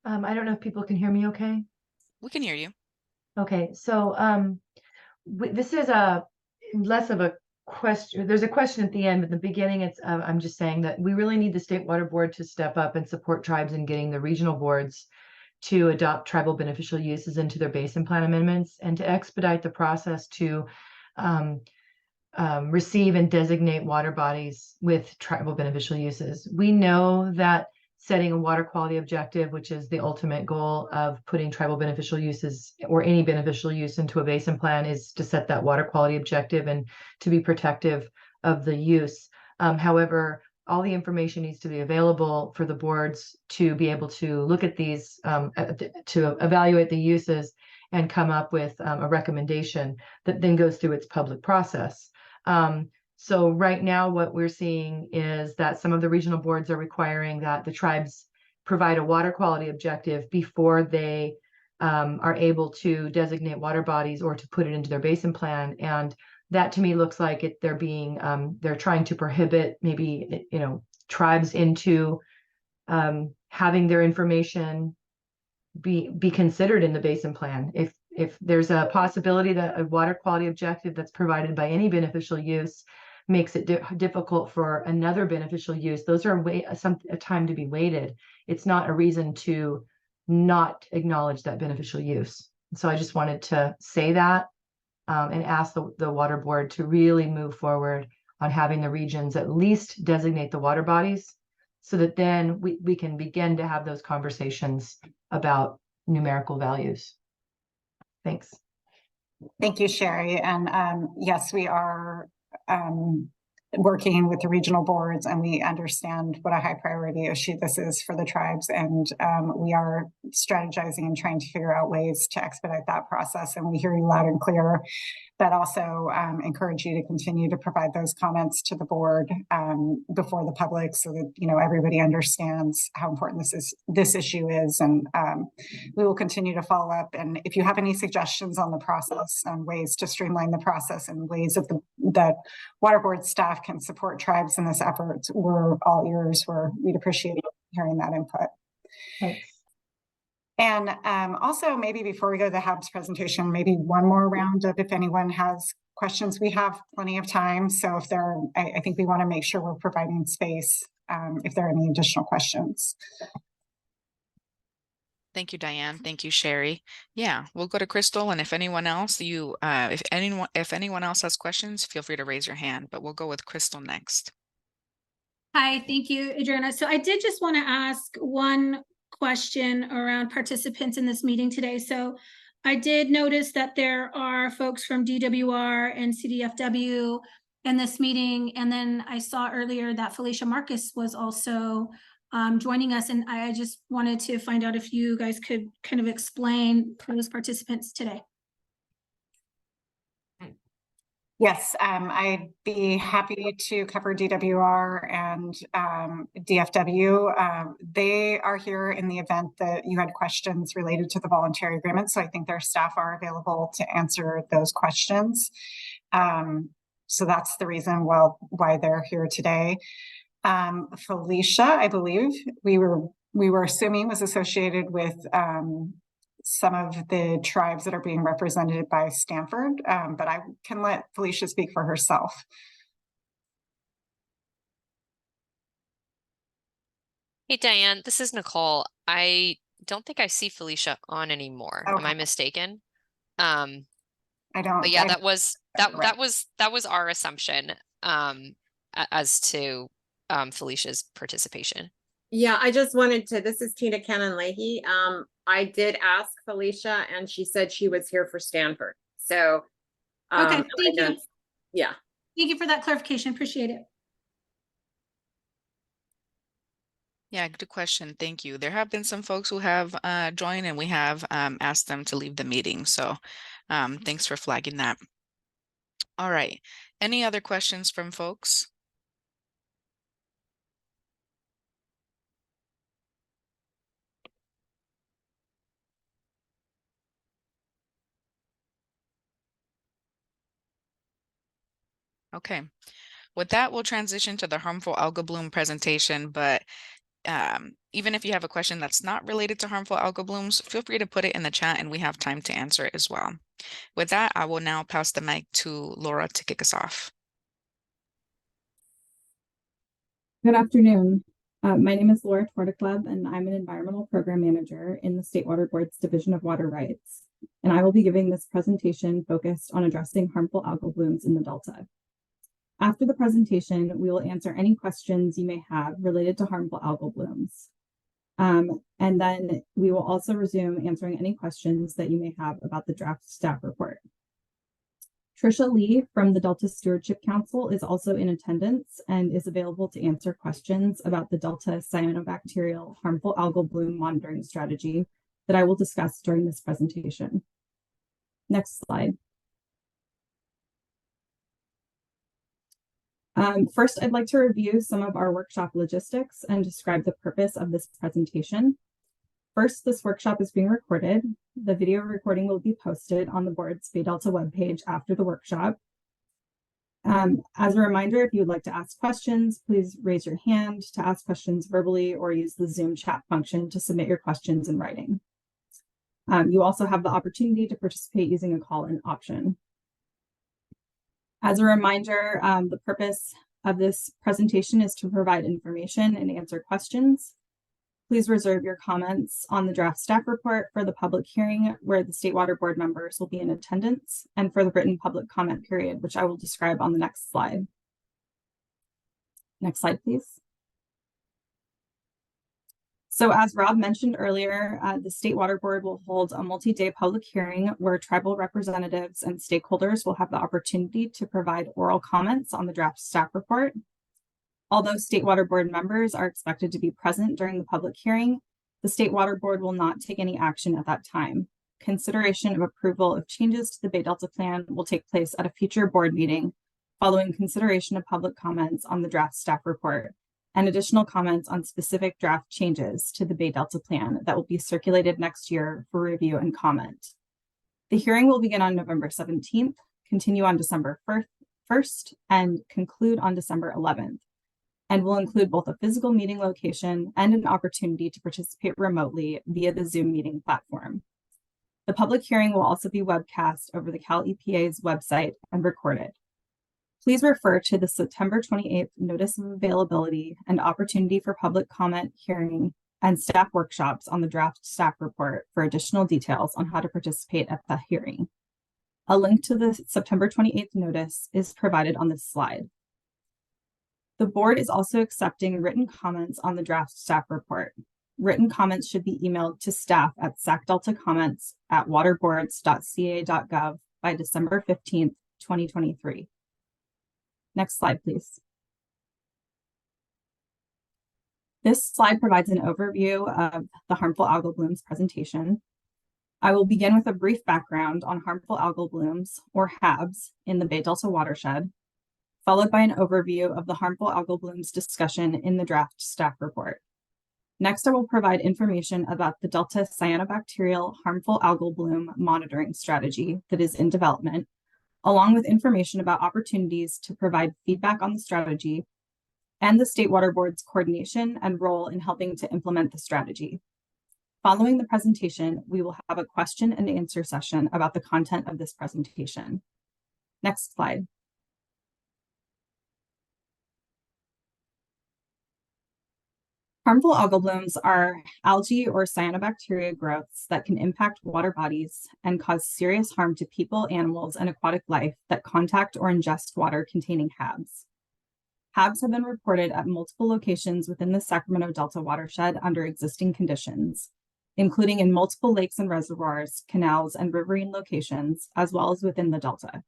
I don't know if people can hear me okay. We can hear you. Okay, so this is less of a question. There's a question at the end, but in the beginning, it's I'm just saying that we really need the State Water Board to step up and support tribes in getting the regional boards to adopt tribal beneficial uses into their basin plan amendments and to expedite the process to receive and designate water bodies with tribal beneficial uses. We know that setting a water quality objective, which is the ultimate goal of putting tribal beneficial uses or any beneficial use into a basin plan, is to set that water quality objective and to be protective of the use. However, all the information needs to be available for the boards to be able to look at these, to evaluate the uses and come up with a recommendation that then goes through its public process. So right now, what we're seeing is that some of the regional boards are requiring that the tribes provide a water quality objective before they are able to designate water bodies or to put it into their basin plan. And that to me looks like they're trying to prohibit maybe, tribes into having their information be considered in the basin plan. If there's a possibility that a water quality objective that's provided by any beneficial use makes it difficult for another beneficial use, those are a time to be weighted. It's not a reason to not acknowledge that beneficial use. So I just wanted to say that and ask the water board to really move forward on having the regions at least designate the water bodies so that then we can begin to have those conversations about numerical values. Thanks. Thank you, Sherry. And yes, we are working with the regional boards, and we understand what a high priority issue this is for the tribes. And we are strategizing and trying to figure out ways to expedite that process. And we hear you loud and clear, but also encourage you to continue to provide those comments to the board before the public, so that everybody understands how important this issue is. And we will continue to follow up. And if you have any suggestions on the process and ways to streamline the process and ways that water board staff can support tribes in this effort, we're all ears. We'd appreciate hearing that input. Thanks. And also, maybe before we go to the HAB's presentation, maybe one more round of if anyone has questions. We have plenty of time, so if there are, I think we want to make sure we're providing space if there are any additional questions. Thank you, Diane. Thank you, Sherry. Yeah, we'll go to Crystal, and if anyone else, if anyone else has questions, feel free to raise your hand. But we'll go with Crystal next. Hi, thank you, Adriana. So I did just want to ask one question around participants in this meeting today. So I did notice that there are folks from DWR and CDFW in this meeting, and then I saw earlier that Felicia Marcus was also joining us, and I just wanted to find out if you guys could kind of explain for those participants today. Yes, I'd be happy to cover DWR and DFW. They are here in the event that you had questions related to the voluntary agreement, so I think their staff are available to answer those questions. So that's the reason why they're here today. Felicia, I believe we were assuming was associated with some of the tribes that are being represented by Stanford, but I can let Felicia speak for herself. Hey, Diane, this is Nicole. I don't think I see Felicia on anymore. Okay. Am I mistaken? I don't. But yeah, that was our assumption as to Felicia's participation. Yeah, I just wanted to, this is Tina Cannon Leahy. I did ask Felicia and she said she was here for Stanford. So okay, thank you. Yeah. Thank you for that clarification. Appreciate it. Yeah, good question. Thank you. There have been some folks who have joined, and we have asked them to leave the meeting. So thanks for flagging that. All right. Any other questions from folks? Okay. With that, we'll transition to the harmful algal bloom presentation, but even if you have a question that's not related to harmful algal blooms, feel free to put it in the chat and we have time to answer it as well. With that, I will now pass the mic to Laura to kick us off. Good afternoon. My name is Laura Torticlub, and I'm an environmental program manager in the State Water Board's Division of Water Rights. And I will be giving this presentation focused on addressing harmful algal blooms in the Delta. After the presentation, we will answer any questions you may have related to harmful algal blooms. And then we will also resume answering any questions that you may have about the draft staff report. Tricia Lee from the Delta Stewardship Council is also in attendance and is available to answer questions about the Delta cyanobacterial harmful algal bloom monitoring strategy that I will discuss during this presentation. Next slide. First, I'd like to review some of our workshop logistics and describe the purpose of this presentation. First, this workshop is being recorded. The video recording will be posted on the board's Bay Delta webpage after the workshop. As a reminder, if you would like to ask questions, please raise your hand to ask questions verbally or use the Zoom chat function to submit your questions in writing. You also have the opportunity to participate using a call-in option. As a reminder, the purpose of this presentation is to provide information and answer questions. Please reserve your comments on the draft staff report for the public hearing where the State Water Board members will be in attendance, and for the written public comment period, which I will describe on the next slide. Next slide, please. So as Rob mentioned earlier, the State Water Board will hold a multi-day public hearing where tribal representatives and stakeholders will have the opportunity to provide oral comments on the draft staff report. Although State Water Board members are expected to be present during the public hearing, the State Water Board will not take any action at that time. Consideration of approval of changes to the Bay Delta Plan will take place at a future board meeting following consideration of public comments on the draft staff report and additional comments on specific draft changes to the Bay Delta Plan that will be circulated next year for review and comment. The hearing will begin on November 17th, continue on December 1st, and conclude on December 11th, and will include both a physical meeting location and an opportunity to participate remotely via the Zoom meeting platform. The public hearing will also be webcast over the Cal EPA's website and recorded. Please refer to the September 28th Notice of Availability and Opportunity for Public Comment hearing and staff workshops on the draft staff report for additional details on how to participate at the hearing. A link to the September 28th notice is provided on this slide. The board is also accepting written comments on the draft staff report. Written comments should be emailed to staff at sacdeltacomments@waterboards.ca.gov by December 15th, 2023. Next slide, please. This slide provides an overview of the harmful algal blooms presentation. I will begin with a brief background on harmful algal blooms, or HABs, in the Bay Delta watershed, followed by an overview of the harmful algal blooms discussion in the draft staff report. Next, I will provide information about the Delta cyanobacterial harmful algal bloom monitoring strategy that is in development, along with information about opportunities to provide feedback on the strategy and the State Water Board's coordination and role in helping to implement the strategy. Following the presentation, we will have a question and answer session about the content of this presentation. Next slide. Harmful algal blooms are algae or cyanobacteria growths that can impact water bodies and cause serious harm to people, animals, and aquatic life that contact or ingest water containing HABs. HABs have been reported at multiple locations within the Sacramento Delta watershed under existing conditions, including in multiple lakes and reservoirs, canals, and riverine locations, as well as within the Delta.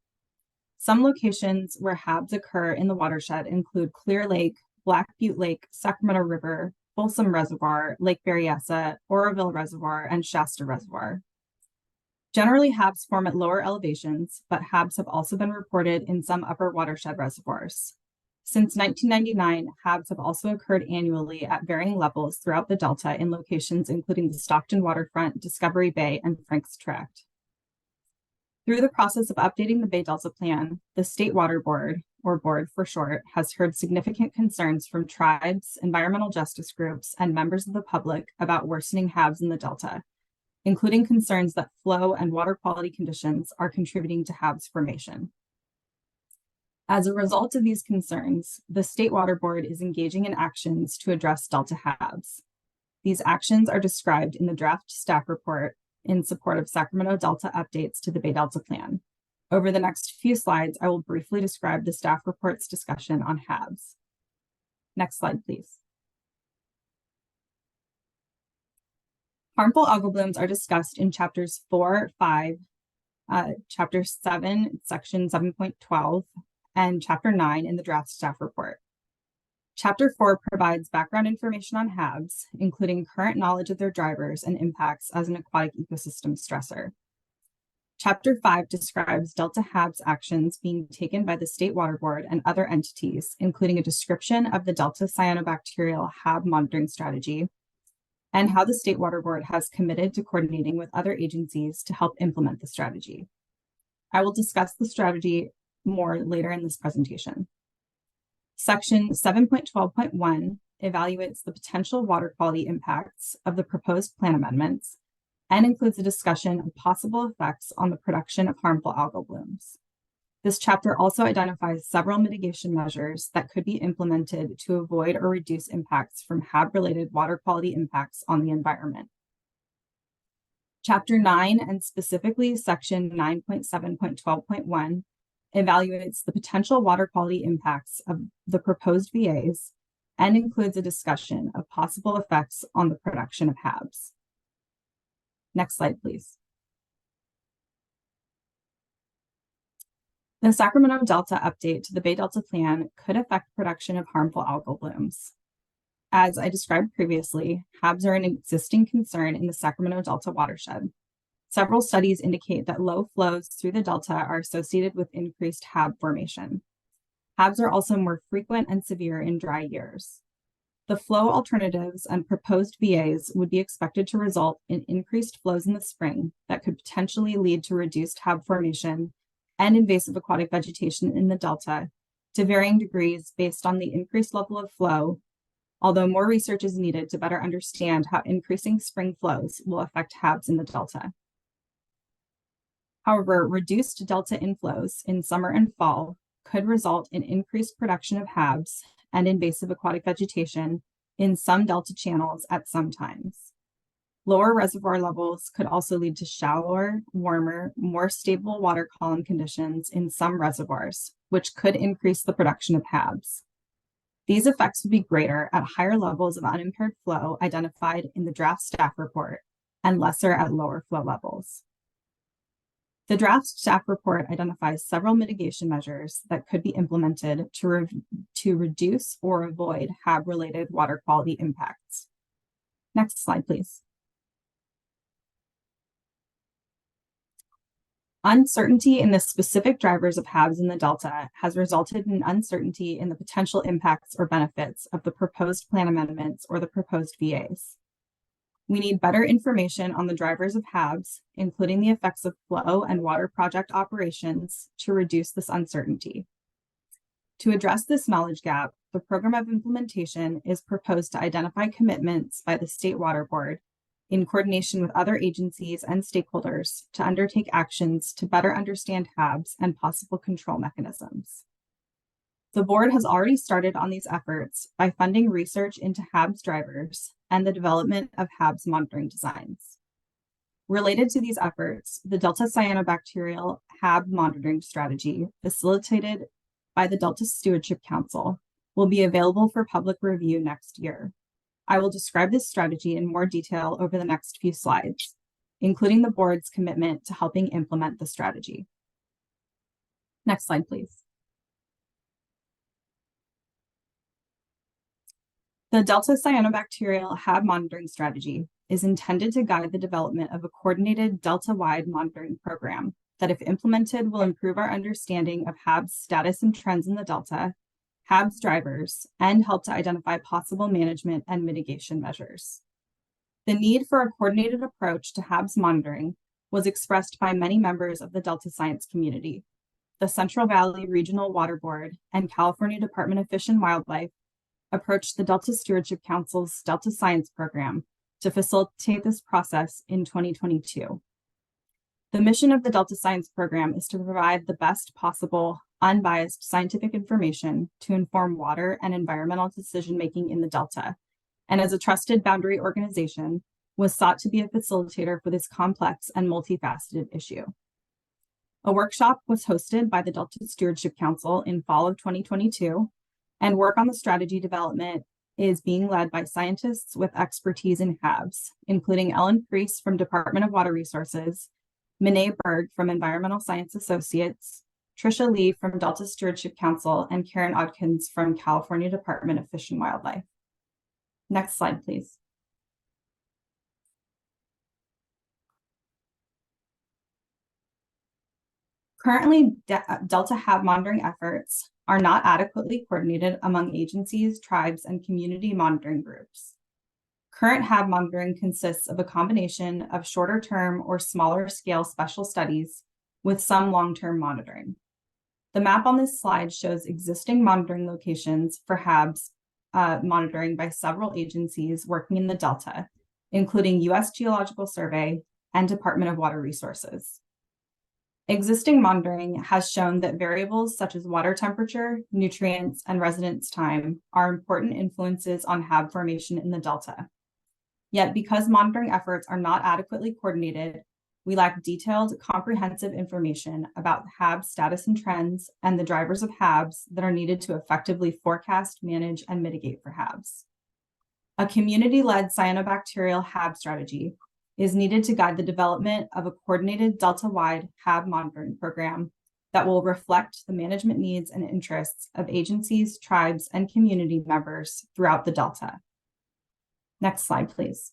Some locations where HABs occur in the watershed include Clear Lake, Black Butte Lake, Sacramento River, Folsom Reservoir, Lake Berryessa, Oroville Reservoir, and Shasta Reservoir. Generally, HABs form at lower elevations, but HABs have also been reported in some upper watershed reservoirs. Since 1999, HABs have also occurred annually at varying levels throughout the Delta in locations including the Stockton Waterfront, Discovery Bay, and Franks Tract. Through the process of updating the Bay Delta Plan, the State Water Board, or BORD for short, has heard significant concerns from tribes, environmental justice groups, and members of the public about worsening HABs in the Delta, including concerns that flow and water quality conditions are contributing to HABs formation. As a result of these concerns, the State Water Board is engaging in actions to address Delta HABs. These actions are described in the draft staff report in support of Sacramento Delta updates to the Bay Delta Plan. Over the next few slides, I will briefly describe the staff report's discussion on HABs. Next slide, please. Harmful algal blooms are discussed in chapters 4, 5, chapter 7, section 7.12, and chapter 9 in the draft staff report. Chapter 4 provides background information on HABs, including current knowledge of their drivers and impacts as an aquatic ecosystem stressor. Chapter 5 describes Delta HABs actions being taken by the State Water Board and other entities, including a description of the Delta cyanobacterial HAB monitoring strategy, and how the State Water Board has committed to coordinating with other agencies to help implement the strategy. I will discuss the strategy more later in this presentation. Section 7.12.1 evaluates the potential water quality impacts of the proposed plan amendments and includes a discussion of possible effects on the production of harmful algal blooms. This chapter also identifies several mitigation measures that could be implemented to avoid or reduce impacts from HAB-related water quality impacts on the environment. Chapter 9, and specifically section 9.7.12.1, evaluates the potential water quality impacts of the proposed VAs and includes a discussion of possible effects on the production of HABs. Next slide, please. The Sacramento Delta update to the Bay Delta Plan could affect production of harmful algal blooms. As I described previously, HABs are an existing concern in the Sacramento Delta watershed. Several studies indicate that low flows through the Delta are associated with increased HAB formation. HABs are also more frequent and severe in dry years. The flow alternatives and proposed VAs would be expected to result in increased flows in the spring that could potentially lead to reduced HAB formation and invasive aquatic vegetation in the Delta to varying degrees based on the increased level of flow, although more research is needed to better understand how increasing spring flows will affect HABs in the Delta. However, reduced Delta inflows in summer and fall could result in increased production of HABs and invasive aquatic vegetation in some Delta channels at some times. Lower reservoir levels could also lead to shallower, warmer, more stable water column conditions in some reservoirs, which could increase the production of HABs. These effects would be greater at higher levels of unimpaired flow identified in the draft staff report and lesser at lower flow levels. The draft staff report identifies several mitigation measures that could be implemented to reduce or avoid HAB-related water quality impacts. Next slide, please. Uncertainty in the specific drivers of HABs in the Delta has resulted in uncertainty in the potential impacts or benefits of the proposed plan amendments or the proposed VAs. We need better information on the drivers of HABs, including the effects of flow and water project operations, to reduce this uncertainty. To address this knowledge gap, the program of implementation is proposed to identify commitments by the State Water Board in coordination with other agencies and stakeholders to undertake actions to better understand HABs and possible control mechanisms. The board has already started on these efforts by funding research into HABs drivers and the development of HABs monitoring designs. Related to these efforts, the Delta Cyanobacterial HAB monitoring strategy, facilitated by the Delta Stewardship Council, will be available for public review next year. I will describe this strategy in more detail over the next few slides, including the board's commitment to helping implement the strategy. Next slide, please. The Delta Cyanobacterial HAB monitoring strategy is intended to guide the development of a coordinated Delta-wide monitoring program that, if implemented, will improve our understanding of HAB's status and trends in the Delta, HABs drivers, and help to identify possible management and mitigation measures. The need for a coordinated approach to HABs monitoring was expressed by many members of the Delta science community. The Central Valley Regional Water Board and California Department of Fish and Wildlife approached the Delta Stewardship Council's Delta Science Program to facilitate this process in 2022. The mission of the Delta Science Program is to provide the best possible unbiased scientific information to inform water and environmental decision-making in the Delta, and as a trusted boundary organization, was sought to be a facilitator for this complex and multifaceted issue. A workshop was hosted by the Delta Stewardship Council in fall of 2022, and work on the strategy development is being led by scientists with expertise in HABs, including Ellen Priest from Department of Water Resources, Minay Berg from Environmental Science Associates, Tricia Lee from Delta Stewardship Council, and Karen Odkins from California Department of Fish and Wildlife. Next slide, please. Currently, Delta HAB monitoring efforts are not adequately coordinated among agencies, tribes, and community monitoring groups. Current HAB monitoring consists of a combination of shorter-term or smaller-scale special studies with some long-term monitoring. The map on this slide shows existing monitoring locations for HABs monitoring by several agencies working in the Delta, including U.S. Geological Survey and Department of Water Resources. Existing monitoring has shown that variables such as water temperature, nutrients, and residence time are important influences on HAB formation in the Delta. Yet because monitoring efforts are not adequately coordinated, we lack detailed, comprehensive information about HAB status and trends and the drivers of HABs that are needed to effectively forecast, manage, and mitigate for HABs. A community-led cyanobacterial HAB strategy is needed to guide the development of a coordinated Delta-wide HAB monitoring program that will reflect the management needs and interests of agencies, tribes, and community members throughout the Delta. Next slide, please.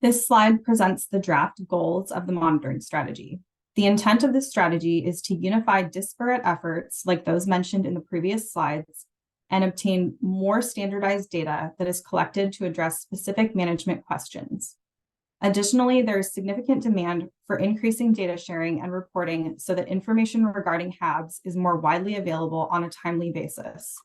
This slide presents the draft goals of the monitoring strategy. The intent of this strategy is to unify disparate efforts like those mentioned in the previous slides and obtain more standardized data that is collected to address specific management questions. Additionally, there is significant demand for increasing data sharing and reporting so that information regarding HABs is more widely available on a timely basis.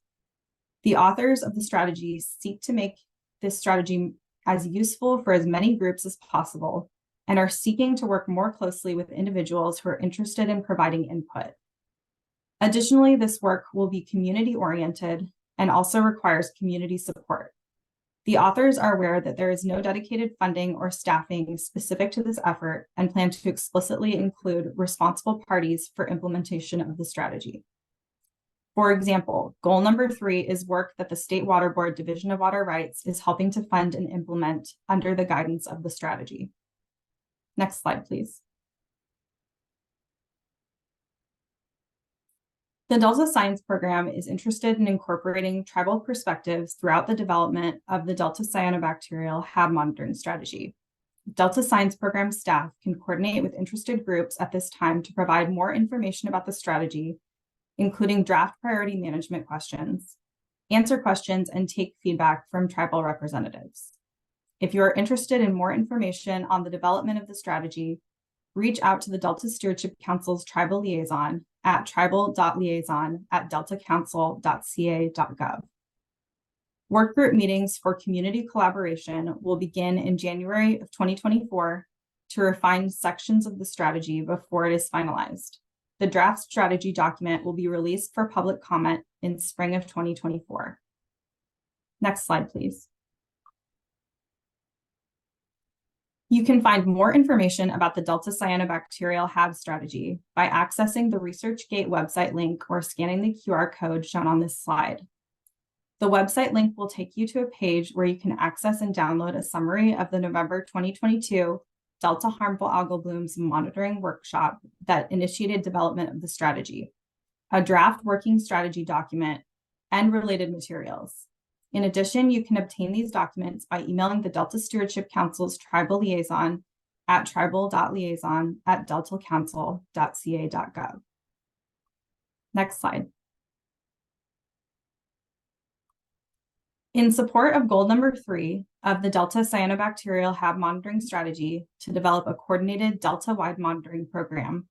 The authors of the strategy seek to make this strategy as useful for as many groups as possible and are seeking to work more closely with individuals who are interested in providing input. Additionally, this work will be community-oriented and also requires community support. The authors are aware that there is no dedicated funding or staffing specific to this effort and plan to explicitly include responsible parties for implementation of the strategy. For example, goal number 3 is work that the State Water Board Division of Water Rights is helping to fund and implement under the guidance of the strategy. Next slide, please. The Delta Science Program is interested in incorporating tribal perspectives throughout the development of the Delta cyanobacterial HAB monitoring strategy. Delta Science Program staff can coordinate with interested groups at this time to provide more information about the strategy, including draft priority management questions, answer questions, and take feedback from tribal representatives. If you are interested in more information on the development of the strategy, reach out to the Delta Stewardship Council's tribal liaison at tribal.liaison@deltacouncil.ca.gov. Workgroup meetings for community collaboration will begin in January of 2024 to refine sections of the strategy before it is finalized. The draft strategy document will be released for public comment in spring of 2024. Next slide, please. You can find more information about the Delta cyanobacterial HAB strategy by accessing the ResearchGate website link or scanning the QR code shown on this slide. The website link will take you to a page where you can access and download a summary of the November 2022 Delta Harmful Algal Blooms Monitoring Workshop that initiated development of the strategy, a draft working strategy document, and related materials. In addition, you can obtain these documents by emailing the Delta Stewardship Council's tribal liaison at tribal.liaison@deltacouncil.ca.gov. Next slide. In support of goal number 3 of the Delta cyanobacterial HAB monitoring strategy to develop a coordinated Delta-wide monitoring program,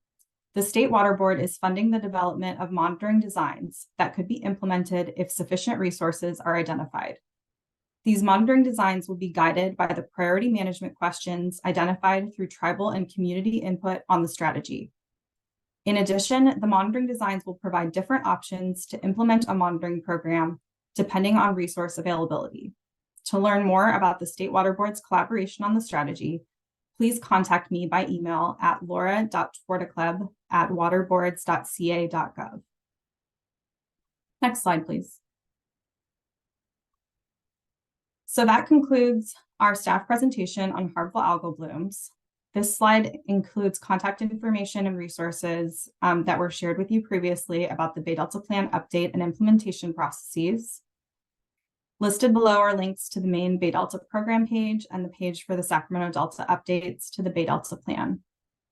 the State Water Board is funding the development of monitoring designs that could be implemented if sufficient resources are identified. These monitoring designs will be guided by the priority management questions identified through tribal and community input on the strategy. In addition, the monitoring designs will provide different options to implement a monitoring program depending on resource availability. To learn more about the State Water Board's collaboration on the strategy, please contact me by email at laura.twarticlub@waterboards.ca.gov. Next slide, please. So that concludes our staff presentation on harmful algal blooms. This slide includes contact information and resources that were shared with you previously about the Bay Delta Plan update and implementation processes. Listed below are links to the main Bay Delta program page and the page for the Sacramento Delta updates to the Bay Delta Plan.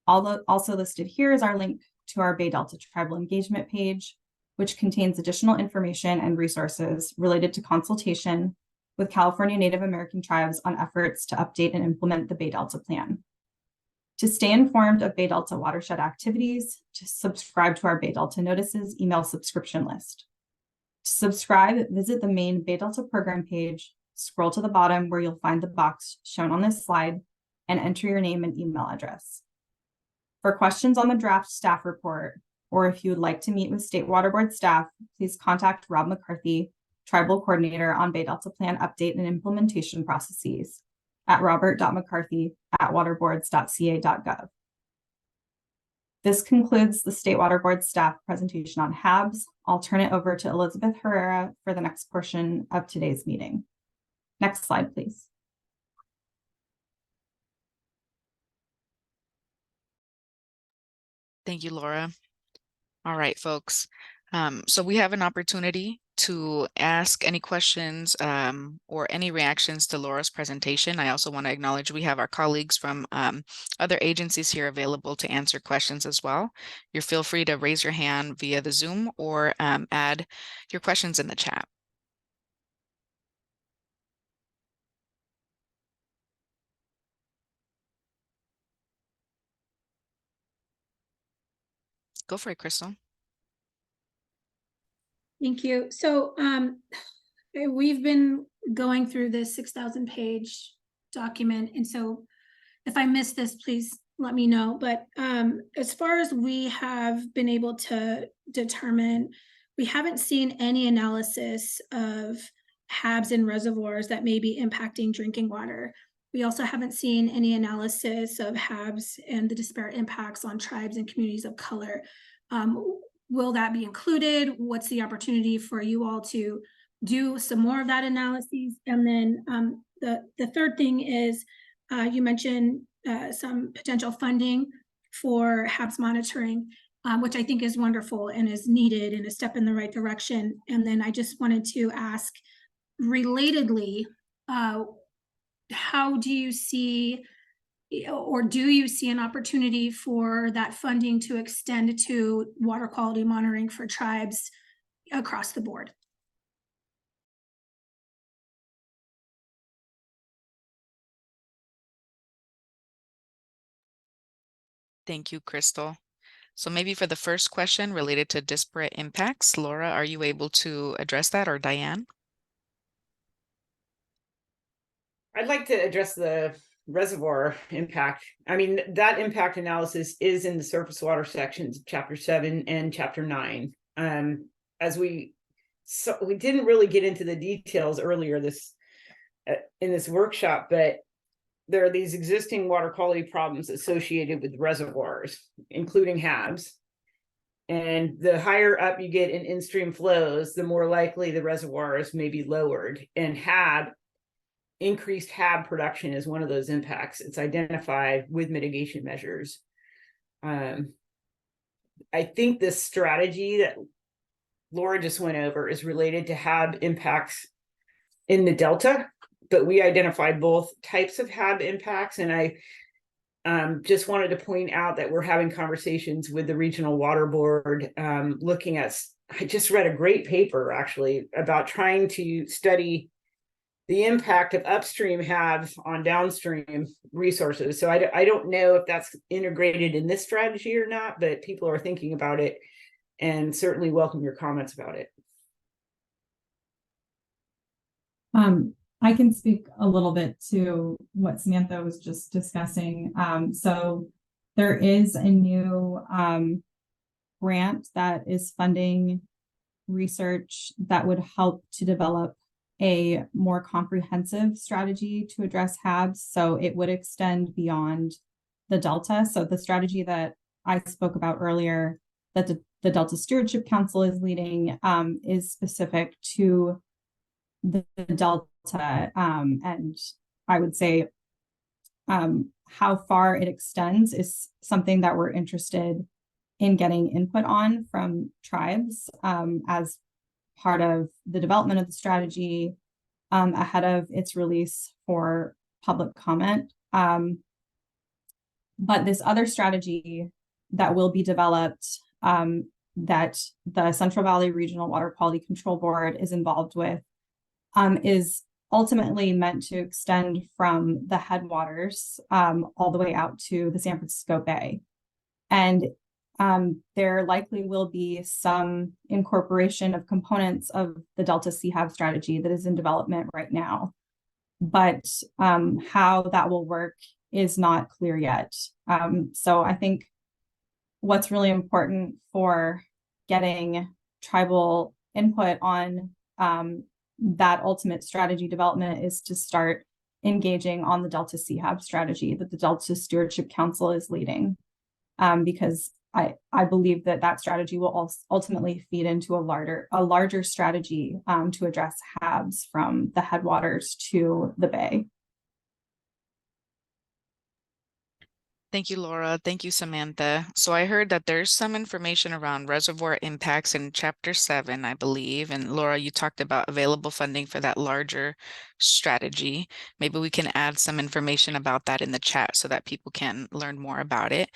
Also listed here is our link to our Bay Delta Tribal Engagement page, which contains additional information and resources related to consultation with California Native American tribes on efforts to update and implement the Bay Delta Plan. To stay informed of Bay Delta watershed activities, to subscribe to our Bay Delta Notices email subscription list. To subscribe, visit the main Bay Delta program page, scroll to the bottom where you'll find the box shown on this slide, and enter your name and email address. For questions on the draft staff report, or if you would like to meet with State Water Board staff, please contact Rob McCarthy, Tribal Coordinator on Bay Delta Plan Update and Implementation Processes at robert.mccarthy@waterboards.ca.gov. This concludes the State Water Board staff presentation on HABs. I'll turn it over to Elizabeth Herrera for the next portion of today's meeting. Next slide, please. Thank you, Laura. All right, folks. So we have an opportunity to ask any questions or any reactions to Laura's presentation. I also want to acknowledge we have our colleagues from other agencies here available to answer questions as well. You feel free to raise your hand via the Zoom or add your questions in the chat. Go for it, Crystal. Thank you. So we've been going through this 6,000 page document. And so if I missed this, please let me know. But as far as we have been able to determine, we haven't seen any analysis of HABs in reservoirs that may be impacting drinking water. We also haven't seen any analysis of HABs and the disparate impacts on tribes and communities of color. Will that be included? What's the opportunity for you all to do some more of that analysis? And then the third thing is you mentioned some potential funding for HABs monitoring, which I think is wonderful and is needed and a step in the right direction. And then I just wanted to ask, relatedly, how do you see, or do you see an opportunity for that funding to extend to water quality monitoring for tribes across the board? Thank you, Crystal. So maybe for the first question related to disparate impacts, Laura, are you able to address that, or Diane? I'd like to address the reservoir impact. I mean, that impact analysis is in the surface water sections of Chapter 7 and Chapter 9. We didn't really get into the details earlier in this workshop, but there are these existing water quality problems associated with reservoirs, including HABs. And the higher up you get in in-stream flows, the more likely the reservoirs may be lowered. And increased HAB production is one of those impacts. It's identified with mitigation measures. I think this strategy that Laura just went over is related to HAB impacts in the Delta, but we identified both types of HAB impacts. And I just wanted to point out that we're having conversations with the Regional Water Board, looking at, I just read a great paper actually about trying to study the impact of upstream HABs on downstream resources. So I don't know if that's integrated in this strategy or not, but people are thinking about it, and certainly welcome your comments about it. I can speak a little bit to what Samantha was just discussing. So there is a new grant that is funding research that would help to develop a more comprehensive strategy to address HABs. So it would extend beyond the Delta. So the strategy that I spoke about earlier, that the Delta Stewardship Council is leading, is specific to the Delta. And I would say how far it extends is something that we're interested in getting input on from tribes as part of the development of the strategy ahead of its release for public comment. But this other strategy that will be developed that the Central Valley Regional Water Quality Control Board is involved with is ultimately meant to extend from the headwaters all the way out to the San Francisco Bay. And there likely will be some incorporation of components of the Delta CHAB strategy that is in development right now. But how that will work is not clear yet. So I think what's really important for getting tribal input on that ultimate strategy development is to start engaging on the Delta CHAB strategy that the Delta Stewardship Council is leading, because I believe that that strategy will ultimately feed into a larger strategy to address HABs from the headwaters to the bay. Thank you, Laura. Thank you, Samantha. So I heard that there's some information around reservoir impacts in Chapter 7, I believe. And Laura, you talked about available funding for that larger strategy. Maybe we can add some information about that in the chat so that people can learn more about it.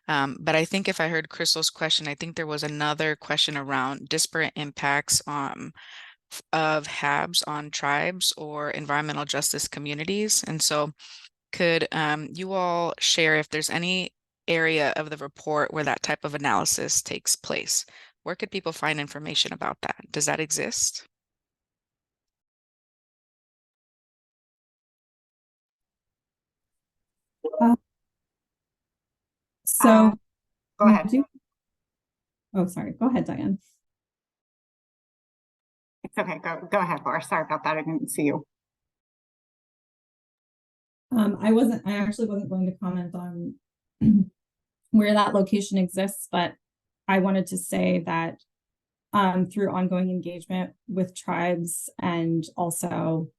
But I think if I heard Crystal's question, I think there was another question around disparate impacts of HABs on tribes or environmental justice communities. And so could you all share if there's any area of the report where that type of analysis takes place? Where could people find information about that? Does that exist? So go ahead. Oh, sorry. Go ahead, Diane. It's okay. Go ahead, Laura. Sorry about that. I didn't see you. I actually wasn't going to comment on where that location exists, but I wanted to say that through ongoing engagement with tribes and also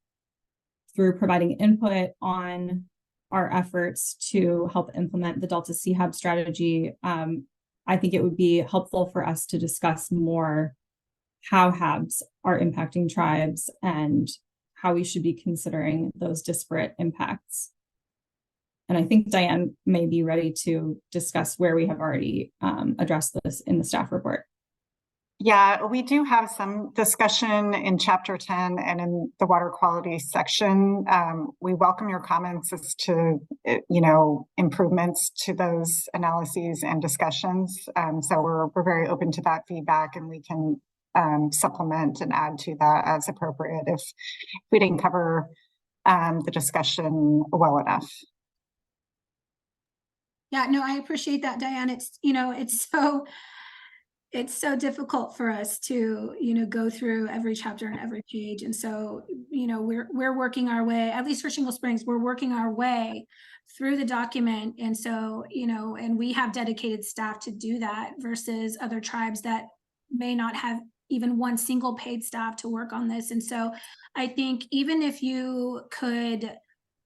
through providing input on our efforts to help implement the Delta CHAB strategy, I think it would be helpful for us to discuss more how HABs are impacting tribes and how we should be considering those disparate impacts. And I think Diane may be ready to discuss where we have already addressed this in the staff report. Yeah, we do have some discussion in Chapter 10 and in the water quality section. We welcome your comments as to, improvements to those analyses and discussions. So we're very open to that feedback, and we can supplement and add to that as appropriate if we didn't cover the discussion well enough. Yeah, no, I appreciate that, Diane. It's so difficult for us to, go through every chapter and every page. And so, we're working our way, at least for Shingle Springs, we're working our way through the document. And so, and we have dedicated staff to do that versus other tribes that may not have even one single paid staff to work on this. And so I think even if you could,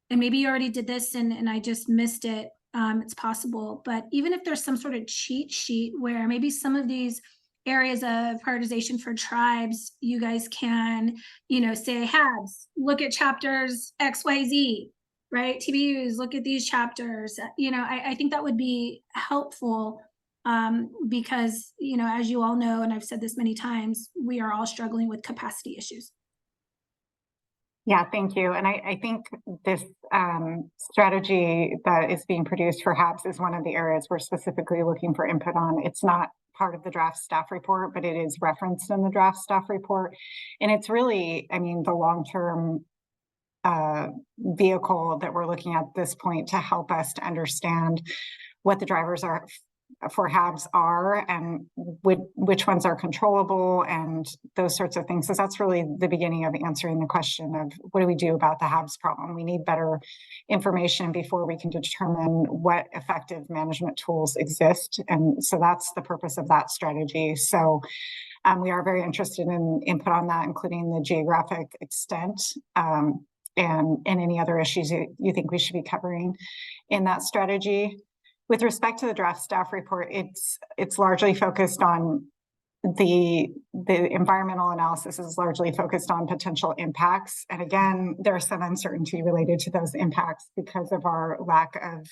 and maybe you already did this and I just missed it, it's possible, but even if there's some sort of cheat sheet where maybe some of these areas of prioritization for tribes, you guys can, say HABs, look at chapters XYZ, right? TBUs, look at these chapters. I think that would be helpful because, as you all know, and I've said this many times, we are all struggling with capacity issues. Yeah, thank you. And I think this strategy that is being produced for HABs is one of the areas we're specifically looking for input on. It's not part of the draft staff report, but it is referenced in the draft staff report. And it's really, the long-term vehicle that we're looking at this point to help us to understand what the drivers are for HABs are and which ones are controllable and those sorts of things. So that's really the beginning of answering the question of what do we do about the HABs problem? We need better information before we can determine what effective management tools exist. And so that's the purpose of that strategy. So we are very interested in input on that, including the geographic extent and any other issues you think we should be covering in that strategy. With respect to the draft staff report, it's largely focused on the environmental analysis is largely focused on potential impacts. And again, there's some uncertainty related to those impacts because of our lack of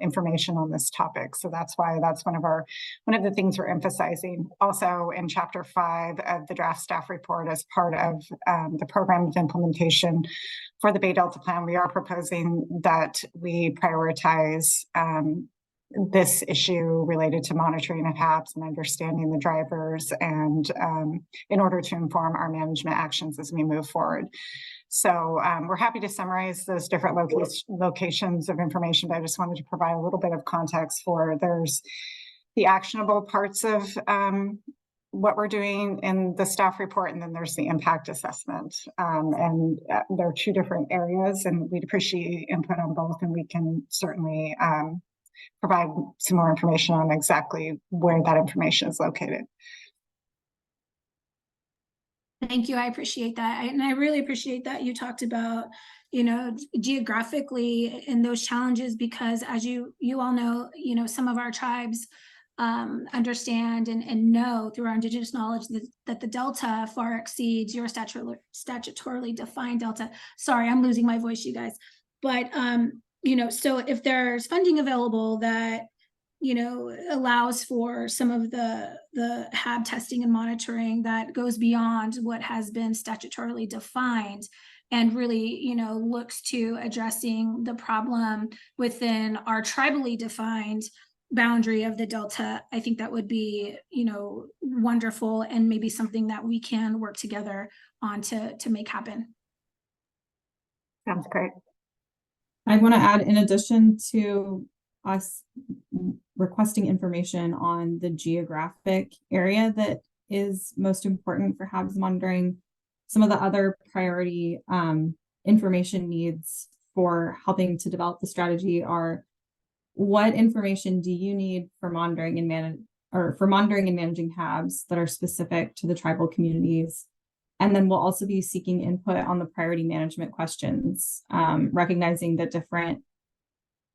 information on this topic. So that's why that's one of the things we're emphasizing. Also in Chapter 5 of the draft staff report, as part of the program of implementation for the Bay Delta Plan, we are proposing that we prioritize this issue related to monitoring of HABs and understanding the drivers and in order to inform our management actions as we move forward. So we're happy to summarize those different locations of information, but I just wanted to provide a little bit of context for there's the actionable parts of what we're doing in the staff report, and then there's the impact assessment. There are two different areas, and we'd appreciate input on both, and we can certainly provide some more information on exactly where that information is located. Thank you. I appreciate that. And I really appreciate that you talked about, you know, geographically in those challenges, because as you all know, you know, some of our tribes understand and know through our indigenous knowledge that the delta far exceeds your statutorily defined delta. Sorry, I'm losing my voice, you guys. But you know, so if there's funding available that, you know, allows for some of the HAB testing and monitoring that goes beyond what has been statutorily defined, and really, you know, looks to addressing the problem within our tribally defined boundary of the Delta, I think that would be, you know, wonderful, and maybe something that we can work together on to make happen. Sounds great. I want to add, in addition to us requesting information on the geographic area that is most important for HABs monitoring, some of the other priority information needs for helping to develop the strategy are: what information do you need for monitoring and managing HABs that are specific to the tribal communities? And then we'll also be seeking input on the priority management questions, recognizing that different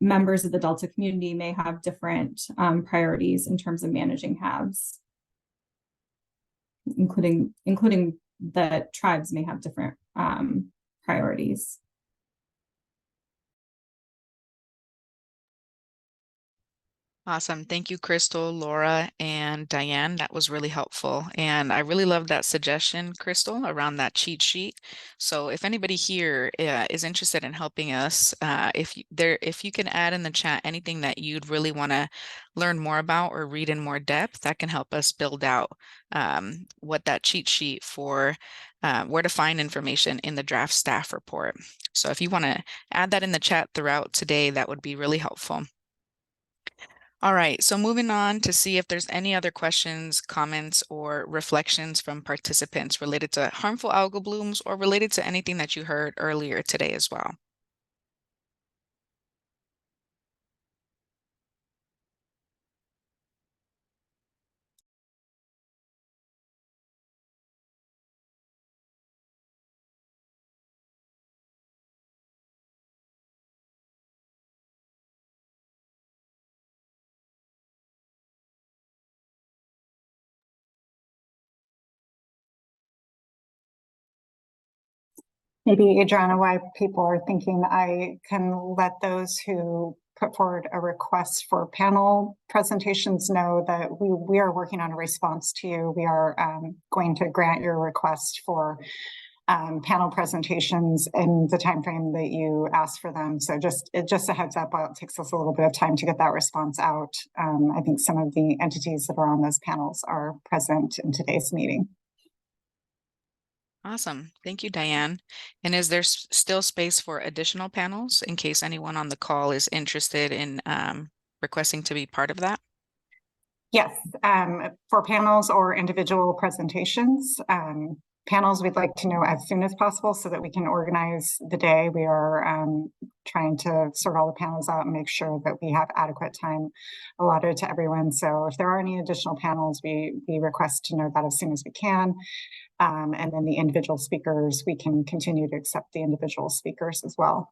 members of the Delta community may have different priorities in terms of managing HABs, including the tribes may have different priorities. Awesome. Thank you, Crystal, Laura, and Diane. That was really helpful. And I really love that suggestion, Crystal, around that cheat sheet. So if anybody here is interested in helping us, if you can add in the chat anything that you'd really want to learn more about or read in more depth, that can help us build out what that cheat sheet for where to find information in the draft staff report. So if you want to add that in the chat throughout today, that would be really helpful. All right, so moving on to see if there's any other questions, comments, or reflections from participants related to harmful algal blooms or related to anything that you heard earlier today as well. Maybe, Adriana, why people are thinking I can let those who put forward a request for panel presentations know that we are working on a response to you. We are going to grant your request for panel presentations in the time frame that you asked for them. So just a heads up, while it takes us a little bit of time to get that response out. I think some of the entities that are on those panels are present in today's meeting. Awesome. Thank you, Diane. And is there still space for additional panels in case anyone on the call is interested in requesting to be part of that? Yes, for panels or individual presentations. Panels we'd like to know as soon as possible so that we can organize the day. We are trying to sort all the panels out and make sure that we have adequate time allotted to everyone. So if there are any additional panels, we request to know that as soon as we can. And then the individual speakers, we can continue to accept the individual speakers as well.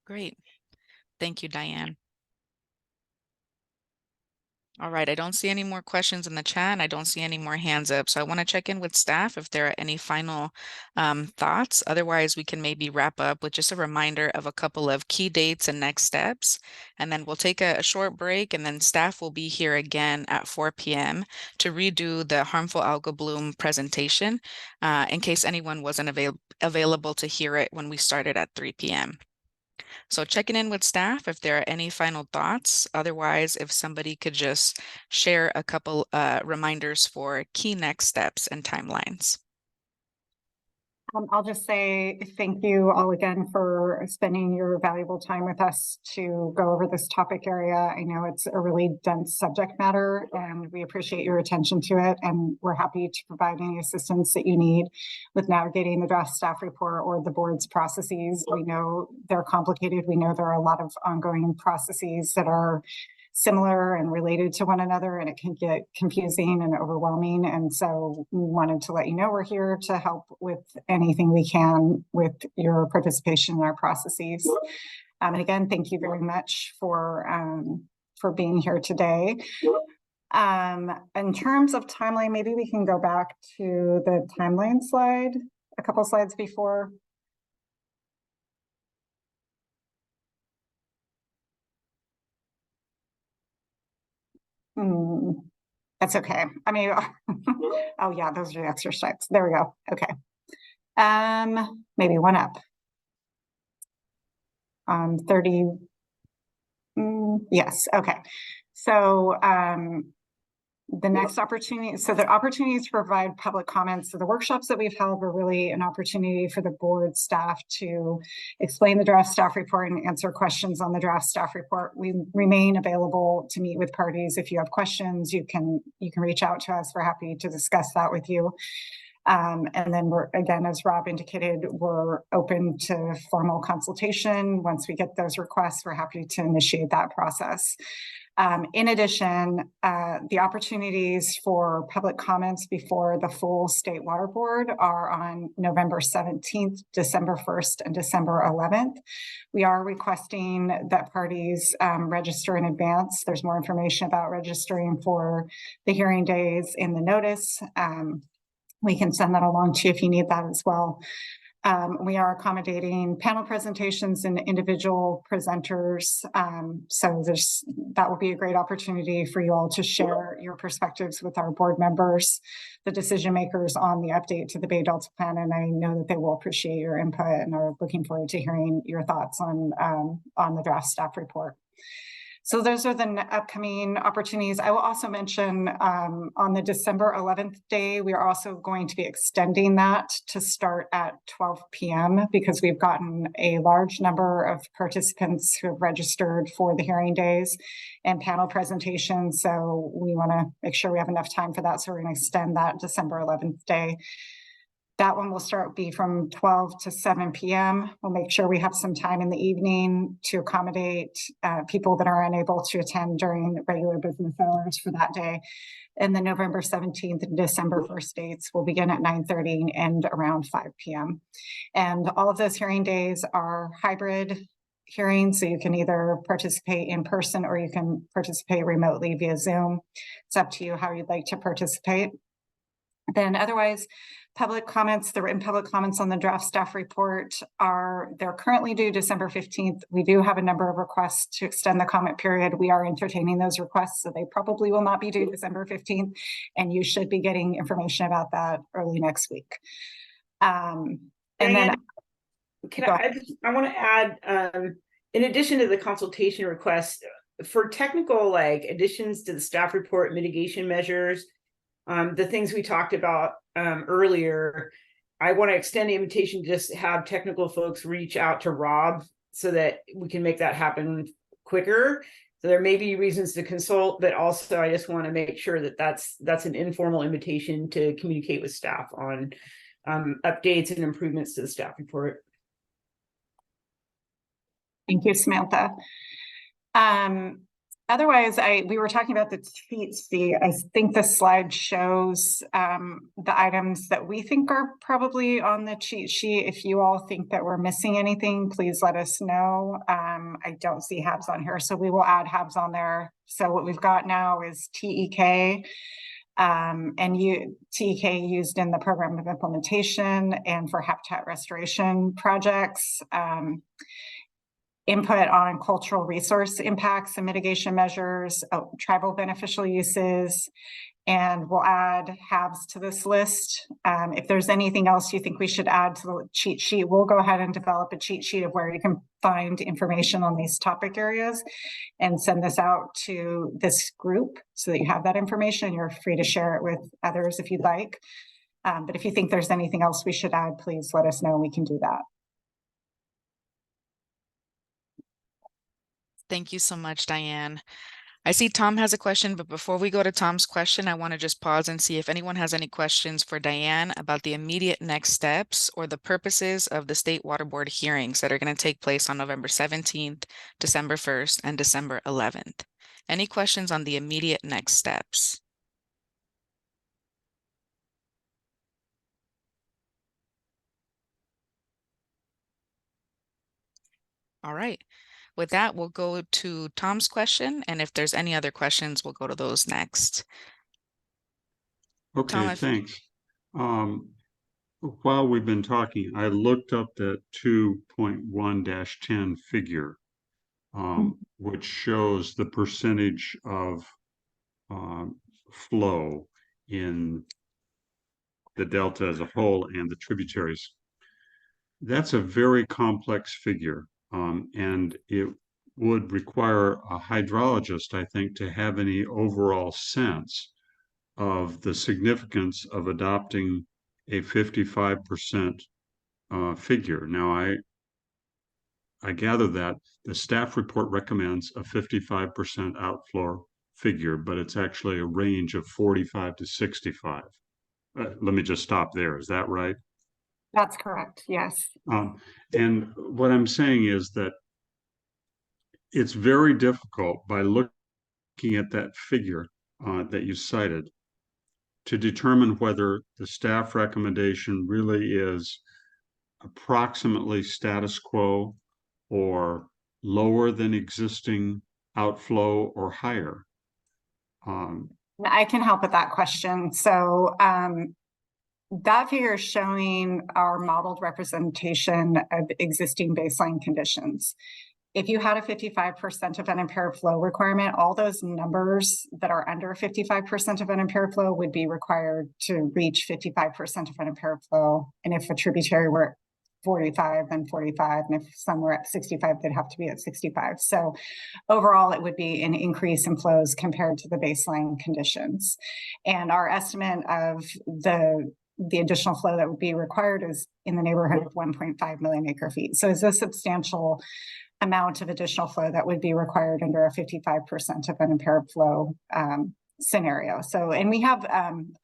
Great. Thank you, Diane. All right, I don't see any more questions in the chat, and I don't see any more hands up. So I want to check in with staff if there are any final thoughts. Otherwise, we can maybe wrap up with just a reminder of a couple of key dates and next steps. And then we'll take a short break, and then staff will be here again at 4 p.m. to redo the harmful algal bloom presentation in case anyone wasn't available to hear it when we started at 3 p.m. So checking in with staff if there are any final thoughts. Otherwise, if somebody could just share a couple reminders for key next steps and timelines. I'll just say thank you all again for spending your valuable time with us to go over this topic area. I know it's a really dense subject matter and we appreciate your attention to it, and we're happy to provide any assistance that you need with navigating the draft staff report or the board's processes. We know they're complicated. We know there are a lot of ongoing processes that are similar and related to one another, and it can get confusing and overwhelming. And so we wanted to let you know we're here to help with anything we can with your participation in our processes. And again, thank you very much for being here today. In terms of timeline, maybe we can go back to the timeline slide, a couple slides before. That's okay. I mean, oh yeah, those are the extra slides. There we go. Okay. Maybe one up. 30. Yes. Okay. So, the next opportunity, so the opportunities to provide public comments. So the workshops that we've held were really an opportunity for the board staff to explain the draft staff report and answer questions on the draft staff report. We remain available to meet with parties. If you have questions, you can reach out to us. We're happy to discuss that with you. And then we're, again, as Rob indicated, we're open to formal consultation. Once we get those requests, we're happy to initiate that process. In addition, the opportunities for public comments before the full State Water Board are on November 17th, December 1st, and December 11th. We are requesting that parties register in advance. There's more information about registering for the hearing days in the notice. We can send that along to you if you need that as well. We are accommodating panel presentations and individual presenters. So that will be a great opportunity for you all to share your perspectives with our board members, the decision makers on the update to the Bay Delta Plan. And I know that they will appreciate your input and are looking forward to hearing your thoughts on the draft staff report. So those are the upcoming opportunities. I will also mention on the December 11th day, we are also going to be extending that to start at 12 p.m. because we've gotten a large number of participants who have registered for the hearing days and panel presentations. So we want to make sure we have enough time for that. So we're going to extend that December 11th day. That one will be from 12 to 7 p.m. We'll make sure we have some time in the evening to accommodate people that are unable to attend during regular business hours for that day. And the November 17th and December 1st dates will begin at 9:30 and end around 5 p.m. And all of those hearing days are hybrid hearings, so you can either participate in person or you can participate remotely via Zoom. It's up to you how you'd like to participate. Then otherwise, public comments, the written public comments on the draft staff report they're currently due December 15th. We do have a number of requests to extend the comment period. We are entertaining those requests, so they probably will not be due December 15th, and you should be getting information about that early next week. And then I want to add, in addition to the consultation requests, for technical additions to the staff report, mitigation measures, the things we talked about earlier, I want to extend the invitation to just have technical folks reach out to Rob so that we can make that happen quicker. So there may be reasons to consult, but also I just want to make sure that that's an informal invitation to communicate with staff on updates and improvements to the staff report. Thank you, Samantha. Otherwise, we were talking about the cheat sheet. I think the slide shows the items that we think are probably on the cheat sheet. If you all think that we're missing anything, please let us know. I don't see HABs on here, so we will add HABs on there. So what we've got now is TEK, and TEK used in the program of implementation and for habitat restoration projects. Input on cultural resource impacts and mitigation measures, tribal beneficial uses, and we'll add HABs to this list. If there's anything else you think we should add to the cheat sheet, we'll go ahead and develop a cheat sheet of where you can find information on these topic areas and send this out to this group so that you have that information. You're free to share it with others if you'd like. But if you think there's anything else we should add, please let us know and we can do that. Thank you so much, Diane. I see Tom has a question, but before we go to Tom's question, I want to just pause and see if anyone has any questions for Diane about the immediate next steps or the purposes of the State Water Board hearings that are going to take place on November 17th, December 1st, and December 11th. Any questions on the immediate next steps? All right. With that, we'll go to Tom's question, and if there's any other questions, we'll go to those next. Okay, Tom, thanks. While we've been talking, I looked up that 2.1-10 figure, which shows the percentage of flow in the delta as a whole and the tributaries. That's a very complex figure, and it would require a hydrologist, I think, to have any overall sense of the significance of adopting a 55% figure. Now, I gather that the staff report recommends a 55% outflow figure, but it's actually a range of 45 to 65. Let me just stop there. Is that right? That's correct. Yes. And what I'm saying is that it's very difficult by looking at that figure that you cited to determine whether the staff recommendation really is approximately status quo or lower than existing outflow or higher. I can help with that question. So that figure is showing our modeled representation of existing baseline conditions. If you had a 55% of unimpaired flow requirement, all those numbers that are under 55% of unimpaired flow would be required to reach 55% of unimpaired flow. And if a tributary were 45, then 45. And if some were at 65, they'd have to be at 65. So overall, it would be an increase in flows compared to the baseline conditions. And our estimate of the additional flow that would be required is in the neighborhood of 1.5 million acre feet. So it's a substantial amount of additional flow that would be required under a 55% of unimpaired flow scenario. So, and we have,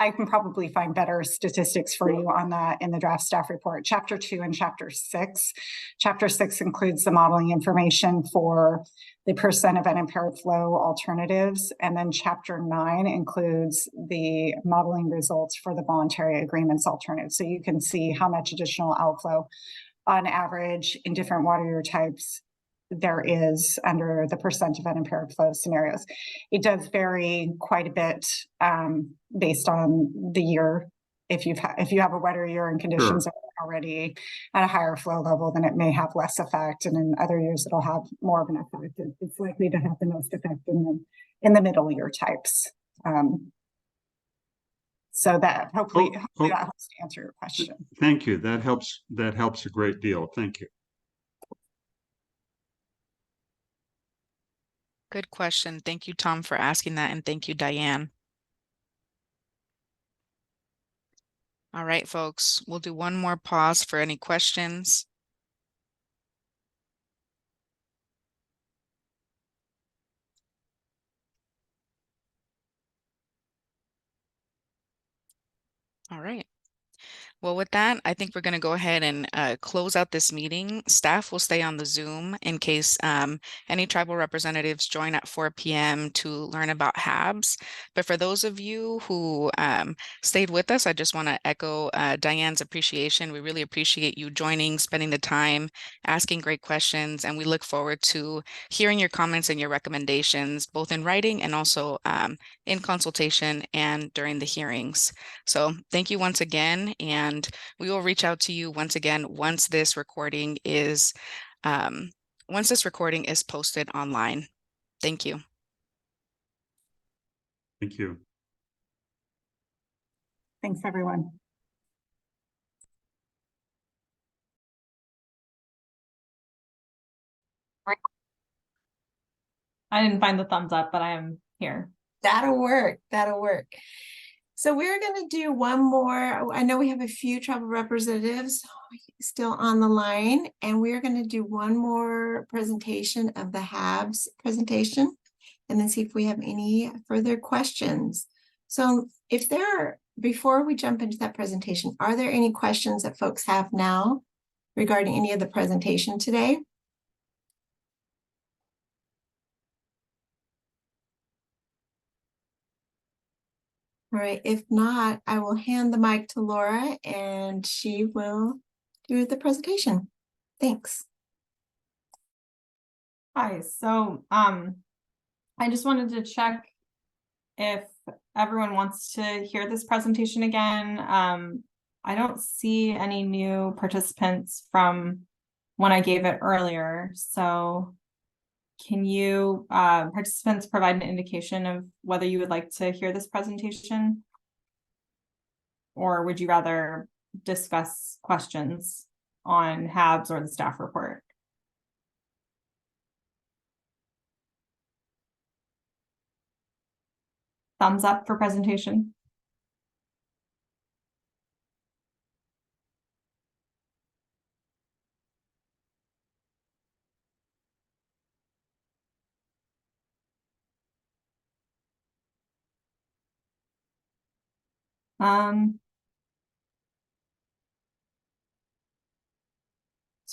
I can probably find better statistics for you on that in the draft staff report. Chapter 2 and Chapter 6. Chapter 6 includes the modeling information for the percent of unimpaired flow alternatives. And then Chapter 9 includes the modeling results for the voluntary agreements alternatives. So you can see how much additional outflow on average in different water year types there is under the percent of unimpaired flow scenarios. It does vary quite a bit based on the year. If you have a wetter year and conditions are already at a higher flow level, then it may have less effect, and in other years it'll have more of an effect. It's likely to have the most effect in the middle year types. So that hopefully that helps to answer your question. Thank you. That helps a great deal. Thank you. Good question. Thank you, Tom, for asking that, and thank you, Diane. All right, folks, we'll do one more pause for any questions. All right. Well, with that, I think we're going to go ahead and close out this meeting. Staff will stay on the Zoom in case any tribal representatives join at 4 p.m. to learn about HABs. But for those of you who stayed with us, I just want to echo Diane's appreciation. We really appreciate you joining, spending the time, asking great questions, and we look forward to hearing your comments and your recommendations, both in writing and also in consultation and during the hearings. So thank you once again, and we will reach out to you once again once this recording is posted online. Thank you. Thank you. Thanks, everyone. I didn't find the thumbs up, but I am here. That'll work. That'll work. So we're going to do one more. I know we have a few tribal representatives still on the line, and we're going to do one more presentation of the HABs presentation, and then see if we have any further questions. So if there are, before we jump into that presentation, are there any questions that folks have now regarding any of the presentation today? All right, if not, I will hand the mic to Laura and she will do the presentation. Thanks. Hi, so I just wanted to check if everyone wants to hear this presentation again. I don't see any new participants from when I gave it earlier. So can you participants provide an indication of whether you would like to hear this presentation? Or would you rather discuss questions on HABs or the staff report? Thumbs up for presentation. So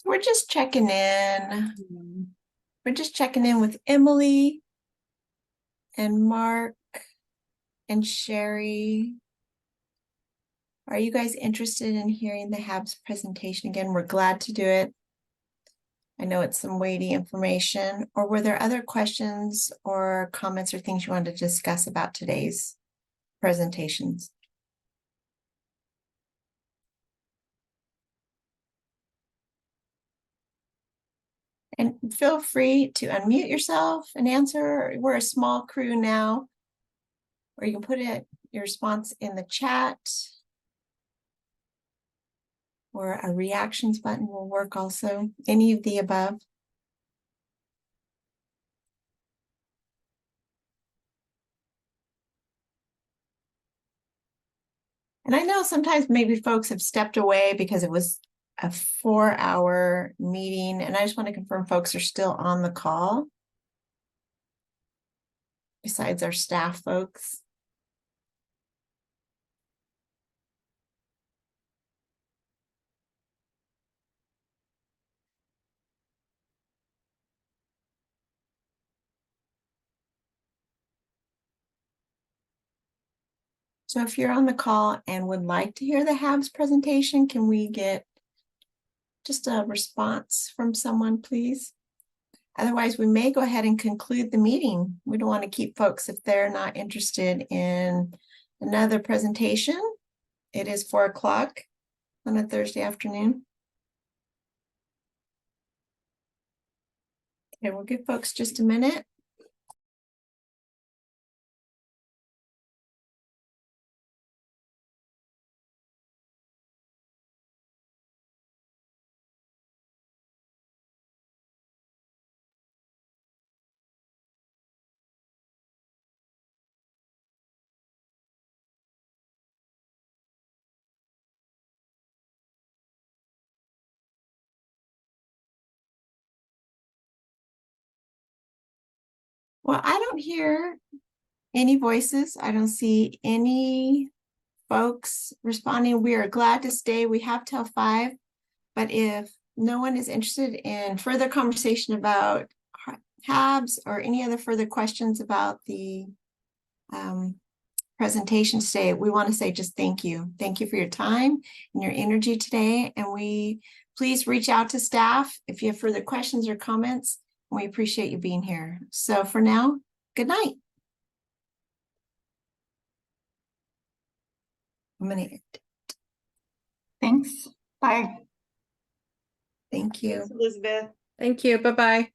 we're just checking in. We're just checking in with Emily and Mark and Sherry. Are you guys interested in hearing the HABs presentation again? We're glad to do it. I know it's some weighty information. Or were there other questions or comments or things you wanted to discuss about today's presentations? And feel free to unmute yourself and answer. We're a small crew now. Or you can put your response in the chat. Or a reactions button will work also. Any of the above. And I know sometimes maybe folks have stepped away because it was a 4-hour meeting, and I just want to confirm folks are still on the call besides our staff folks. So if you're on the call and would like to hear the HABs presentation, can we get just a response from someone, please? Otherwise, we may go ahead and conclude the meeting. We don't want to keep folks if they're not interested in another presentation. It is 4 o'clock on a Thursday afternoon. Okay, we'll give folks just a minute. Well, I don't hear any voices. I don't see any folks responding. We are glad to stay. We have till 5, but if no one is interested in further conversation about HABs or any other further questions about the presentation today, we want to say just thank you. Thank you for your time and your energy today. And please reach out to staff if you have further questions or comments. We appreciate you being here. So for now, good night. I'm gonna end. Thanks. Bye. Thank you. Thanks, Elizabeth. Thank you. Bye-bye.